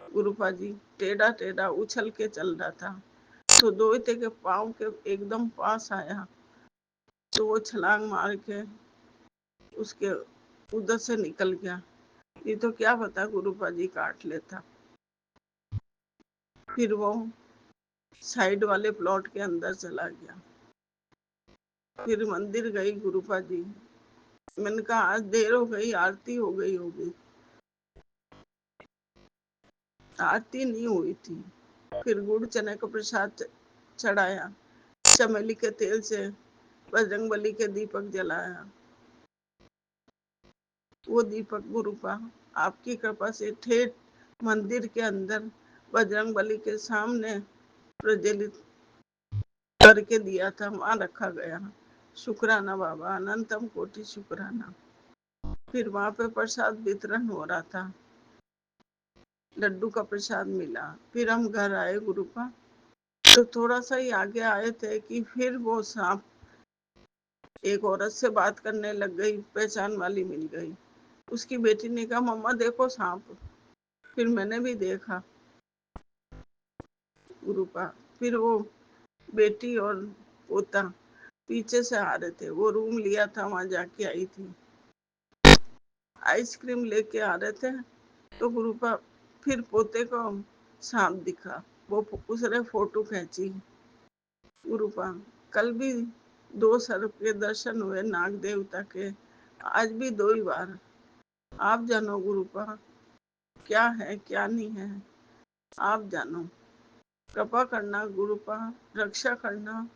गुरुपा जी टेढ़ा टेढ़ा उछल के चल रहा था, तो दोयते के पाँव के एकदम पास आया, तो वो छलांग मार के उसके उधर से निकल गया। ये तो क्या पता गुरुपा जी काट लेता। फिर वो साइड वाले प्लॉट के अंदर चला गया। फिर मंदिर गई गुरुपा जी, मैंने कहा आज देर हो गई, आरती हो गई होगी, आरती नहीं हुई थी। फिर गुड़ चने का प्रसाद चढ़ाया, चमेली के तेल से बजरंगबली के दीपक जलाया। वो दीपक गुरुपा आपकी कृपा से ठेठ मंदिर के अंदर बजरंगबली के सामने प्रज्वलित करके दिया था, वहां रखा गया। शुक्राना बाबा, अनंतम कोटि शुक्राना। फिर वहां पे प्रसाद वितरण हो रहा था, लड्डू का प्रसाद मिला। फिर हम घर आए गुरुपा, तो थोड़ा सा ही आगे आए थे कि फिर वो सांप एक औरत से बात करने लग गई, पहचान वाली मिल गई। उसकी बेटी ने कहा मम्मा देखो सांप। फिर मैंने भी देखा गुरुपा। फिर वो बेटी और पोता पीछे से आ रहे थे, वो रूम लिया था, वहां जाके आई थी, आइसक्रीम लेके आ रहे थे। तो गुरुपा फिर पोते को सांप दिखा, वो उसने फोटो खींची गुरुपा। कल भी 2 सर के दर्शन हुए नाग देवता के, आज भी 2 ही बार। आप जानो गुरुपा, क्या है क्या नहीं है, आप जानो। कृपा करना गुरुपा, रक्षा करना।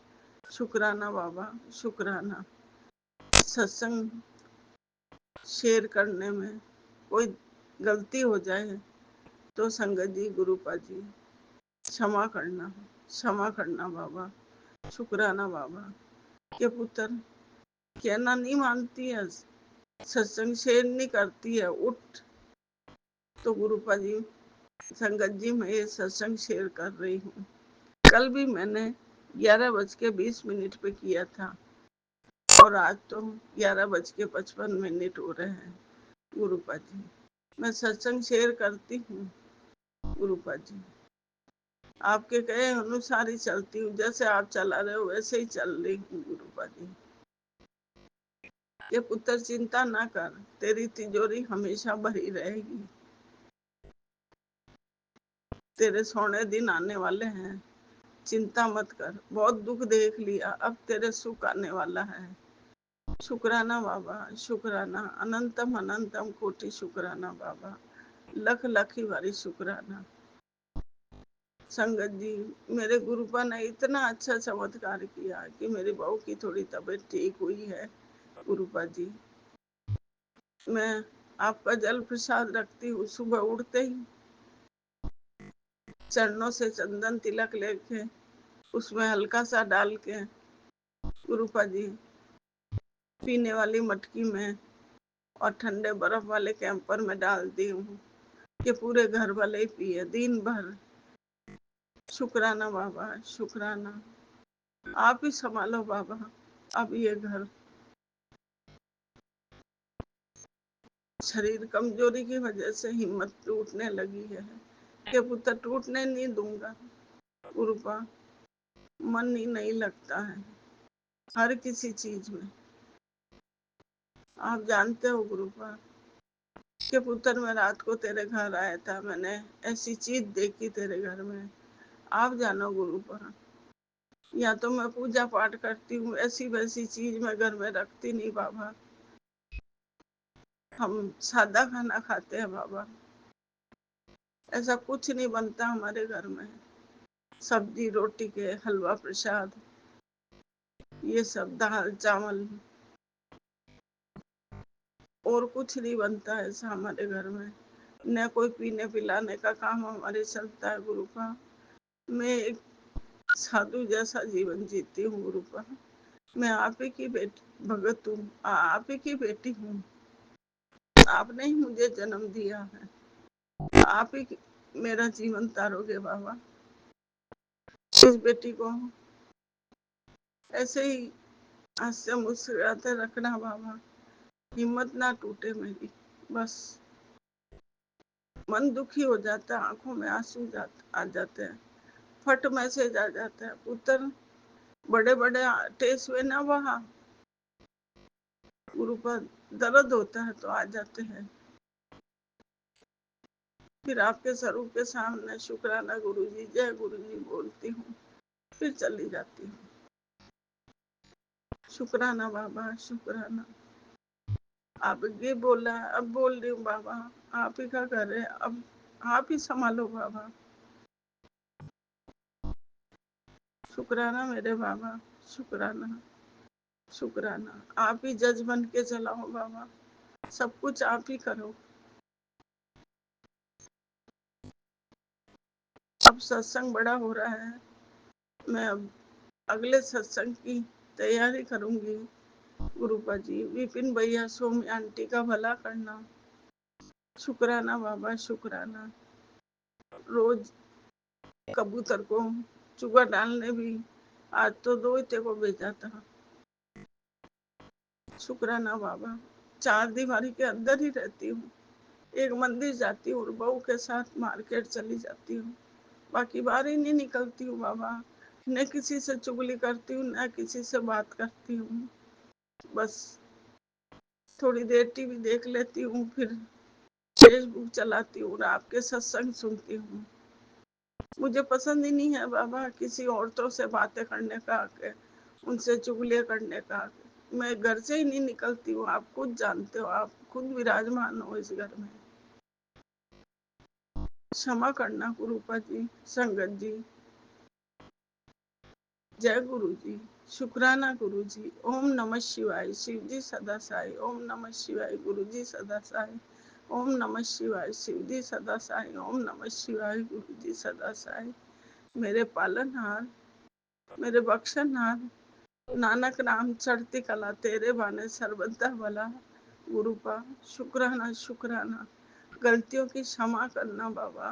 शुक्राना बाबा, शुक्राना। सत्संग शेयर करने में कोई गलती हो जाए तो संगत जी, गुरुपा जी क्षमा करना, क्षमा करना बाबा। शुक्राना बाबा के पुत्र कहना नहीं मानती है, सत्संग शेयर नहीं करती है, उठ। तो गुरुपा जी, संगत जी मैं ये सत्संग शेयर कर रही हूँ। कल भी मैंने 11:20 पे किया था, और आज तो 11:55 हो रहे हैं गुरुपा जी। मैं सत्संग शेयर करती हूँ गुरुपा जी, आपके कहे अनुसार ही चलती हूँ, जैसे आप चला रहे हो वैसे ही चल रही हूँ गुरुपा जी। ये पुत्र चिंता ना कर, तेरी तिजोरी हमेशा भरी रहेगी, तेरे सोने दिन आने वाले हैं, चिंता मत कर। बहुत दुख देख लिया, अब तेरे सुख आने वाला है। शुक्राना बाबा, शुक्राना। अनंतम अनंतम कोटि शुक्राना बाबा, लख लख ही बारी शुक्राना। संगत जी, मेरे गुरुपा ने इतना अच्छा चमत्कार किया कि मेरी बहू की थोड़ी तबीयत ठीक हुई है गुरुपा जी। मैं आपका जल प्रसाद रखती हूँ, सुबह उठते ही चरणों से चंदन तिलक लेके उसमें हल्का सा डाल के गुरुपा जी पीने वाली मटकी में और ठंडे बर्फ वाले कैंपर में डाल दी हूँ कि पूरे घर वाले ही पिए दिन भर। शुक्राना बाबा, शुक्राना। आप ही संभालो बाबा अब ये घर। शरीर कमजोरी की वजह से हिम्मत टूटने लगी है कि पुत्र टूटने नहीं दूंगा गुरुपा। मन ही नहीं लगता है हर किसी चीज में। आप जानते हो गुरुपा कि पुत्र मैं रात को तेरे घर आया था, मैंने ऐसी चीज देखी तेरे घर में। आप जानो गुरुपा, या तो मैं पूजा पाठ करती हूँ, ऐसी वैसी चीज मैं घर में रखती नहीं बाबा। हम सादा खाना खाते हैं बाबा, ऐसा कुछ नहीं बनता हमारे घर में। सब्जी रोटी के हलवा प्रसाद ये सब, दाल चावल, और कुछ नहीं बनता ऐसा हमारे घर में। न कोई पीने पिलाने का काम हमारे चलता है गुरुपा। मैं एक साधु जैसा जीवन जीती हूँ गुरुपा। मैं आप ही की बेटी भगत हूँ, आप ही की बेटी हूँ। आपने ही मुझे जन्म दिया है, आप ही मेरा जीवन तारोगे बाबा। इस बेटी को ऐसे ही हास्य मुस्कुराते रखना बाबा, हिम्मत ना टूटे मेरी। बस मन दुखी हो जाता है, आंखों में आंसू आ जाते हैं, फट मैसेज आ जाता है, पुत्र बड़े बड़े टेस्ट हुए ना वहाँ गुरु पर दर्द होता है तो आ जाते हैं। फिर आपके स्वरूप के सामने शुक्राना गुरुजी, जय गुरुजी बोलती हूँ, फिर चली जाती हूँ। शुक्राना बाबा, शुक्राना। आप ये बोला, अब बोल रही हूँ बाबा, आप ही का घर है, अब आप ही संभालो बाबा। शुक्राना मेरे बाबा, शुक्राना, शुक्राना। आप ही जज बन के चलाओ बाबा, सब कुछ आप ही करो। अब सत्संग बड़ा हो रहा है, मैं अब अगले सत्संग की तैयारी करूंगी। गुरुपा जी, विपिन भैया, सोमी आंटी का भला करना। शुक्राना बाबा, शुक्राना। रोज कबूतर को चुगा डालने भी आज तो 2 ही को भेजा था। शुक्राना बाबा। 4 दीवारी के अंदर ही रहती हूँ, एक मंदिर जाती हूँ और बहू के साथ मार्केट चली जाती हूँ, बाकी बाहर ही नहीं निकलती हूँ बाबा। न किसी से चुगली करती हूँ, न किसी से बात करती हूँ। बस थोड़ी देर टीवी देख लेती हूँ, फिर फेसबुक चलाती हूँ और आपके सत्संग सुनती हूँ। मुझे पसंद ही नहीं है बाबा किसी औरतों से बातें करने का, उनसे चुगलियाँ करने का। मैं घर से ही नहीं निकलती हूँ, आप खुद जानते हो, आप खुद विराजमान हो इस घर में। क्षमा करना गुरुपा जी, संगत जी। जय गुरु जी, शुक्राना गुरु जी। ओम नमः शिवाय, शिव जी सदा साई। ओम नमः शिवाय, गुरु जी सदा साई। ओम नमः शिवाय, शिव जी सदा साई। ओम नमः शिवाय, गुरु जी सदा साई। मेरे पालनहार, मेरे बख्शनहार, नानक नाम चढ़ती कला, तेरे बाने सर्वदा भला। गुरुपा, शुक्राना, शुक्राना। गलतियों की क्षमा करना बाबा,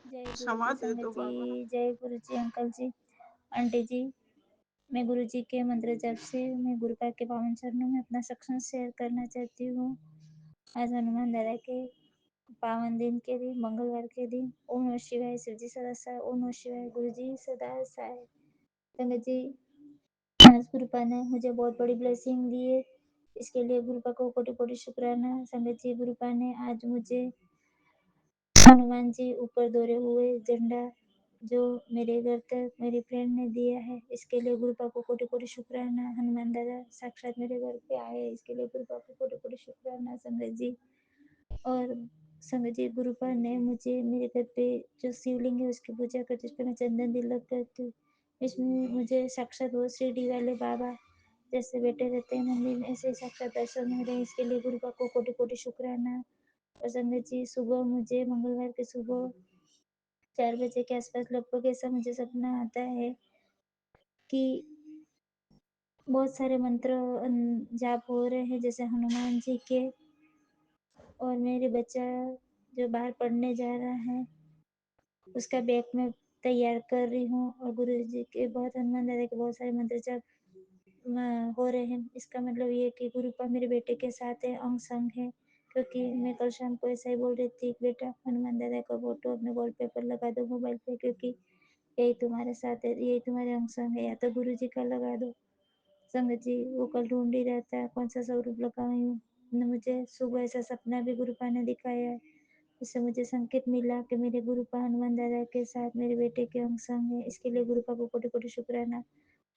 जय गुरु क्षमा जी, दे संगत दो बाबा। जी, जय गुरु जी, अंकल जी, आंटी जी। मैं गुरु जी के मंत्र जप से मैं गुरु पाक के पावन चरणों में अपना सत्संग शेयर करना चाहती हूँ। आज हनुमान दादा के पावन दिन के दिन, मंगलवार के दिन। ओम नमः शिवाय, शिव जी सदा साय। ओम नमः शिवाय, गुरु जी सदा साय। संगत जी, आज गुरु पाक ने मुझे बहुत बड़ी ब्लेसिंग दी है, इसके लिए गुरु पाक को कोटि कोटि शुक्राना। संगत जी, गुरु पाक ने आज मुझे हनुमान जी ऊपर दौरे हुए झंडा जो मेरे घर तक मेरी फ्रेंड ने दिया है, इसके लिए गुरु पाक को कोटि कोटि शुक्राना। हनुमान दादा साक्षात मेरे घर पे आए, इसके लिए गुरु पाक को कोटि कोटि शुक्राना संगत जी। और संगत जी, गुरु पाक ने मुझे मेरे घर पे जो शिवलिंग है उसकी पूजा करती, उस पर मैं चंदन तिलक करती हूँ। इसमें मुझे साक्षात वो शिरडी वाले बाबा जैसे बैठे रहते हैं मंदिर में, ऐसे साक्षात दर्शन हो रहे हैं, इसके लिए गुरु पाक को कोटि कोटि शुक्राना। और संगत जी, सुबह मुझे मंगलवार के सुबह 4 बजे के आसपास लगभग ऐसा मुझे सपना आता है कि बहुत सारे मंत्र जाप हो रहे हैं जैसे हनुमान जी के, और मेरे बच्चा जो बाहर पढ़ने जा रहा है उसका बैग मैं तैयार कर रही हूँ, और गुरु जी के बहुत, हनुमान दादा के बहुत सारे मंत्र जाप हो रहे हैं। इसका मतलब ये कि गुरु पाक मेरे बेटे के साथ है, अंग संग है। क्योंकि मैं कल शाम को ऐसा ही बोल रही थी, बेटा हनुमान दादा का फोटो अपने वॉलपेपर लगा दो मोबाइल पे, क्योंकि यही तुम्हारे साथ है, यही तुम्हारे अंग संग है, या तो गुरु जी का लगा दो। संगत जी, वो कल ढूंढ ही रहता है कौन सा स्वरूप लगाई हूँ। मुझे सुबह ऐसा सपना भी गुरु पाक ने दिखाया है, उससे मुझे संकेत मिला कि मेरे गुरु पाक हनुमान दादा के साथ मेरे बेटे के अंग संग है, इसके लिए गुरु पाक को कोटि कोटि शुक्राना।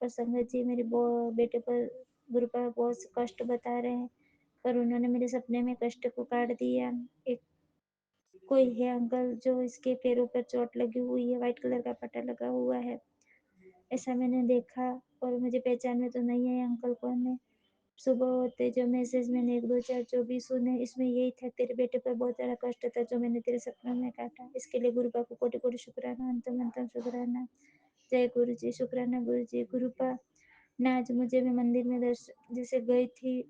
पर संगत जी, मेरे बेटे पर गुरु पाक बहुत कष्ट बता रहे हैं, पर उन्होंने मेरे सपने में कष्ट को काट दिया। एक कोई है अंकल जो इसके पैरों पर चोट लगी हुई है, वाइट कलर का पट्टा लगा हुआ है, ऐसा मैंने देखा, और मुझे पहचान में तो नहीं है अंकल कौन है। सुबह होते जो मैसेज मैंने 1 2 4 जो भी सुने, इसमें यही था, तेरे बेटे पर बहुत सारा कष्ट था जो मैंने तेरे सपनों में काटा, इसके लिए गुरु पाक को कोटि कोटि शुक्राना, अंतम अंतम शुक्राना। जय गुरु जी, शुक्राना गुरु जी। गुरु पाक ने आज मुझे, मैं मंदिर में दर्शन जैसे गई थी,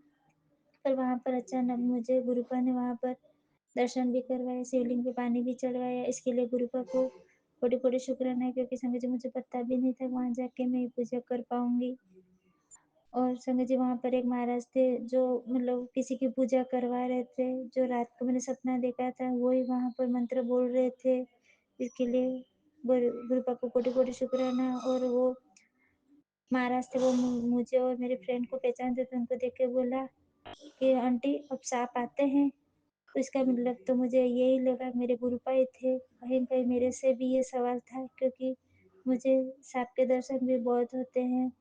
पर वहाँ पर अचानक मुझे गुरुपा ने वहाँ पर दर्शन भी करवाया, शिवलिंग पे पानी भी चढ़वाया, इसके लिए गुरुपा को कोटि-कोटि शुक्राना है क्योंकि संगत जी मुझे पता भी नहीं था वहाँ जाके मैं ये पूजा कर पाऊँगी। और संगत जी वहाँ पर एक महाराज थे जो मतलब किसी की पूजा करवा रहे थे, जो रात को मैंने सपना देखा था वो ही वहाँ पर मंत्र बोल रहे थे। इसके लिए गुरु पापा को कोटि-कोटि शुक्राना। और वो महाराज थे वो मुझे और मेरे फ्रेंड को पहचानते थे, उनको देख के बोला कि आंटी अब साँप आते हैं? तो इसका मतलब तो मुझे यही लगा मेरे गुरुपा ही थे। कहीं न कहीं मेरे से भी ये सवाल था क्योंकि मुझे साँप के दर्शन भी बहुत होते हैं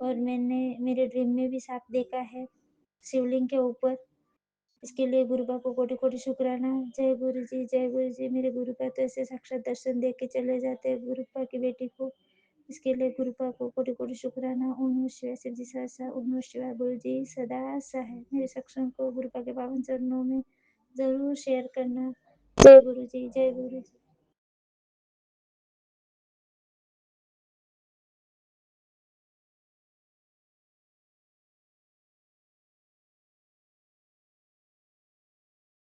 और मैंने मेरे ड्रीम में भी साँप देखा है, शिवलिंग के ऊपर। इसके लिए गुरुपा को कोटि-कोटि शुक्राना। जय गुरु जी, जय गुरु जी। मेरे गुरुपा तो ऐसे साक्षात दर्शन दे के चले जाते हैं गुरुपा की बेटी को। इसके लिए गुरुपा को कोटि-कोटि शुक्राना। ओम नमः शिवाय। शिव जी सहसा। ओम नमः शिवाय। गुरु जी सदा सहाय। मेरे सत्संग को गुरुपा के पावन चरणों में ज़रूर शेयर करना। जय गुरु जी, जय गुरु जी।